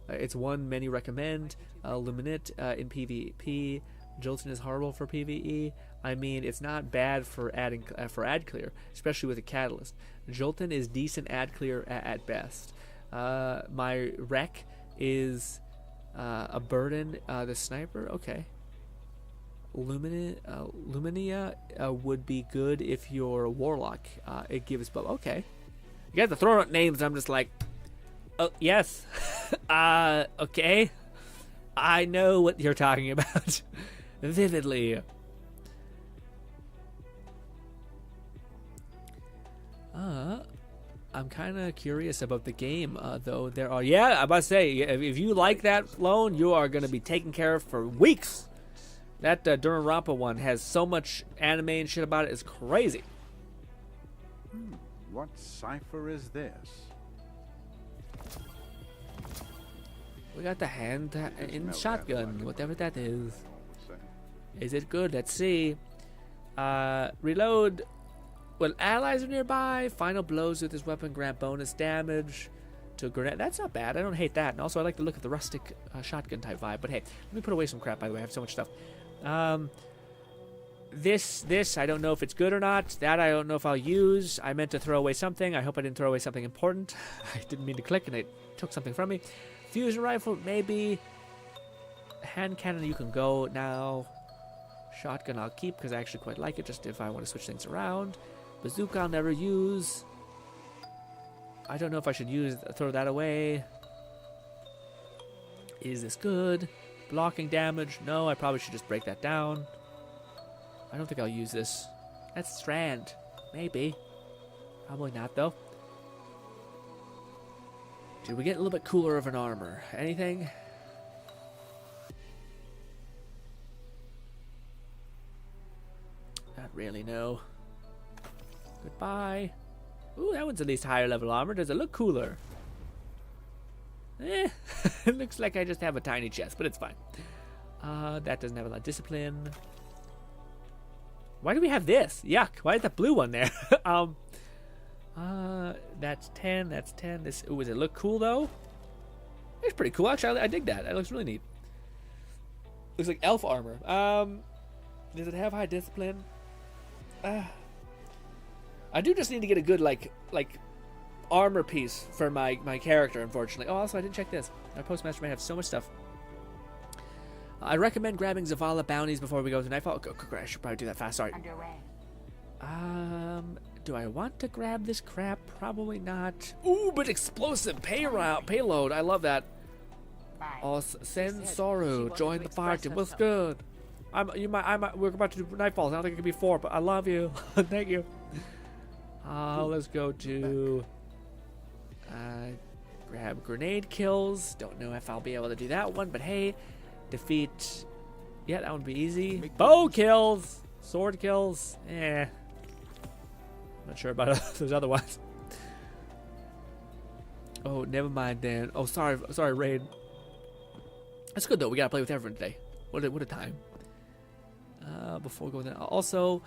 Speaker 1: It's one many recommend. Luminate in PvP. Jolton is horrible for PvE. I mean, it's not bad for ad clear, especially with a catalyst. Jolton is decent ad clear at best. My wreck is a burden. The sniper, okay. Luminia would be good if you're a warlock. It gives okay. You guys are throwing out names. I'm just like, oh yes, okay. I know what you're talking about vividly. I'm kind of curious about the game, though. There are, I'm about to say, if you like that, Lone, you are going to be taken care of for weeks. That Durarumpa one has so much anime and shit about it. It's crazy.
Speaker 5: What cipher is this?
Speaker 1: We got the hand in
Speaker 5: Smell
Speaker 1: shotgun,
Speaker 5: that
Speaker 1: whatever that is.
Speaker 5: Say,
Speaker 1: Is it good? Let's see. Reload. When allies are nearby, final blows with this weapon grant bonus damage to a grenade. That's not bad. I don't hate that. And also, I like the look of the rustic shotgun type vibe. But hey, let me put away some crap. By the way, I have so much stuff. This, I don't know if it's good or not. That I don't know if I'll use. I meant to throw away something. I hope I didn't throw away something important. I didn't mean to click, and it took something from me. Fusion rifle, maybe. Hand cannon, you can go now. Shotgun, I'll keep because I actually quite like it. Just if I want to switch things around. Bazooka, I'll never use. I don't know if I should throw that away. Is this good? Blocking damage? No, I probably should just break that down. I don't think I'll use this. That's Strand. Maybe. Probably not, though. Did we get a little bit cooler of an armor? Anything? Not really, no. Goodbye. Ooh, that one's at least higher level armor. Does it look cooler? Eh. It looks like I just have a tiny chest, but it's fine. That doesn't have a lot of discipline. Why do we have this? Yuck. Why is that blue one there? That's 10. That's 10. This. Ooh, does it look cool, though? It's pretty cool. Actually, I dig that. That looks really neat. Looks like elf armor. Does it have high discipline? I do just need to get a good, like armor piece for my character, unfortunately. Oh, also, I didn't check this. Our postmaster may have so much stuff. I recommend grabbing Zavala bounties before we go to Nightfall. I should probably do that fast. Sorry.
Speaker 6: Underway.
Speaker 1: Do I want to grab this crap? Probably not. Ooh, but explosive payload. I love that. Oh, Sensoru, join the party. What's good? We're about to do Nightfall. I don't think it could be 4, but I love you. Thank you. Let's go to grab grenade kills. Don't know if I'll be able to do that one, but hey, defeat. Yeah, that would be easy. Bow kills, sword kills. Not sure about those other ones. Oh, never mind then. Oh, sorry, Raid. That's good though. We gotta play with everyone today. What a time. Before we go there, also,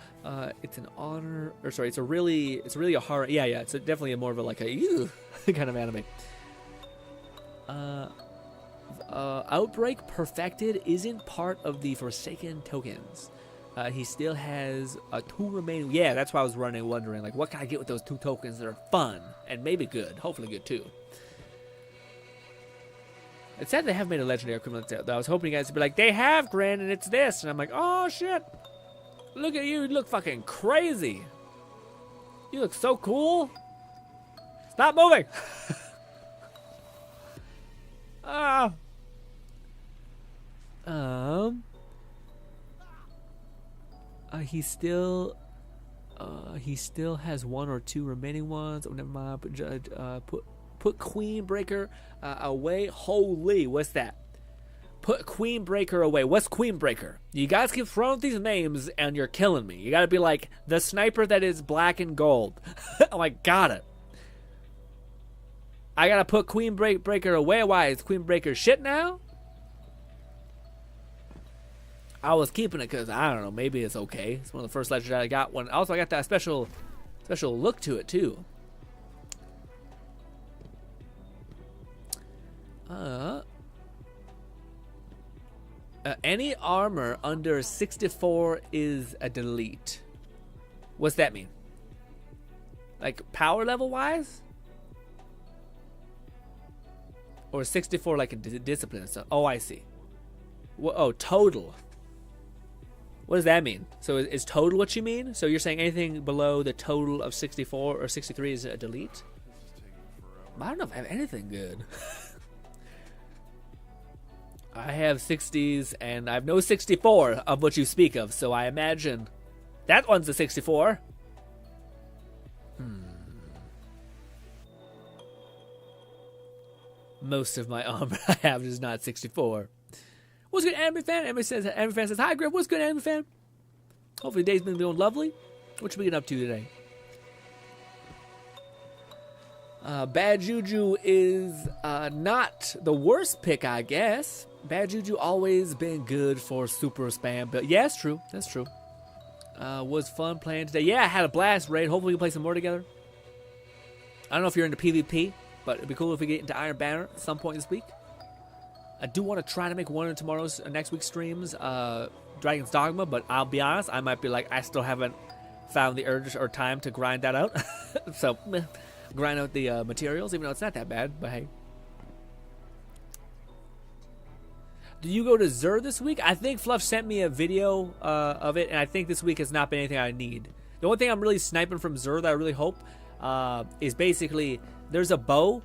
Speaker 1: it's an honor, or sorry, it's really a horror. Yeah, it's definitely more of a like a ew kind of anime. Outbreak Perfected isn't part of the Forsaken tokens. He still has 2 remaining. Yeah, that's why I was wondering, like, what can I get with those 2 tokens that are fun and maybe good, hopefully good too. It's sad they haven't made a legendary equivalent though. I was hoping you guys would be like, they have GRINN and it's this, and I'm like, oh shit, look at you, you look fucking crazy. You look so cool. Stop moving. He still has 1 or 2 remaining ones. Oh, never mind. Put Queen Breaker away. Holy, what's that? Put Queen Breaker away. What's Queen Breaker? You guys keep throwing these names and you're killing me. You gotta be like the sniper that is black and gold. I'm like, got it. I gotta put Queen Breaker away. Why? Is Queen Breaker shit now? I was keeping it because, I don't know, maybe it's okay. It's one of the first legends I got. One. Also, I got that special look to it, too. Any armor under 64 is a delete. What's that mean? Like, power level-wise? Or 64 like a discipline and stuff? Oh, I see. Oh, total. What does that mean? So is total what you mean? So you're saying anything below the total of 64 or 63 is a delete? I don't know if I have anything good. I have 60s and I have no 64 of what you speak of, so I imagine that one's a 64. Most of my armor I have is not 64. What's good, anime fan? Anime fan says, hi, Griff. What's good, anime fan? Hopefully the day's been going lovely. What you been getting up to today? Bad Juju is not the worst pick, I guess. Bad Juju always been good for super spam. But yeah, it's true. That's true. Was fun playing today. Yeah, I had a blast, Raid. Hopefully we can play some more together. I don't know if you're into PvP, but it'd be cool if we get into Iron Banner at some point this week. I do want to try to make one of tomorrow's next week's streams, Dragon's Dogma, but I'll be honest, I might be like, I still haven't found the urge or time to grind that out. So, grind out the materials, even though it's not that bad, but hey. Do you go to Zur this week? I think Fluff sent me a video of it, and I think this week has not been anything I need. The only thing I'm really sniping from Zur that I really hope is basically, there's a bow.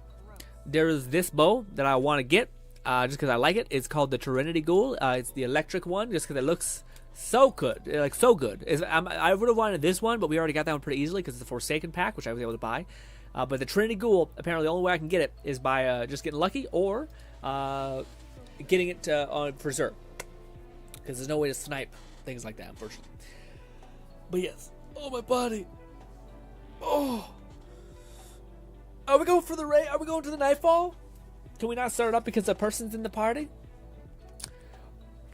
Speaker 1: There's this bow that I want to get, just because I like it. It's called the Trinity Ghoul. It's the electric one, just because it looks so good. Like, so good. I would have wanted this one, but we already got that one pretty easily because it's the Forsaken pack, which I was able to buy. But the Trinity Ghoul, apparently the only way I can get it is by just getting lucky or getting it for Zur. Because there's no way to snipe things like that, unfortunately. But yes. Oh, my body. Oh. Are we going for the raid? Are we going to the Nightfall? Can we not start it up because the person's in the party?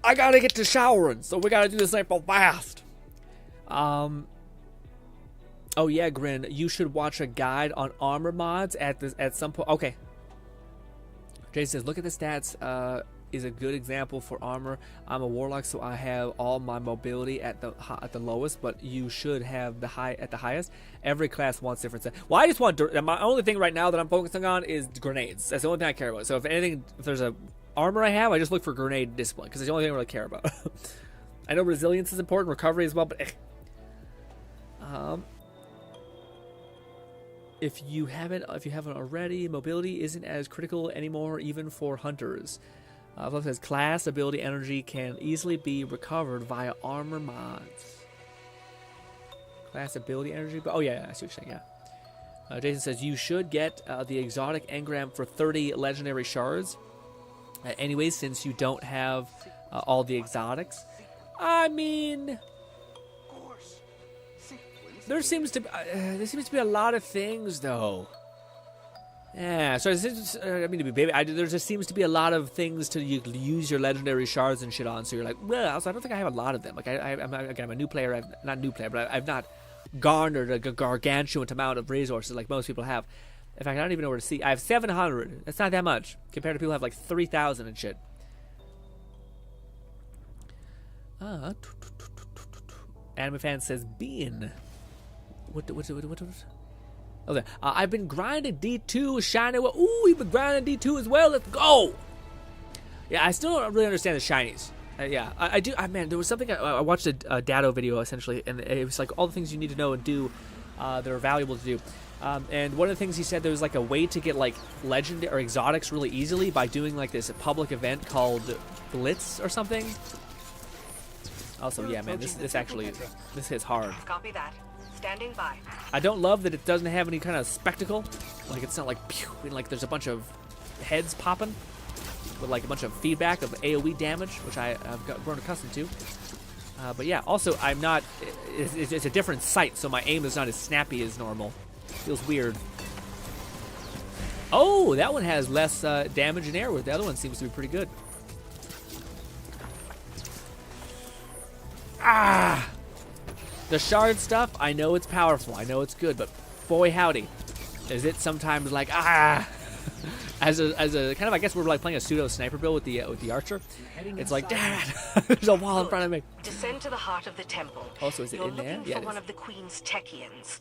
Speaker 1: I gotta get to showering, so we gotta do this Nightfall fast. Oh yeah, Grin, you should watch a guide on armor mods at some point. Okay. Jay says, look at the stats. Is a good example for armor. I'm a warlock, so I have all my mobility at the lowest, but you should have the highest. Every class wants different stats. Well, I just want my only thing right now that I'm focusing on is grenades. That's the only thing I care about. So if there's a armor I have, I just look for grenade discipline because it's the only thing I really care about. I know resilience is important, recovery as well, but if you haven't already, mobility isn't as critical anymore, even for hunters. Fluff says class ability energy can easily be recovered via armor mods. Class ability energy, but oh yeah, I see what you're saying. Yeah. Jason says you should get the exotic engram for 30 legendary shards. Anyways, since you don't have all the exotics, I mean, there seems to be a lot of things though. Yeah, so I mean to be baby. There just seems to be a lot of things to use your legendary shards and shit on. So you're like, well, also, I don't think I have a lot of them. Like I'm a new player. Not new player, but I've not garnered a gargantuan amount of resources like most people have. In fact, I don't even know where to see. I have 700. That's not that much compared to people who have like 3,000 and shit. Anime fan says Bean. What? Oh, there. I've been grinding D2 shiny. Ooh, we've been grinding D2 as well. Let's go. Yeah, I still don't really understand the shinies. Yeah, I do. Man, there was something I watched a Dado video essentially, and it was like all the things you need to know and do that are valuable to do. And one of the things he said, there was like a way to get like legendary or exotics really easily by doing like this public event called Blitz or something. Also, yeah, man, this hits hard.
Speaker 6: Copy that. Standing by.
Speaker 1: I don't love that it doesn't have any kind of spectacle. Like it's not like pew, and like there's a bunch of heads popping with like a bunch of feedback of AoE damage, which I've grown accustomed to. But yeah, also I'm not. It's a different sight, so my aim is not as snappy as normal. Feels weird. Oh, that one has less damage in air. Where the other one seems to be pretty good. Ah. The shard stuff, I know it's powerful, I know it's good, but boy howdy, is it sometimes like as a kind of, I guess we're like playing a pseudo sniper build with the archer. It's like, Dad, there's a wall in front of me.
Speaker 6: Descend to the heart of the temple.
Speaker 1: Also, is it in there?
Speaker 6: Yeah, for one of the Queen's Techians.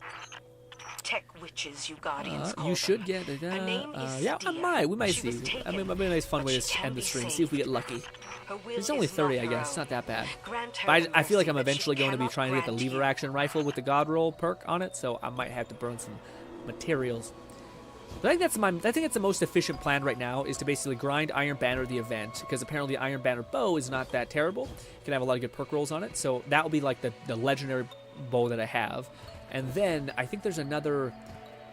Speaker 6: Tech witches, you guardians call
Speaker 1: you should
Speaker 6: them.
Speaker 1: get it.
Speaker 6: Her name is
Speaker 1: yeah,
Speaker 6: Sadia.
Speaker 1: we might
Speaker 6: She was
Speaker 1: see.
Speaker 6: taken,
Speaker 1: I mean, it'd be a nice fun
Speaker 6: but
Speaker 1: way
Speaker 6: she
Speaker 1: to
Speaker 6: can
Speaker 1: end the
Speaker 6: be
Speaker 1: stream.
Speaker 6: saved.
Speaker 1: See if we get lucky.
Speaker 6: Her will
Speaker 1: It's only
Speaker 6: is
Speaker 1: 30,
Speaker 6: not
Speaker 1: I
Speaker 6: her
Speaker 1: guess. It's
Speaker 6: own.
Speaker 1: not that bad.
Speaker 6: Grant her
Speaker 1: But I feel like I'm
Speaker 6: mercy, but
Speaker 1: eventually
Speaker 6: she
Speaker 1: going to be
Speaker 6: cannot
Speaker 1: trying to get the
Speaker 6: grant
Speaker 1: lever
Speaker 6: you.
Speaker 1: action rifle with the God Roll perk on it, so I might have to burn some materials. But I think it's the most efficient plan right now is to basically grind Iron Banner the event, because apparently the Iron Banner bow is not that terrible. It can have a lot of good perk rolls on it, so that will be like the legendary bow that I have. And then I think there's another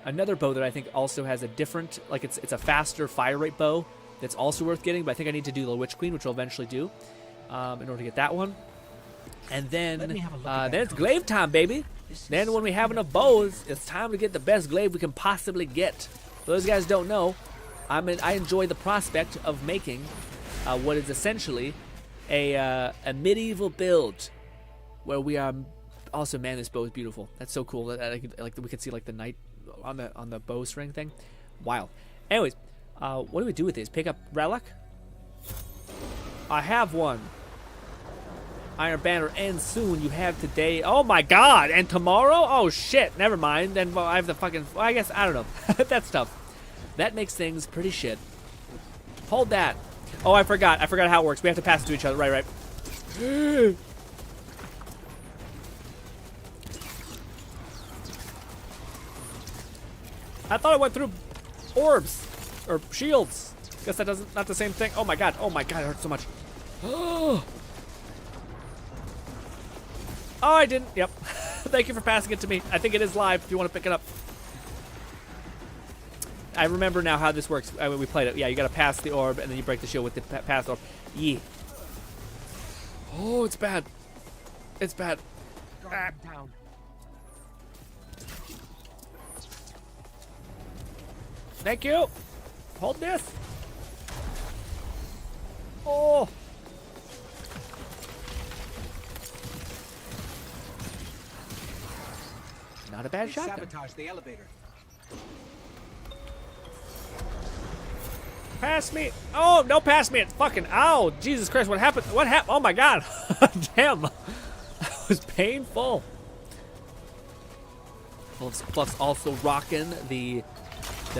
Speaker 1: bow that I think also has a different, like it's a faster fire rate bow that's also worth getting, but I think I need to do the Witch Queen, which I'll eventually do in order to get that one. And then, then it's glaive time, baby. Then when we have enough bows, it's time to get the best glaive we can possibly get. For those guys don't know, I enjoy the prospect of making what is essentially a medieval build where we are. Also, man, this bow is beautiful. That's so cool. Like we can see like the knight on the bowstring thing. Wild. Anyways, what do we do with this? Pick up relic. I have one. Iron Banner ends soon. You have today. Oh my God! And tomorrow? Oh shit! Never mind. Then well, I have the fucking. Well, I guess I don't know. That's tough. That makes things pretty shit. Hold that. Oh, I forgot. I forgot how it works. We have to pass it to each other. Right. I thought I went through orbs or shields. Guess that doesn't. Not the same thing. Oh my God. Oh my God. It hurts so much. Oh. Oh, I didn't. Yep. Thank you for passing it to me. I think it is live if you want to pick it up. I remember now how this works. We played it. Yeah, you got to pass the orb, and then you break the shield with the pass orb. Yeah. Oh, it's bad. It's bad.
Speaker 2: Down.
Speaker 1: Thank you. Hold this. Oh. Not a bad shot.
Speaker 2: Sabotage the elevator.
Speaker 1: Pass me. Oh, no, pass me. It's fucking. Ow. Jesus Christ. What happened? What happened? Oh, my God. Damn. That was painful. Plus also rocking the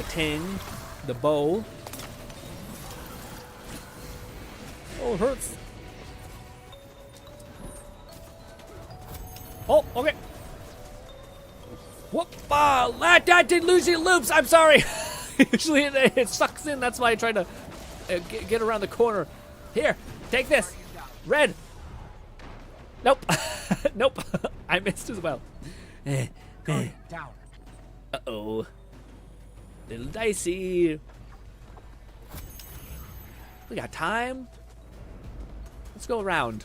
Speaker 1: ting, the bow. Oh, it hurts. Oh, okay. Whoop! That did lose your loops. I'm sorry. Usually it sucks in. That's why I tried to get around the corner. Here, take this. Red. Nope. Nope. I missed as well.
Speaker 2: Down.
Speaker 1: Uh-oh. Little dicey. We got time. Let's go around.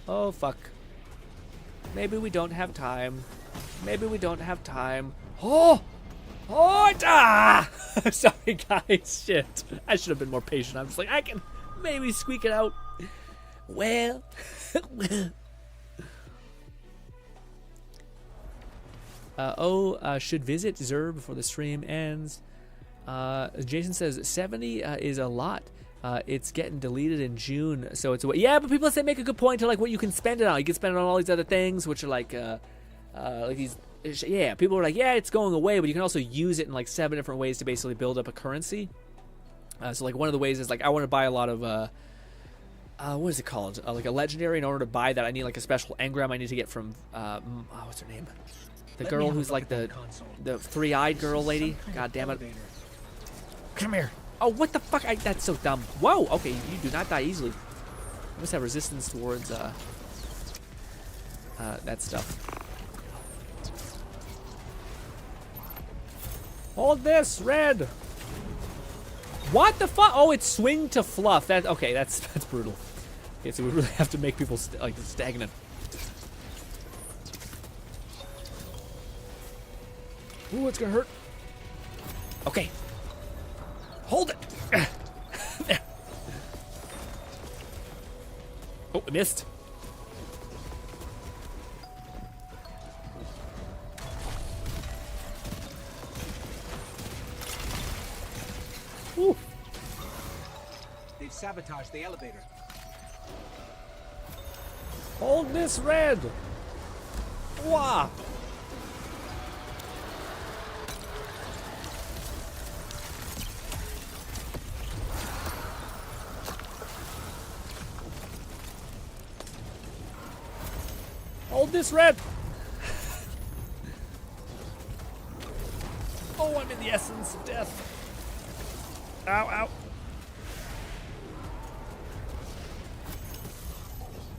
Speaker 1: Oh, fuck. Maybe we don't have time. Maybe we don't have time. Oh! Oh, ah! Sorry, guys. Shit. I should have been more patient. I'm just like, I can maybe squeak it out. Well. Should visit Zer before the stream ends. Jason says 70 is a lot. It's getting deleted in June, so it's yeah. But people say make a good point to like what you can spend it on. You can spend it on all these other things, which are like these. Yeah, people are like, yeah, it's going away, but you can also use it in like 7 different ways to basically build up a currency. So like one of the ways is like I want to buy a lot of what is it called? Like a legendary. In order to buy that, I need like a special engram I need to get from what's her name? The girl who's like the three-eyed girl lady. God damn it! Come here. Oh, what the fuck? That's so dumb. Whoa. Okay, you do not die easily. I must have resistance towards that stuff. Hold this, red. What the fuck? Oh, it's swing to fluff. That okay? That's brutal. Okay, so we really have to make people stagnant. Ooh, it's gonna hurt. Okay. Hold it. There. Oh, I missed. Ooh.
Speaker 2: They've sabotaged the elevator.
Speaker 1: Hold this, red. Wah. Hold this, red. Oh, I'm in the essence of death. Ow, ow.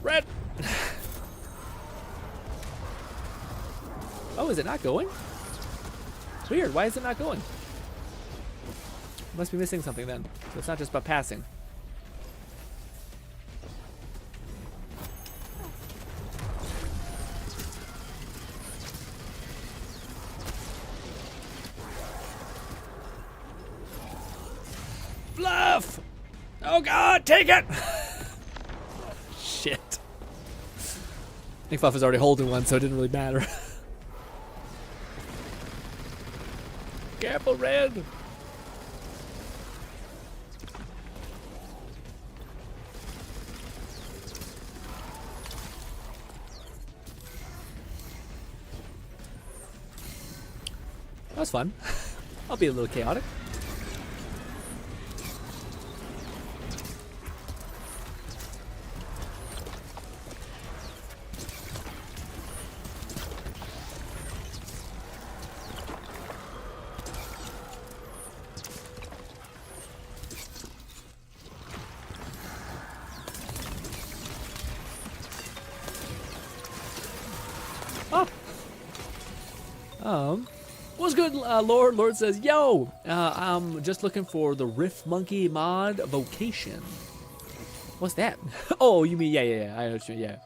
Speaker 1: Red. Oh, is it not going? Weird. Why is it not going? Must be missing something then. So it's not just about passing. Fluff! Oh god, take it! Shit. I think Fluff was already holding one, so it didn't really matter. Careful, Red! That was fun. I'll be a little chaotic. What's good, Lord? Lord says, yo, I'm just looking for the Rift Monkey mod vocation. What's that? Oh, you mean, yeah. I know what you mean, yeah.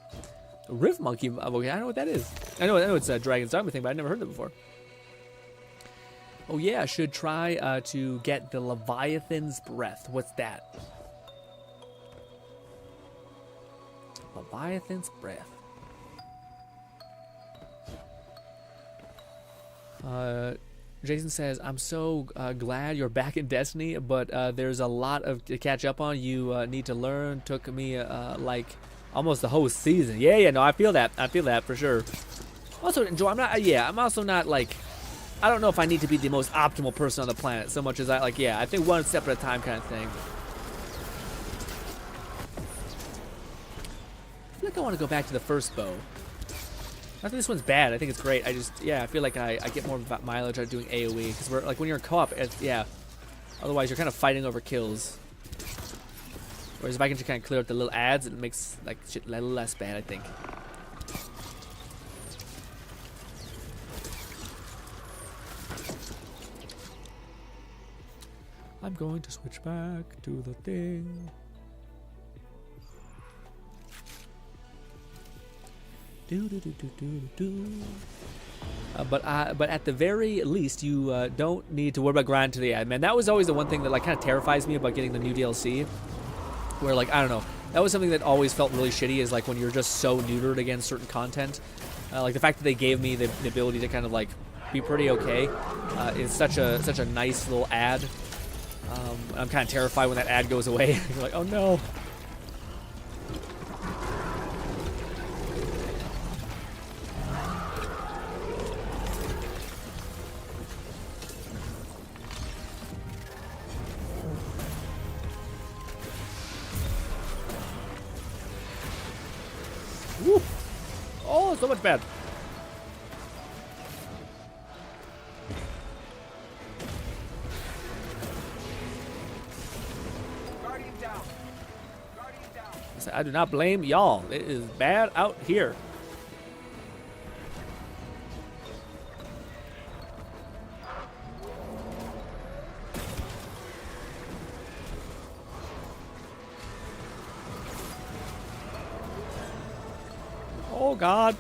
Speaker 1: Rift Monkey vocation, I don't know what that is. I know it's a Dragon's Dogma thing, but I've never heard of it before. Oh yeah, I should try to get the Leviathan's Breath. What's that? Leviathan's Breath. Jason says, I'm so glad you're back in Destiny, but there's a lot to catch up on. You need to learn. Took me like almost the whole season. Yeah, no, I feel that. I feel that for sure. Also enjoy. I'm also not like, I don't know if I need to be the most optimal person on the planet so much as I think one step at a time kind of thing. I feel like I want to go back to the first bow. I think this one's bad. I think it's great. I feel like I get more mileage out of doing AoE because we're like when you're in co-op, otherwise you're kind of fighting over kills. Whereas if I can just kind of clear up the little ads, it makes like shit a little less bad, I think. I'm going to switch back to the thing. But at the very least, you don't need to worry about grind to the end, man. That was always the one thing that like kind of terrifies me about getting the new DLC. Where like I don't know, that was something that always felt really shitty. Is like when you're just so neutered against certain content. Like the fact that they gave me the ability to kind of like be pretty okay is such a nice little ad. I'm kind of terrified when that ad goes away. You're like, oh no. Woo. Oh, so much bad.
Speaker 2: Guardian down. Guardian down.
Speaker 1: I do not blame y'all. It is bad out here. Oh god.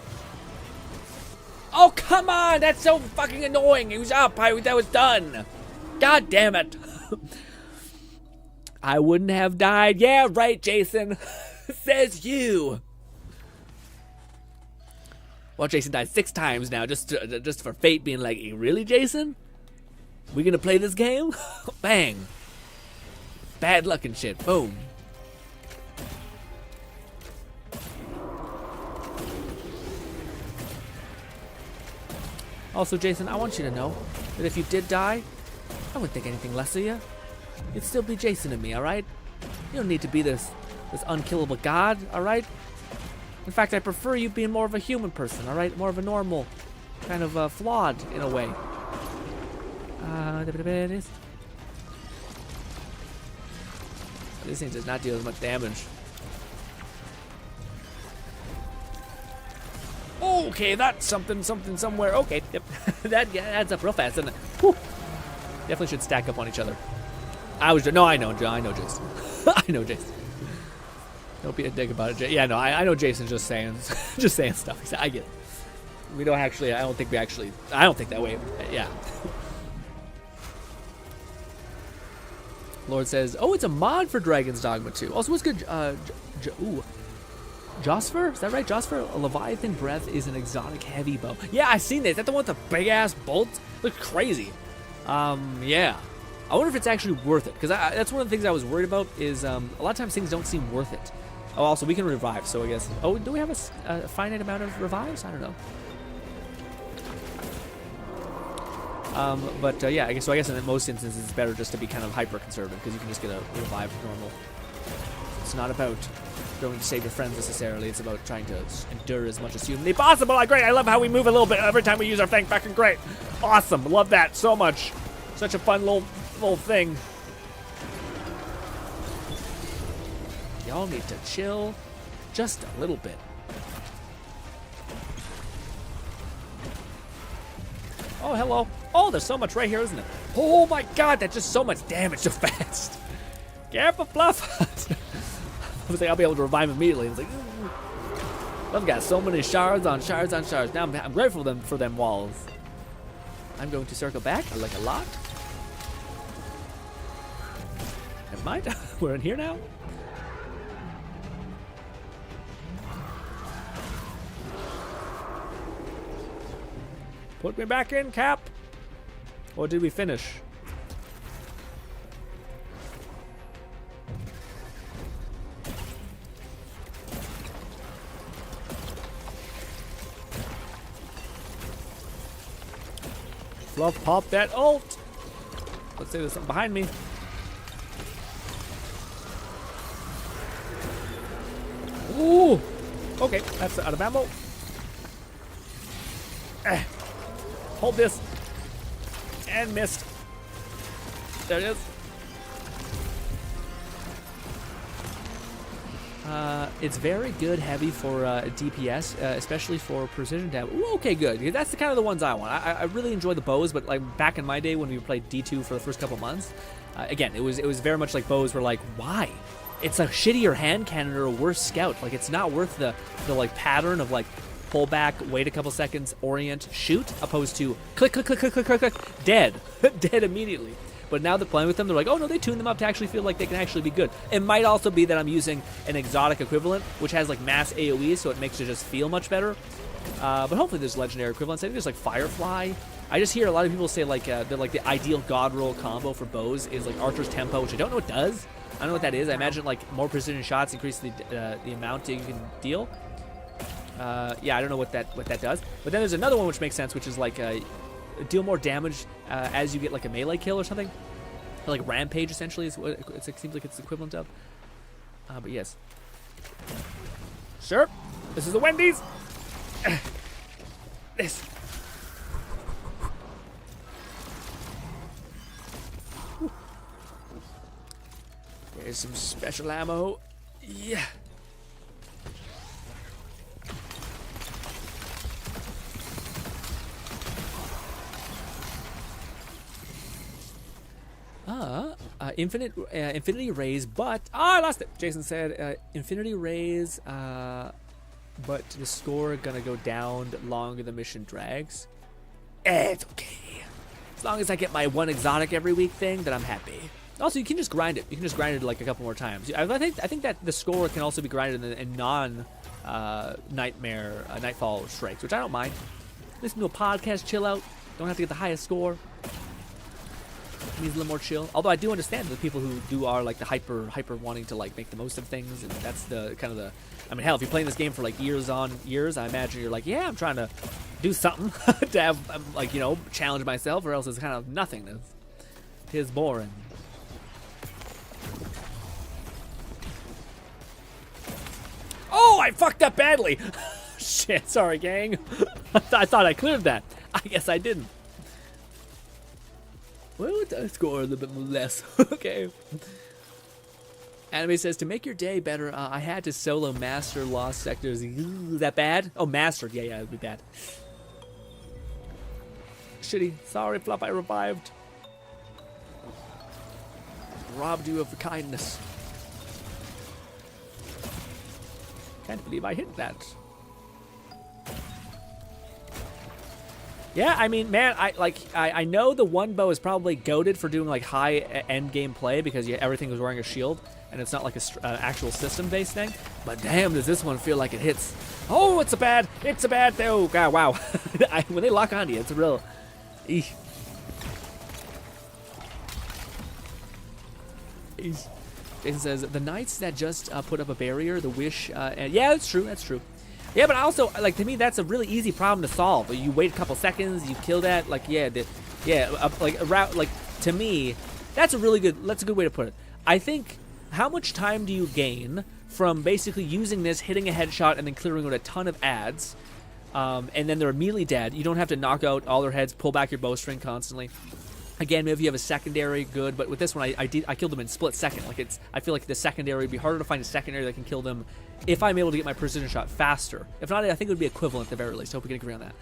Speaker 1: Oh come on! That's so fucking annoying. He was up. That was done. God damn it. I wouldn't have died. Yeah, right, Jason. Says you. Well, Jason died 6 times now, just for fate being like, hey, really, Jason? We gonna play this game? Bang. Bad luck and shit. Boom. Also, Jason, I want you to know that if you did die, I wouldn't think anything less of you. You'd still be Jason and me, alright? You don't need to be this unkillable god, alright? In fact, I prefer you being more of a human person, alright? More of a normal, kind of flawed in a way. This thing does not deal as much damage. Okay, that's something somewhere. Okay, yep. That adds up real fast, doesn't it? Whew. Definitely should stack up on each other. No, I know, Joe. I know Jason. I know Jason. Don't be a dick about it, yeah, no, I know Jason's just saying stuff. I get it. We don't actually. I don't think that way. Yeah. Lord says, "Oh, it's a mod for Dragon's Dogma 2. Also, what's good? Josfer? Is that right? Josfer? A Leviathan Breath is an exotic heavy bow. Yeah, I've seen that. Is that the one with the big ass bolts? Looks crazy. Yeah. I wonder if it's actually worth it, because that's one of the things I was worried about. Is a lot of times things don't seem worth it. Oh, also we can revive. So I guess. Oh, do we have a finite amount of revives? I don't know. Yeah, I guess in most instances it's better just to be kind of hyper conservative, because you can just get a revive normal. It's not about going to save your friends necessarily. It's about trying to endure as much as humanly possible. Great. I love how we move a little bit every time we use our thing. Fucking great. Awesome. Love that so much. Such a fun little thing. Y'all need to chill just a little bit. Oh, hello. Oh, there's so much right here, isn't it? Oh my god, that's just so much damage so fast. Careful, Fluff. I was like, I'll be able to revive immediately. It's like, ooh. I've got so many shards on shards on shards. Now I'm grateful for them walls. I'm going to circle back. I like a lot. Never mind. We're in here now. Put me back in, Cap. Or did we finish? Fluff, pop that ult. Let's say there's something behind me. Ooh. Okay, that's out of ammo. Hold this. And missed. There it is. It's very good heavy for DPS, especially for precision damage. Ooh, okay, good. That's the kind of the ones I want. I really enjoy the bows, but like back in my day when we played D2 for the first couple months, again, it was very much like bows were like, why? It's a shittier hand cannon or a worse scout. Like it's not worth the like pattern of like pull back, wait a couple seconds, orient, shoot, opposed to click, click, click, click, click, click, click, dead. Dead immediately. But now that playing with them, they're like, oh no, they tune them up to actually feel like they can actually be good. It might also be that I'm using an exotic equivalent, which has like mass AoE, so it makes it just feel much better. But hopefully there's legendary equivalents. I think there's like Firefly. I just hear a lot of people say like they're like the ideal god roll combo for bows is like Archer's Tempo, which I don't know what it does. I don't know what that is. I imagine like more precision shots increase the amount you can deal. Yeah, I don't know what that does. But then there's another one which makes sense, which is like deal more damage as you get like a melee kill or something. Or like Rampage essentially is what it seems like it's the equivalent of. But yes. Sure. This is the Wendy's. This. There's some special ammo. Yeah. Infinity Rays, but I lost it. Jason said Infinity Rays, but the score gonna go down the longer the mission drags. It's okay. As long as I get my one exotic every week thing, then I'm happy. Also, you can just grind it. You can just grind it like a couple more times. I think that the score can also be grinded in non Nightfall strikes, which I don't mind. Listen to a podcast, chill out. Don't have to get the highest score. Needs a little more chill. Although I do understand the people who are like the hyper wanting to like make the most of things, and that's the kind of the. I mean, hell, if you're playing this game for like years on years, I imagine you're like, yeah, I'm trying to do something to have like challenge myself, or else it's kind of nothingness. Tis boring. Oh, I fucked up badly. Shit, sorry, gang. I thought I cleared that. I guess I didn't. Well, I score a little bit less. Okay. Anime says, to make your day better, I had to solo master Lost Sectors. Is that bad? Oh, mastered. Yeah, it'd be bad. Shitty. Sorry, Flop, I revived. robbed you of kindness. Can't believe I hit that. Yeah, I mean, man, I know the one bow is probably goated for doing like high end game play because everything was wearing a shield and it's not like a actual system based thing. But damn, does this one feel like it hits? Oh, it's a bad. Oh god, wow. When they lock onto you, it's a real. Eesh. Eesh. Jason says the knights that just put up a barrier, the wish, and yeah, that's true. That's true. Yeah, but also, like, to me, that's a really easy problem to solve. You wait a couple seconds, you kill that. Like, yeah, like a route. Like, to me, that's a good way to put it. I think, how much time do you gain from basically using this, hitting a headshot, and then clearing out a ton of ads, and then they're immediately dead. You don't have to knock out all their heads, pull back your bowstring constantly. Again, maybe if you have a secondary, good. But with this one, I killed them in split second. Like I feel like the secondary would be harder to find a secondary that can kill them if I'm able to get my precision shot faster. If not, I think it would be equivalent at the very least. Hope we can agree on that.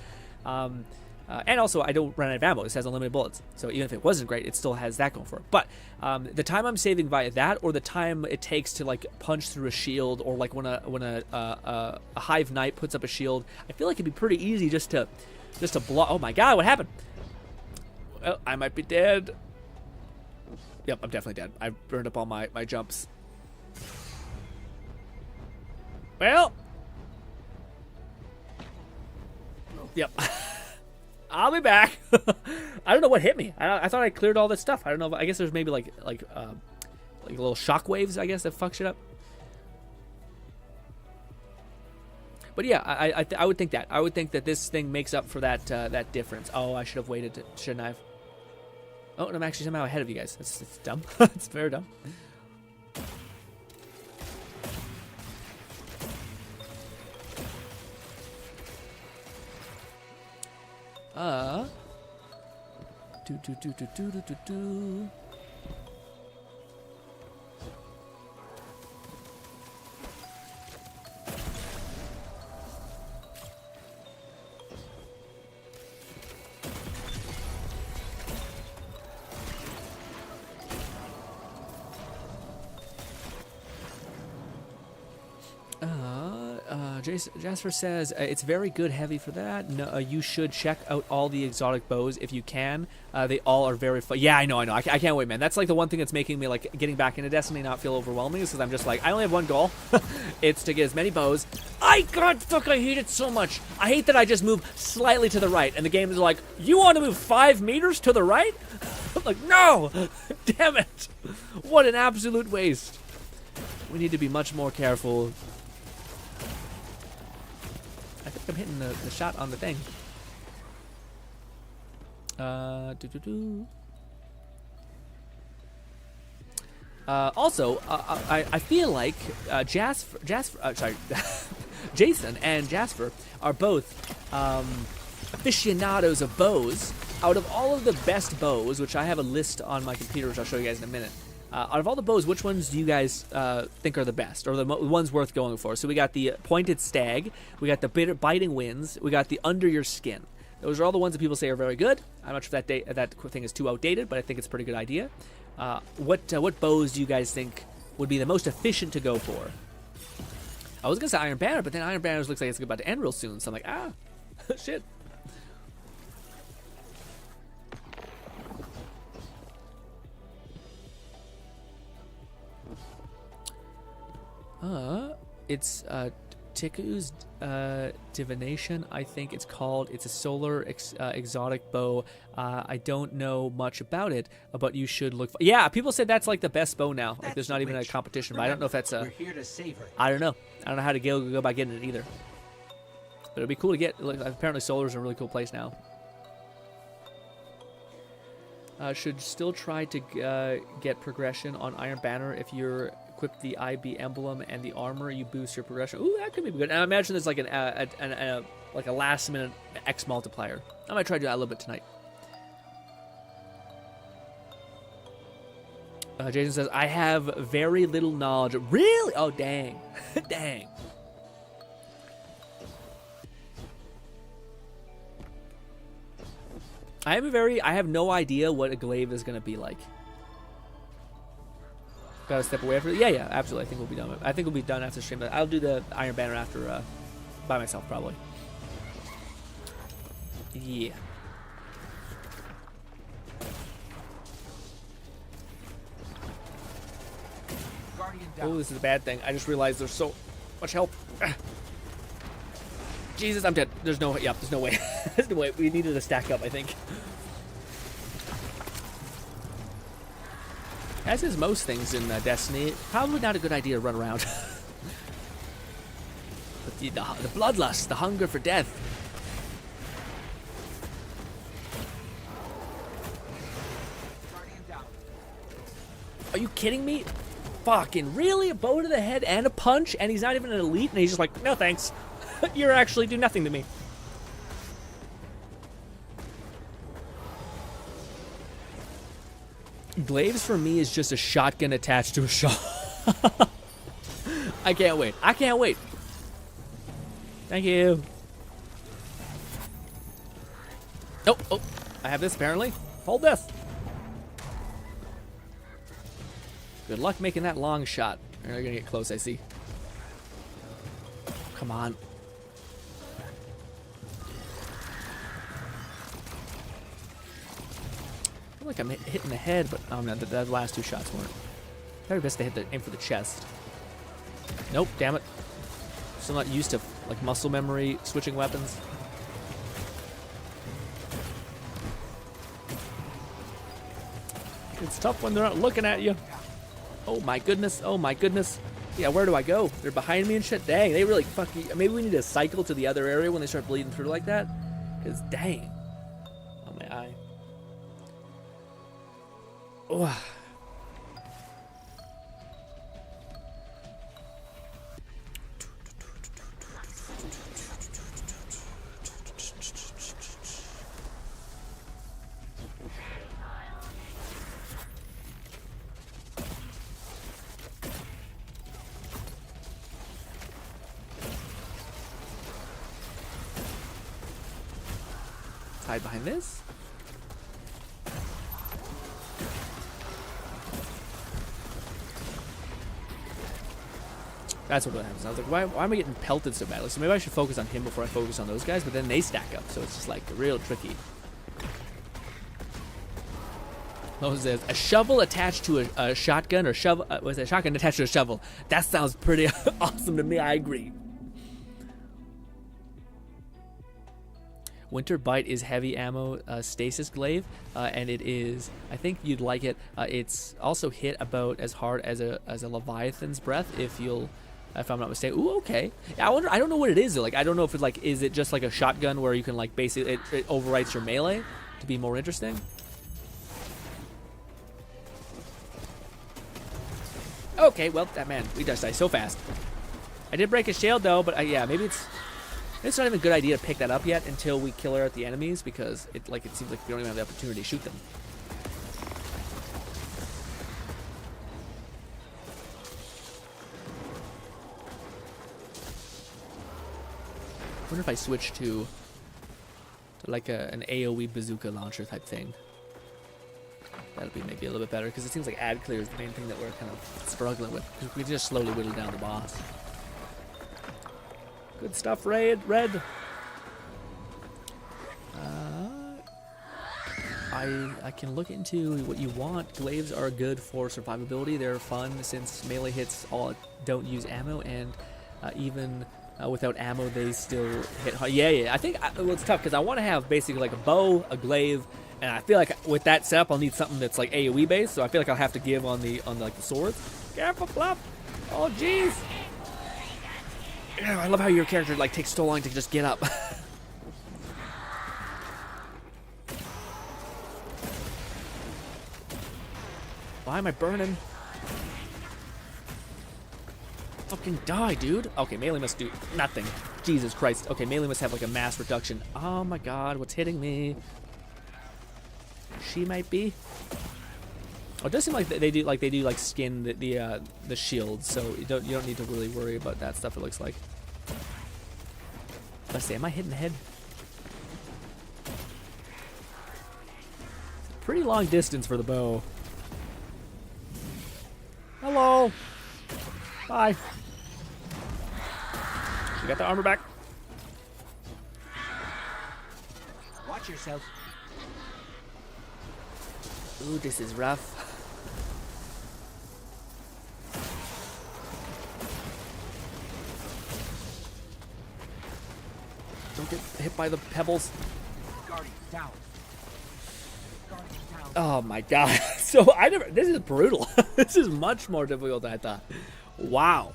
Speaker 1: And also, I don't run out of ammo. This has unlimited bullets. So even if it wasn't great, it still has that going for it. But the time I'm saving via that, or the time it takes to like punch through a shield, or like when a hive knight puts up a shield, I feel like it'd be pretty easy just to block. Oh my god, what happened? Well, I might be dead. Yep, I'm definitely dead. I burned up all my jumps. Well. Yep. I'll be back. I don't know what hit me. I thought I cleared all this stuff. I don't know. I guess there's maybe like little shock waves, I guess, that fuck shit up. But yeah, I would think that. I would think that this thing makes up for that difference. Oh, I should have waited, shouldn't I have? Oh, and I'm actually somehow ahead of you guys. It's dumb. It's very dumb. Do. Jasper says it's very good heavy for that. No, you should check out all the exotic bows if you can. They all are very fun. Yeah, I know. I can't wait, man. That's like the one thing that's making me like getting back into Destiny not feel overwhelming, is because I'm just like, I only have one goal. It's to get as many bows. I hate it so much. I hate that I just move slightly to the right and the game is like, you want to move 5 meters to the right? I'm like, no, damn it. What an absolute waste. We need to be much more careful. I think I'm hitting the shot on the thing. Also, I feel like Jason and Jasper are both aficionados of bows. Out of all of the best bows, which I have a list on my computer, which I'll show you guys in a minute. Out of all the bows, which ones do you guys think are the best, or the ones worth going for? So we got the pointed stag, we got the biting winds, we got the under your skin. Those are all the ones that people say are very good. I'm not sure if that thing is too outdated, but I think it's a pretty good idea. What bows do you guys think would be the most efficient to go for? I was gonna say Iron Banner, but then Iron Banner looks like it's about to end real soon, so I'm like, shit. It's Tiku's Divination, I think it's called. It's a solar exotic bow. I don't know much about it, but you should look. Yeah, people said that's like the best bow now. Like, there's not even a competition, but I don't know if that's
Speaker 2: We're here to save her.
Speaker 1: I don't know. I don't know how to go about getting it either. But it'd be cool to get. Like, apparently, solar's a really cool place now. Should still try to get progression on Iron Banner if you're equip the IB emblem and the armor, you boost your progression. Ooh, that could be good. And I imagine there's like like a last minute X multiplier. I might try to do that a little bit tonight. Jason says, I have very little knowledge. Really? Oh, dang. Dang. I have no idea what a glaive is going to be like. Gotta step away from it. Yeah, absolutely. I think we'll be done. I think we'll be done after stream, but I'll do the Iron Banner after by myself probably. Yeah.
Speaker 2: Guardian down.
Speaker 1: Oh, this is a bad thing. I just realized there's so much help. Jesus, I'm dead. There's no. Yep. There's no way. There's no way. We needed to stack up, I think. As is most things in Destiny, probably not a good idea to run around. But the bloodlust, the hunger for death.
Speaker 2: Guardian down.
Speaker 1: Are you kidding me? Fucking really? A bow to the head and a punch, and he's not even an elite, and he's just like, no thanks. You're actually do nothing to me. Glaives for me is just a shotgun attached to a shot. I can't wait. I can't wait. Thank you. Oh, oh. I have this apparently. Hold this. Good luck making that long shot. They're gonna get close, I see. Come on. I feel like I'm hitting the head, but oh no, the last two shots weren't. Probably best to aim for the chest. Nope, damn it. Still not used to like muscle memory switching weapons. It's tough when they're not looking at you. Oh my goodness, oh my goodness. Yeah, where do I go? They're behind me and shit. Dang, they really fuck you. Maybe we need to cycle to the other area when they start bleeding through like that. Because dang. Oh my eye. Oh. Hide behind this. That's what happens. I was like, why am I getting pelted so badly? So maybe I should focus on him before I focus on those guys, but then they stack up, so it's just like real tricky. What was this? A shovel attached to a shotgun, or shovel? Was it a shotgun attached to a shovel? That sounds pretty awesome to me. I agree. Winter Bite is heavy ammo stasis glaive, and it is, I think you'd like it. It's also hit about as hard as a Leviathan's breath, if I'm not mistaken. Ooh, okay. Yeah, I don't know what it is though. Like, I don't know if it's like, is it just like a shotgun where you can like basically it overwrites your melee to be more interesting? Okay, well, that man, we just died so fast. I did break his shield though, but yeah, maybe it's not even a good idea to pick that up yet until we kill her at the enemies, because it seems like we don't even have the opportunity to shoot them. I wonder if I switch to like an AoE bazooka launcher type thing. That'll be maybe a little bit better, because it seems like ad clear is the main thing that we're kind of struggling with, because we just slowly whittle down the boss. Good stuff, Red. I can look into what you want. Glaives are good for survivability. They're fun since melee hits all don't use ammo, and even without ammo, they still hit hard. Yeah. I think well, it's tough because I want to have basically like a bow, a glaive, and I feel like with that setup, I'll need something that's like AOE based. So I feel like I'll have to give on the swords. Careful, Fluff. Oh, jeez. I love how your character like takes so long to just get up. Why am I burning? Fucking die, dude. Okay, melee must do nothing. Jesus Christ. Okay, melee must have like a mass reduction. Oh my god, what's hitting me? She might be. Oh, it does seem like they do skin the shield, so you don't need to really worry about that stuff. It looks like. Let's see, am I hitting the head? Pretty long distance for the bow. Oh Hello. Bye. You got the armor back.
Speaker 2: Watch yourself.
Speaker 1: Ooh, this is rough. Don't get hit by the pebbles.
Speaker 2: Guardian down. Guardian down.
Speaker 1: Oh my god. So I never. This is brutal. This is much more difficult than I thought. Wow.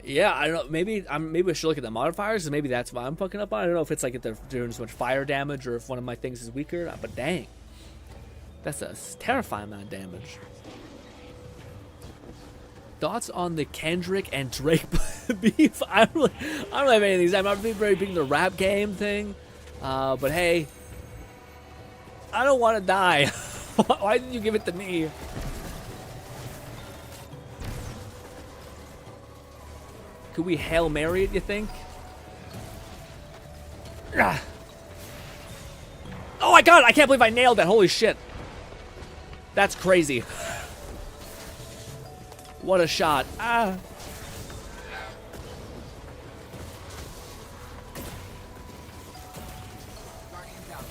Speaker 1: Yeah, I don't know. Maybe I should look at the modifiers, and maybe that's why I'm fucking up on. I don't know if it's like if they're doing so much fire damage, or if one of my things is weaker. But dang, that's a terrifying amount of damage. Thoughts on the Kendrick and Drake beef? I don't really have any of these. I'm not very big in the rap game thing. But hey, I don't want to die. Why did you give it to me? Could we Hail Mary it, you think? Ah. Oh my god, I can't believe I nailed that. Holy shit. That's crazy. What a shot. Ah.
Speaker 2: Guardian down.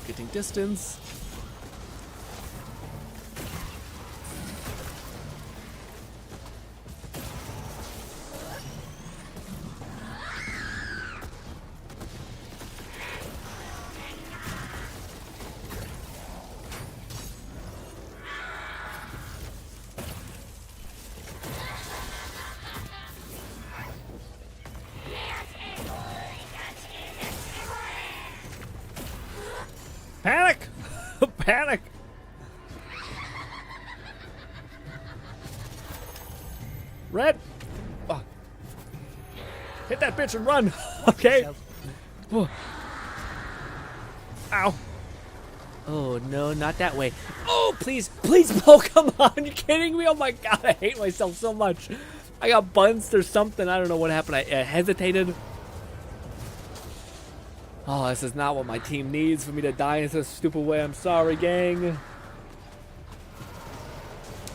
Speaker 1: Getting distance. Panic! Panic! Red! Oh. Hit that bitch and run! Okay. Oh. Ow. Oh no, not that way. Oh, please, please, oh, come on. You're kidding me? Oh my god, I hate myself so much. I got bunched or something. I don't know what happened. I hesitated. Oh, this is not what my team needs for me to die in such a stupid way. I'm sorry, gang.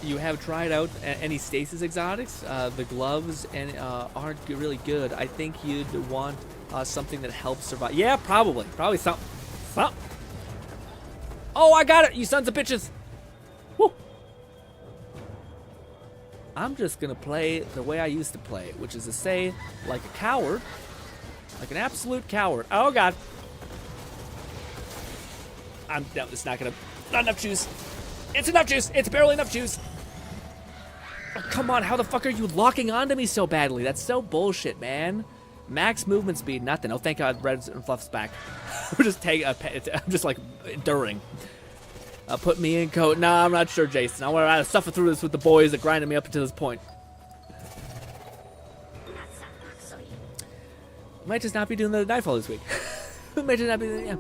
Speaker 1: You have tried out any stasis exotics? The gloves and aren't really good. I think you'd want something that helps survive. Yeah, probably. Probably something. Oh, I got it, you sons of bitches. Woo. I'm just going to play the way I used to play, which is to say, like a coward. Like an absolute coward. Oh, God. No, it's not gonna... Not enough juice. It's enough juice. It's barely enough juice. Oh, come on. How the fuck are you locking onto me so badly? That's so bullshit, man. Max movement speed, nothing. Oh, thank God Red and Fluff's back. I'm just, like, enduring. Put me in coat. Nah, I'm not sure, Jason. I want to suffer through this with the boys that grinded me up to this point. Might just not be doing the Nightfall this week. Might just not be doing, yeah.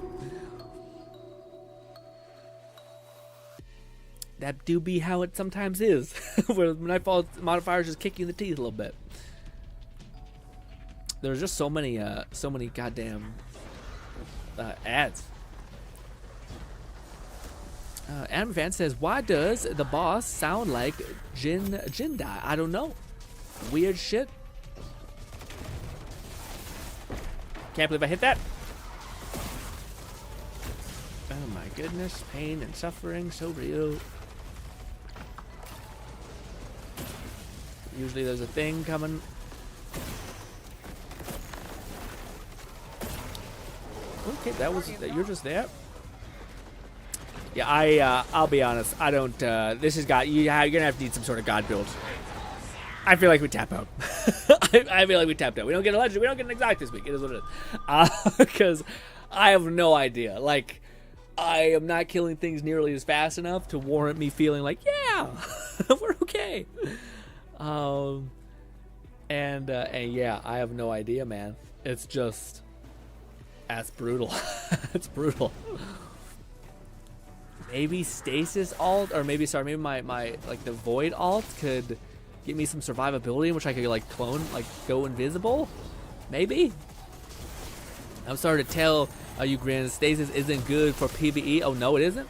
Speaker 1: That do be how it sometimes is. Where Nightfall modifiers just kick you in the teeth a little bit. There's just so many goddamn ads. Adam Van says, why does the boss sound like Jindai? I don't know. Weird shit. Can't believe I hit that. Oh my goodness, pain and suffering, so real. Usually there's a thing coming. Okay, you're just there. Yeah, I'll be honest. I don't. This has got you're gonna have to need some sort of god build. I feel like we tap out. I feel like we tapped out. We don't get a legend. We don't get an exotic this week. It is what it is. Because I have no idea. Like, I am not killing things nearly as fast enough to warrant me feeling like, yeah, we're okay. And yeah, I have no idea, man. It's just, that's brutal. It's brutal. Maybe stasis alt, or maybe my like the void alt could give me some survivability in which I could like clone, like go invisible, maybe. I'm sorry to tell you, Grin, stasis isn't good for PvE. Oh no, it isn't.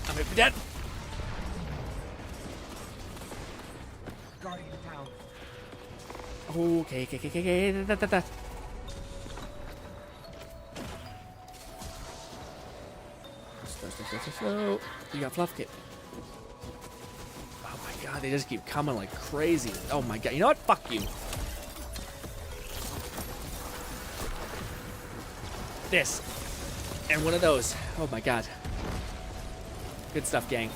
Speaker 1: I'm gonna be dead.
Speaker 2: Guardian down.
Speaker 1: Okay. Da. Slow. You got fluff kit. Oh my god, they just keep coming like crazy. Oh my god, you know what? Fuck you. This. And one of those. Oh my god. Good stuff, gang.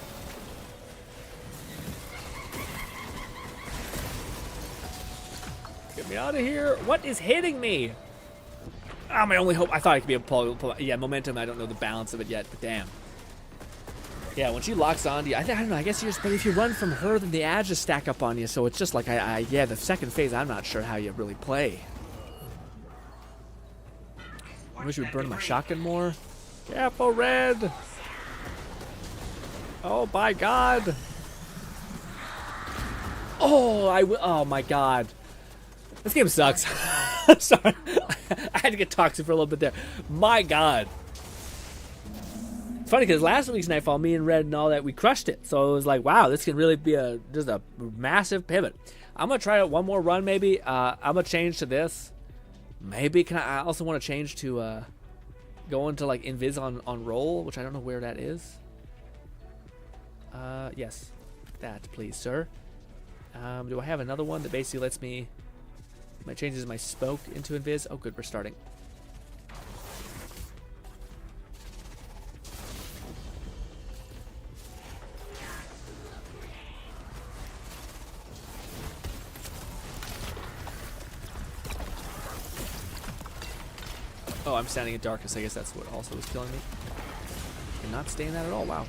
Speaker 1: Get me out of here. What is hitting me? Ah, my only hope. I thought I could be able to pull. Yeah, momentum. I don't know the balance of it yet, but damn. Yeah, when she locks on to you, I don't know. I guess but if you run from her, then the ads just stack up on you. So it's just like, yeah, the second phase, I'm not sure how you really play. I wish you would burn my shotgun more. Careful, Red. Oh, my God. Oh my God. This game sucks. Sorry. I had to get toxic for a little bit there. My God. It's funny because last week's Nightfall, me and Red and all that, we crushed it. So it was like, wow, this can really be just a massive pivot. I'm going to try out one more run maybe. I'm going to change to this. Maybe. I also want to change to go into like Invis on roll, which I don't know where that is. Yes. That, please, sir. Do I have another one that basically lets me... changes my smoke into Invis? Oh, good, we're starting. Oh, I'm standing in darkness. I guess that's what also was killing me. And not staying that at all. Wow.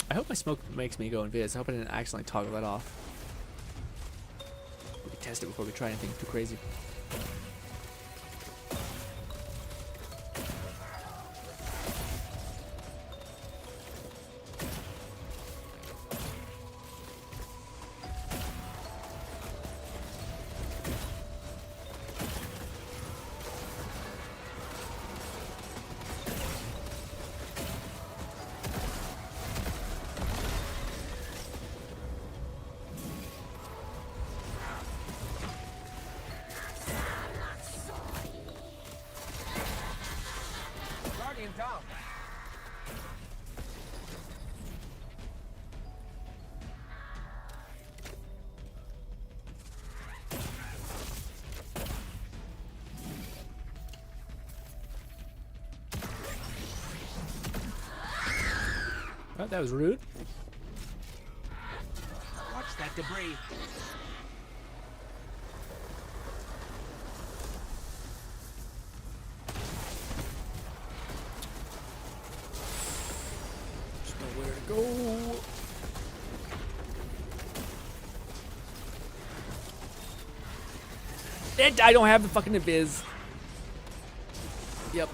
Speaker 1: I hope my smoke makes me go invis. I hope I didn't accidentally toggle that off. We can test it before we try anything too crazy.
Speaker 2: Guardian down.
Speaker 1: Oh, that was rude.
Speaker 2: Watch that debris.
Speaker 1: Just know where to go. I don't have the fucking invis. Yep.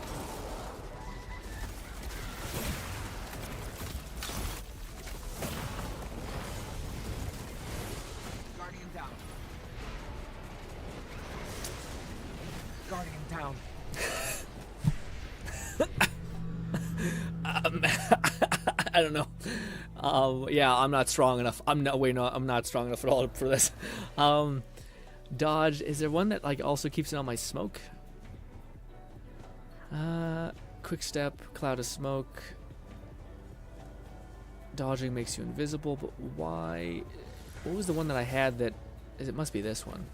Speaker 2: Guardian down. Guardian down.
Speaker 1: I don't know. Yeah, I'm not strong enough. I'm not strong enough at all for this. Dodge. Is there one that like also keeps it on my smoke? Quick step, cloud of smoke. Dodging makes you invisible, but why? What was the one that I had that? It must be this one.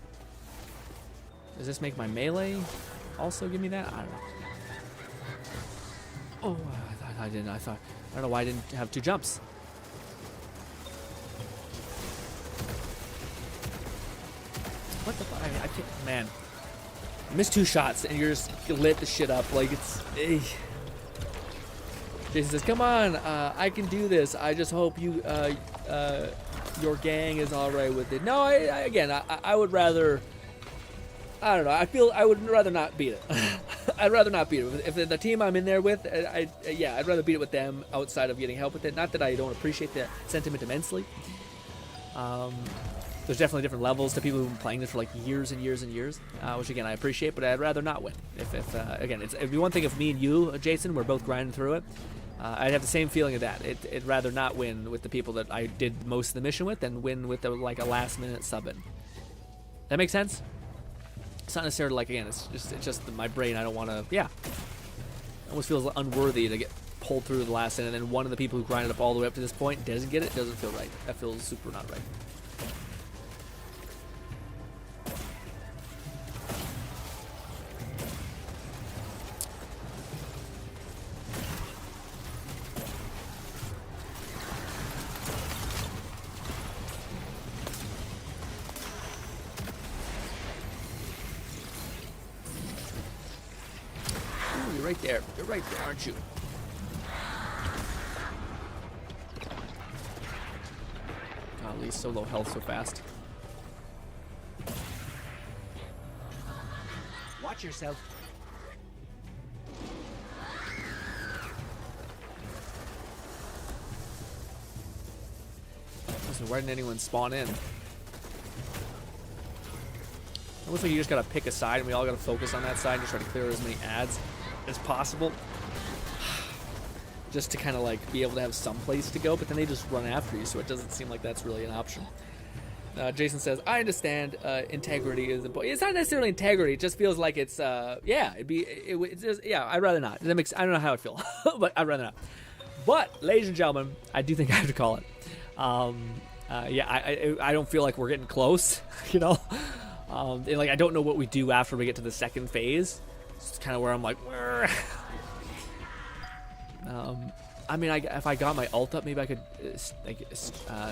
Speaker 1: Does this make my melee also give me that? I don't know. Oh, I didn't. I don't know why I didn't have two jumps. What the fuck? I can't, man. I missed two shots and you're just lit the shit up like it's. Jason says, "Come on, I can do this. I just hope you your gang is all right with it. No, I would rather. I don't know. I would rather not beat it. I'd rather not beat it. If the team I'm in there with, I'd rather beat it with them outside of getting help with it. Not that I don't appreciate the sentiment immensely. There's definitely different levels to people who've been playing this for like years and years and years, which again I appreciate, but I'd rather not win. Again, it'd be one thing if me and you, Jason, were both grinding through it. I'd have the same feeling of that. It'd rather not win with the people that I did most of the mission with than win with like a last minute sub-in. That makes sense? It's not necessarily like, again, it's just my brain. I don't want to, it almost feels unworthy to get pulled through the last end, and then one of the people who grinded up all the way up to this point doesn't get it. Doesn't feel right. That feels super not right. Right there. You're right there, aren't you? Golly, so low health so fast.
Speaker 2: Watch yourself.
Speaker 1: Listen, why didn't anyone spawn in? It looks like you just gotta pick a side and we all gotta focus on that side and just try to clear as many ads as possible, just to kind of like be able to have some place to go, but then they just run after you, so it doesn't seem like that's really an option. Jason says, I understand integrity is important. It's not necessarily integrity, it just feels like it's I'd rather not. I don't know how I feel but I'd rather not. But ladies and gentlemen, I do think I have to call it. I don't feel like we're getting close, you know. And like I don't know what we do after we get to the second phase. It's kind of where I'm like, I mean, if I got my ult up, maybe I could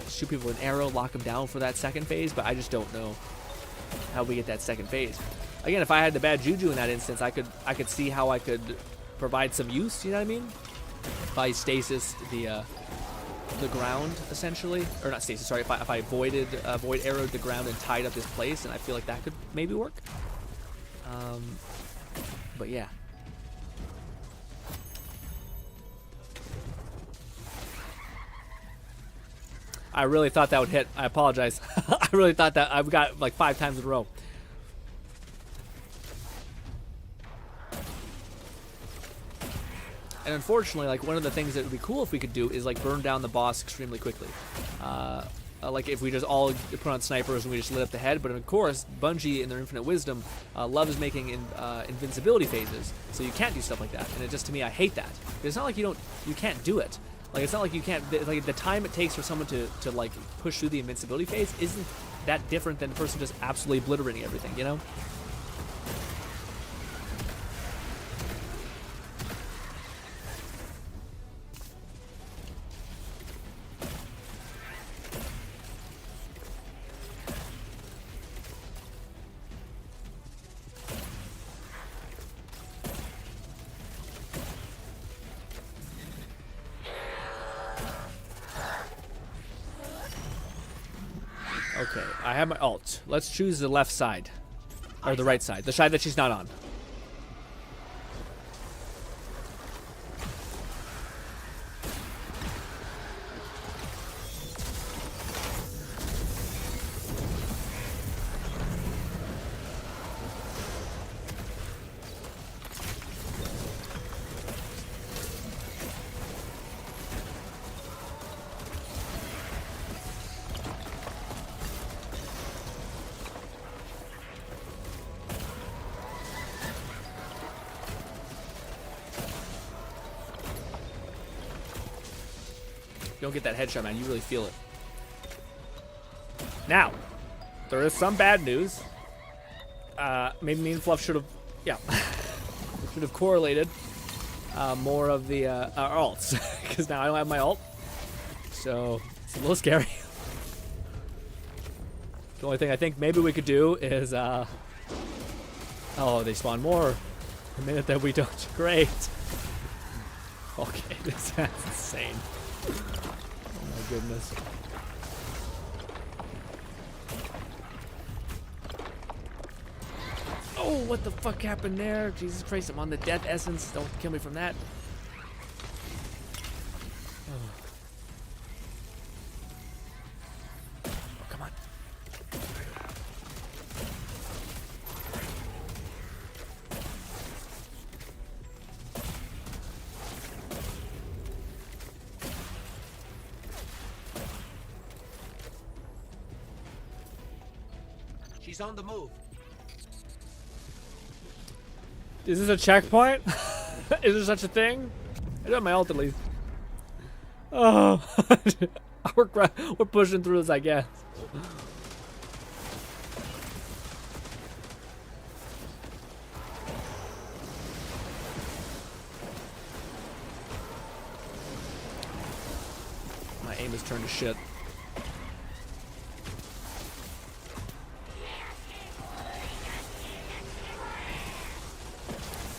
Speaker 1: shoot people with an arrow, lock them down for that second phase, but I just don't know how we get that second phase. Again, if I had the bad juju in that instance, I could see how I could provide some use, you know what I mean? If I stasis the ground, essentially, or not stasis, sorry, if I void arrowed the ground and tied up this place, and I feel like that could maybe work. But yeah. I really thought that would hit. I apologize. I really thought that. I've got like 5 times in a row. And unfortunately, like one of the things that would be cool if we could do is like burn down the boss extremely quickly. Like if we just all put on snipers and we just lit up the head. But of course, Bungie in their infinite wisdom loves making invincibility phases, so you can't do stuff like that. And it just, to me, I hate that. It's not like you can't do it. Like it's not like you can't, like the time it takes for someone to like push through the invincibility phase isn't that different than the person just absolutely obliterating everything, you know? Okay, I have my ult. Let's choose the left side. Or the right side. The side that she's not on. You don't get that headshot, man. You really feel it. Now, there is some bad news. Maybe me and Fluff should have, should have correlated more of the our ults, because now I don't have my ult, so it's a little scary. The only thing I think maybe we could do is, oh, they spawn more the minute that we don't. Great. Okay, that's insane. Oh my goodness. Oh, what the fuck happened there? Jesus Christ, I'm on the death essence. Don't kill me from that. Oh, come on.
Speaker 2: She's on the move.
Speaker 1: Is this a checkpoint? Is there such a thing? I do have my ult at least. Oh, we're pushing through this, I guess. My aim is turned to shit.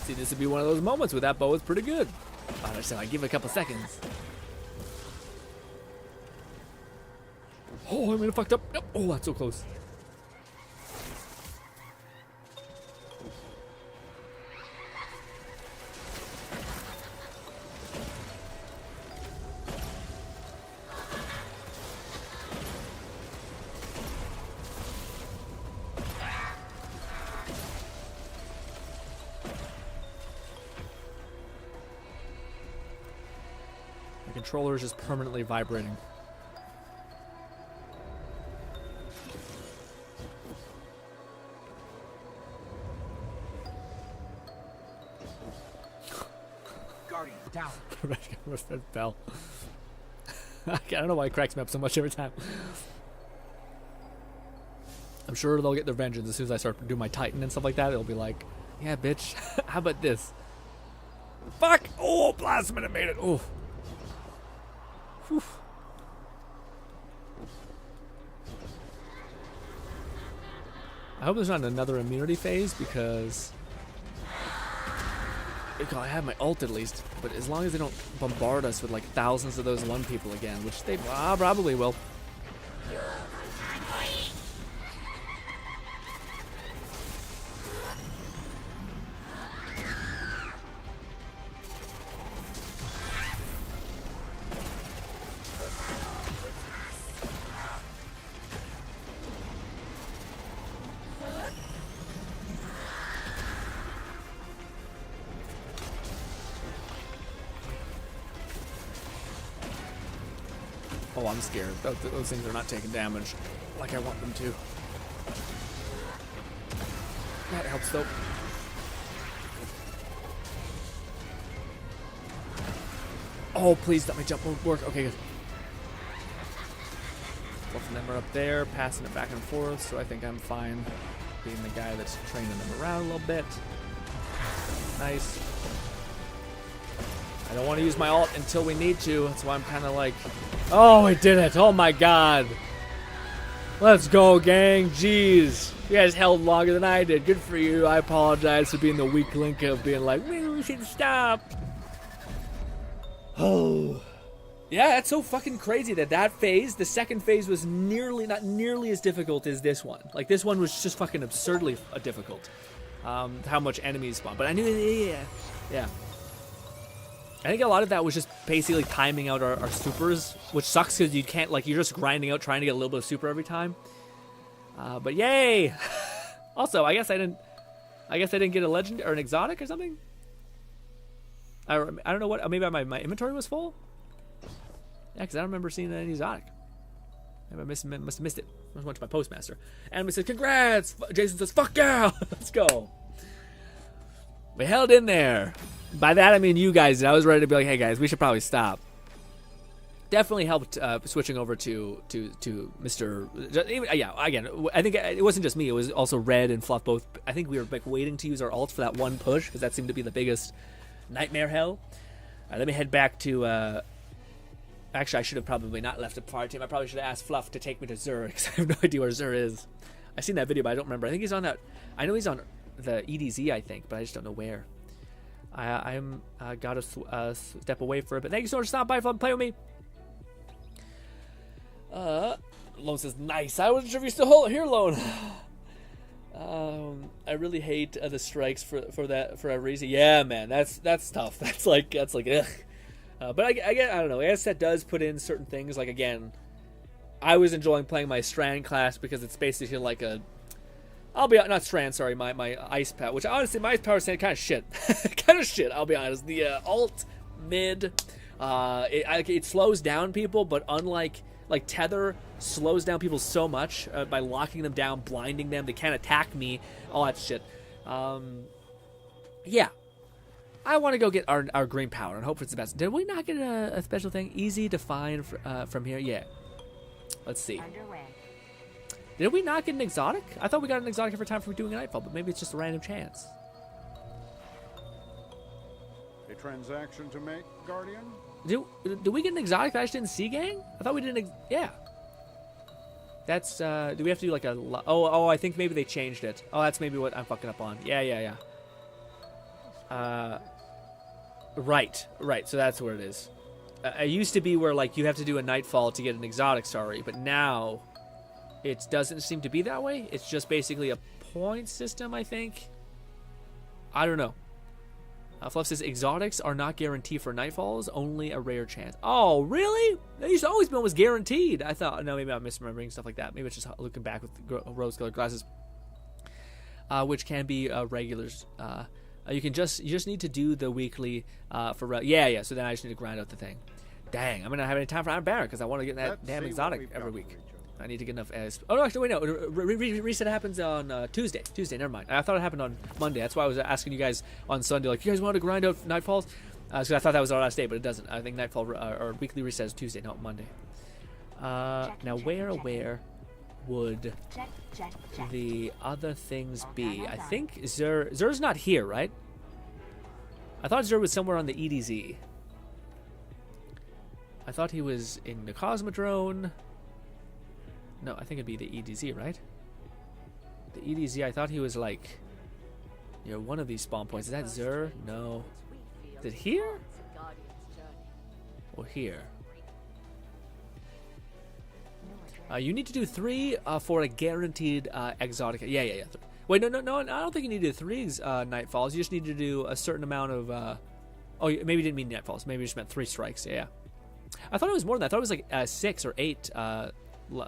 Speaker 1: See, this would be one of those moments where that bow is pretty good. So I give it a couple seconds. Oh, I'm gonna fucked up. Nope. Oh, that's so close. The controller is just permanently vibrating.
Speaker 2: Guardian down.
Speaker 1: Red bell. I don't know why it cracks me up so much every time. I'm sure they'll get their vengeance as soon as I start doing my Titan and stuff like that. It'll be like, yeah, bitch. How about this? Fuck! Oh, plasma made it. Oh. Whew. I hope there's not another immunity phase because I have my ult at least. But as long as they don't bombard us with like thousands of those one people again, which they probably will. Oh, I'm scared. Those things are not taking damage like I want them to. That helps though. Oh, please let me jump won't work. Okay, good. Both of them are up there, passing it back and forth, so I think I'm fine being the guy that's training them around a little bit. Nice. I don't want to use my ult until we need to. That's why I'm kind of like, oh, we did it. Oh my god. Let's go, gang. Jeez. You guys held longer than I did. Good for you. I apologize for being the weak link of being like, we should stop. Oh. Yeah, that's so fucking crazy that phase, the second phase, was not nearly as difficult as this one. Like, this one was just fucking absurdly difficult. How much enemies spawn. But I knew, yeah. I think a lot of that was just basically timing out our supers, which sucks because you can't, like, you're just grinding out trying to get a little bit of super every time. But yay! Also, I guess I didn't get a legend or an exotic or something. I don't know what. Maybe my inventory was full. Yeah, because I don't remember seeing any exotic. Maybe I must have missed it. I just went to my postmaster, and we said, "Congrats!" Jason says, "Fuck yeah, let's go." We held in there. By that I mean you guys. I was ready to be like, "Hey guys, we should probably stop." Definitely helped switching over to Mr. Yeah, again, I think it wasn't just me. It was also Red and Fluff both. I think we were like waiting to use our ult for that one push because that seemed to be the biggest nightmare hell. Let me head back to. Actually, I should have probably not left a fire team. I probably should have asked Fluff to take me to Zur because I have no idea where Zur is. I've seen that video, but I don't remember. I think he's on that. I know he's on the EDZ, I think, but I just don't know where. I'm got to step away for it. But thank you so much for stopping by, Fluff, and play with me. Lone says, nice. I wasn't sure if you're still here, Lone. I really hate the strikes for a reason. Yeah, man, that's tough. That's like ugh. But I don't know. I guess that does put in certain things. Like again, I was enjoying playing my Strand class because it's basically like a. I'll be not Strand, sorry, my ice power. Which honestly, my ice power is kind of shit, kind of shit. I'll be honest. The alt mid, it slows down people, but unlike like Tether slows down people so much by locking them down, blinding them. They can't attack me, all that shit. Yeah. I want to go get our green power and hope it's the best. Did we not get a special thing? Easy to find from here? Yeah. Let's see. Did we not get an exotic? I thought we got an exotic every time for doing a nightfall, but maybe it's just a random chance.
Speaker 5: A transaction to make, Guardian?
Speaker 1: Do we get an exotic that I just didn't see, gang? I thought we didn't. Yeah. That's, do we have to do like a... Oh, I think maybe they changed it. Oh, that's maybe what I'm fucking up on. Yeah. Right. So that's where it is. It used to be where, like, you have to do a nightfall to get an exotic, sorry. But now, it doesn't seem to be that way. It's just basically a point system, I think. I don't know. Fluff says, exotics are not guaranteed for nightfalls, only a rare chance. Oh, really? They used to always be almost guaranteed. I thought, no, maybe I'm misremembering stuff like that. Maybe it's just looking back with rose-colored glasses. Which can be regulars. You just need to do the weekly for... Yeah, so then I just need to grind out the thing. Dang, I'm going to have any time for Iron Banner because I want to get that damn exotic every week. I need to get enough as... Oh, no, actually, wait, no. Reset happens on Tuesday. Never mind. I thought it happened on Monday. That's why I was asking you guys on Sunday, like, you guys want to grind out Nightfalls? So I thought that was our last day, but it doesn't. I think Nightfall, or weekly reset is Tuesday, not Monday. Now, where would the other things be? I think Zer's not here, right? I thought Zer was somewhere on the EDZ. I thought he was in the Cosmodrome. No, I think it'd be the EDZ, right? The EDZ, I thought he was like, one of these spawn points. Is that Zer? No. Is it here? Or here? You need to do 3 for a guaranteed exotic. Yeah. Wait, no. I don't think you need to do 3 nightfalls. You just need to do a certain amount of. Oh, maybe you didn't mean nightfalls. Maybe you just meant 3 strikes. Yeah. I thought it was more than that. I thought it was like 6 or 8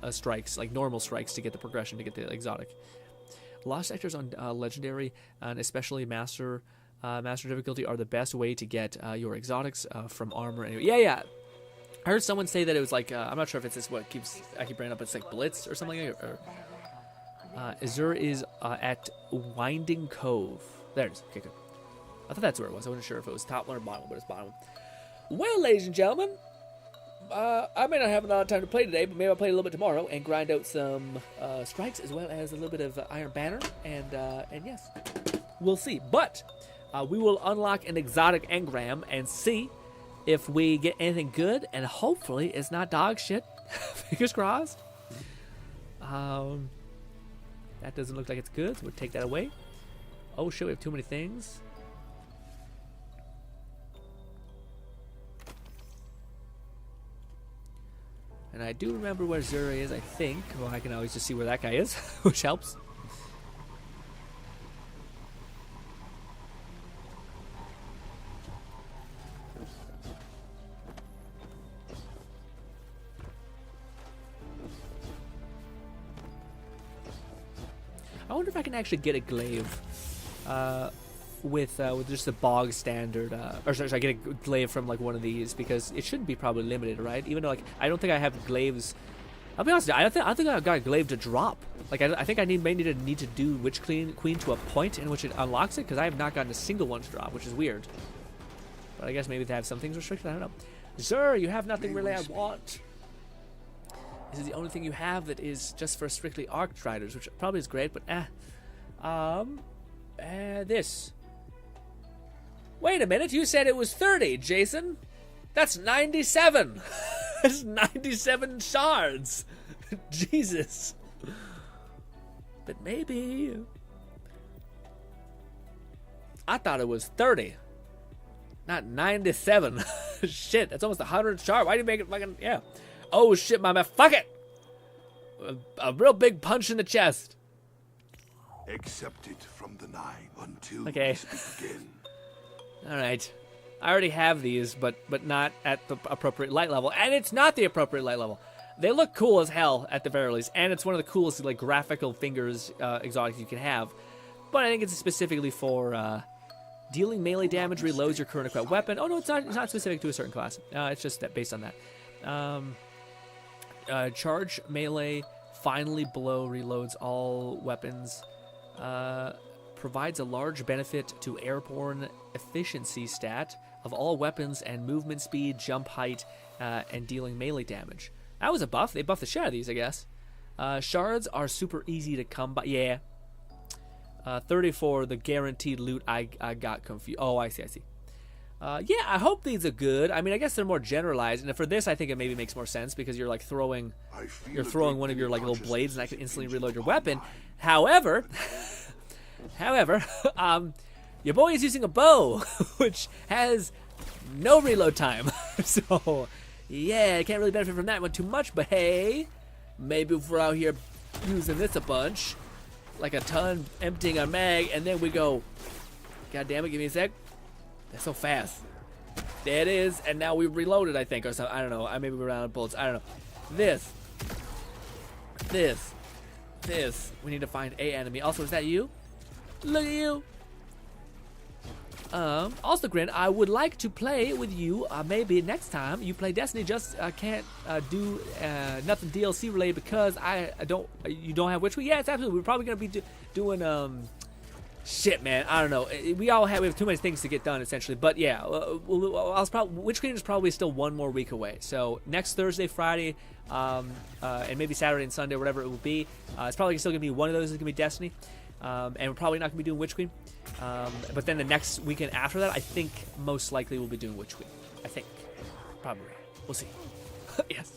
Speaker 1: strikes, like normal strikes, to get the progression to get the exotic. Lost sectors on legendary and especially master difficulty are the best way to get your exotics from armor. Anyway, yeah. I heard someone say that it was like I'm not sure if it's this what I keep bringing up. It's like Blitz or something like that. Azur is at Winding Cove. There it is. Okay, good. I thought that's where it was. I wasn't sure if it was top one or bottom, but it's bottom. Well, ladies and gentlemen, I may not have a lot of time to play today, but maybe I'll play a little bit tomorrow and grind out some strikes as well as a little bit of Iron Banner. And yes, we'll see. But we will unlock an exotic engram and see if we get anything good, and hopefully it's not dog shit. Fingers crossed. That doesn't look like it's good, so we'll take that away. Oh shit, we have too many things. And I do remember where Zuri is, I think. Well, I can always just see where that guy is, which helps. I wonder if I can actually get a glaive with just a bog standard, or sorry, I get a glaive from like one of these, because it shouldn't be probably limited, right? Even though like I don't think I have glaives. I'll be honest, I don't think I've got a glaive to may think I need to do Witch Queen to a point in which it unlocks it, because I have not gotten a single one to drop, which is weird. But I guess maybe they have some things restricted. I don't know. Sir, you have nothing really I want. This is the only thing you have that is just for strictly Arctriders, which probably is great, but this. Wait a minute, you said it was 30, Jason. That's 97. That's 97 shards. Jesus. But maybe. I thought it was 30. Not 97. Shit, that's almost 100 shards. Why do you make it fucking, yeah. Oh shit, my man, fuck it! A real big punch in the chest.
Speaker 7: Accept it from the 9 until
Speaker 1: Okay.
Speaker 7: we speak again.
Speaker 1: All right. I already have these, but not at the appropriate light level. And it's not the appropriate light level. They look cool as hell at the very least. And it's one of the coolest like graphical fingers exotics you can have. But I think it's specifically for dealing melee damage, reloads your current equipped weapon. Oh, no, it's not specific to a certain class. It's just that based on that. Charge melee, finally blow, reloads all weapons. Provides a large benefit to airborne efficiency stat of all weapons and movement speed, jump height, and dealing melee damage. That was a buff. They buffed the shit out of these, I guess. Shards are super easy to come by. Yeah. 34, the guaranteed loot. I got confused. Oh, I see. Yeah, I hope these are good. I mean, I guess they're more generalized. And for this, I think it maybe makes more sense because you're like throwing one of your like little blades, and I can instantly reload your weapon. However, your boy is using a bow, which has no reload time. So, yeah, I can't really benefit from that one too much. But hey, maybe if we're out here using this a bunch, like a ton, emptying our mag, and then we go, God damn it, give me a sec. That's so fast. There it is, and now we reloaded, I think, or something. I don't know. Maybe we're out of bullets. I don't know. This. We need to find a enemy. Also, is that you? Look at you. Also, Grin, I would like to play with you. Maybe next time you play Destiny. Just can't do nothing DLC related because you don't have Witch Queen. Yeah, it's absolutely. We're probably gonna be doing shit, man. I don't know. We have too many things to get done essentially. But yeah, Witch Queen is probably still one more week away. So next Thursday, Friday, and maybe Saturday and Sunday, whatever it will be. It's probably still gonna be one of those is gonna be Destiny. And we're probably not going to be doing Witch Queen. But then the next weekend after that, I think most likely we'll be doing Witch Queen. I think. Probably. We'll see. Yes.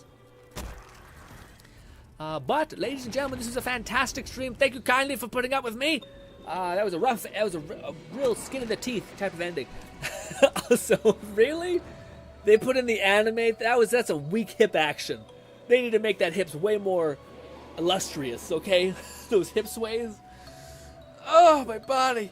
Speaker 1: But, ladies and gentlemen, this is a fantastic stream. Thank you kindly for putting up with me. That was a real skin in the teeth type of ending. So, really? They put in the anime? That's a weak hip action. They need to make that hips way more illustrious, okay? Those hip sways. Oh, my body.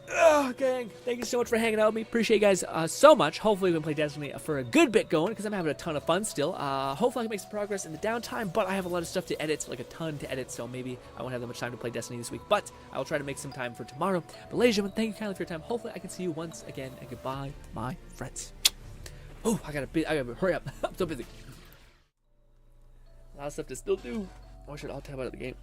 Speaker 1: Oh, gang. Thank you so much for hanging out with me. Appreciate you guys so much. Hopefully we can play Destiny for a good bit going because I'm having a ton of fun still. Hopefully I can make some progress in the downtime, but I have a lot of stuff to edit, like a ton to edit, so maybe I won't have that much time to play Destiny this week, but I will try to make some time for tomorrow. But ladies and gentlemen, thank you kindly for your time. Hopefully I can see you once again, and goodbye, my friends. Oh, I gotta hurry up. I'm so busy. A lot of stuff to still do. I should all tap out of the game.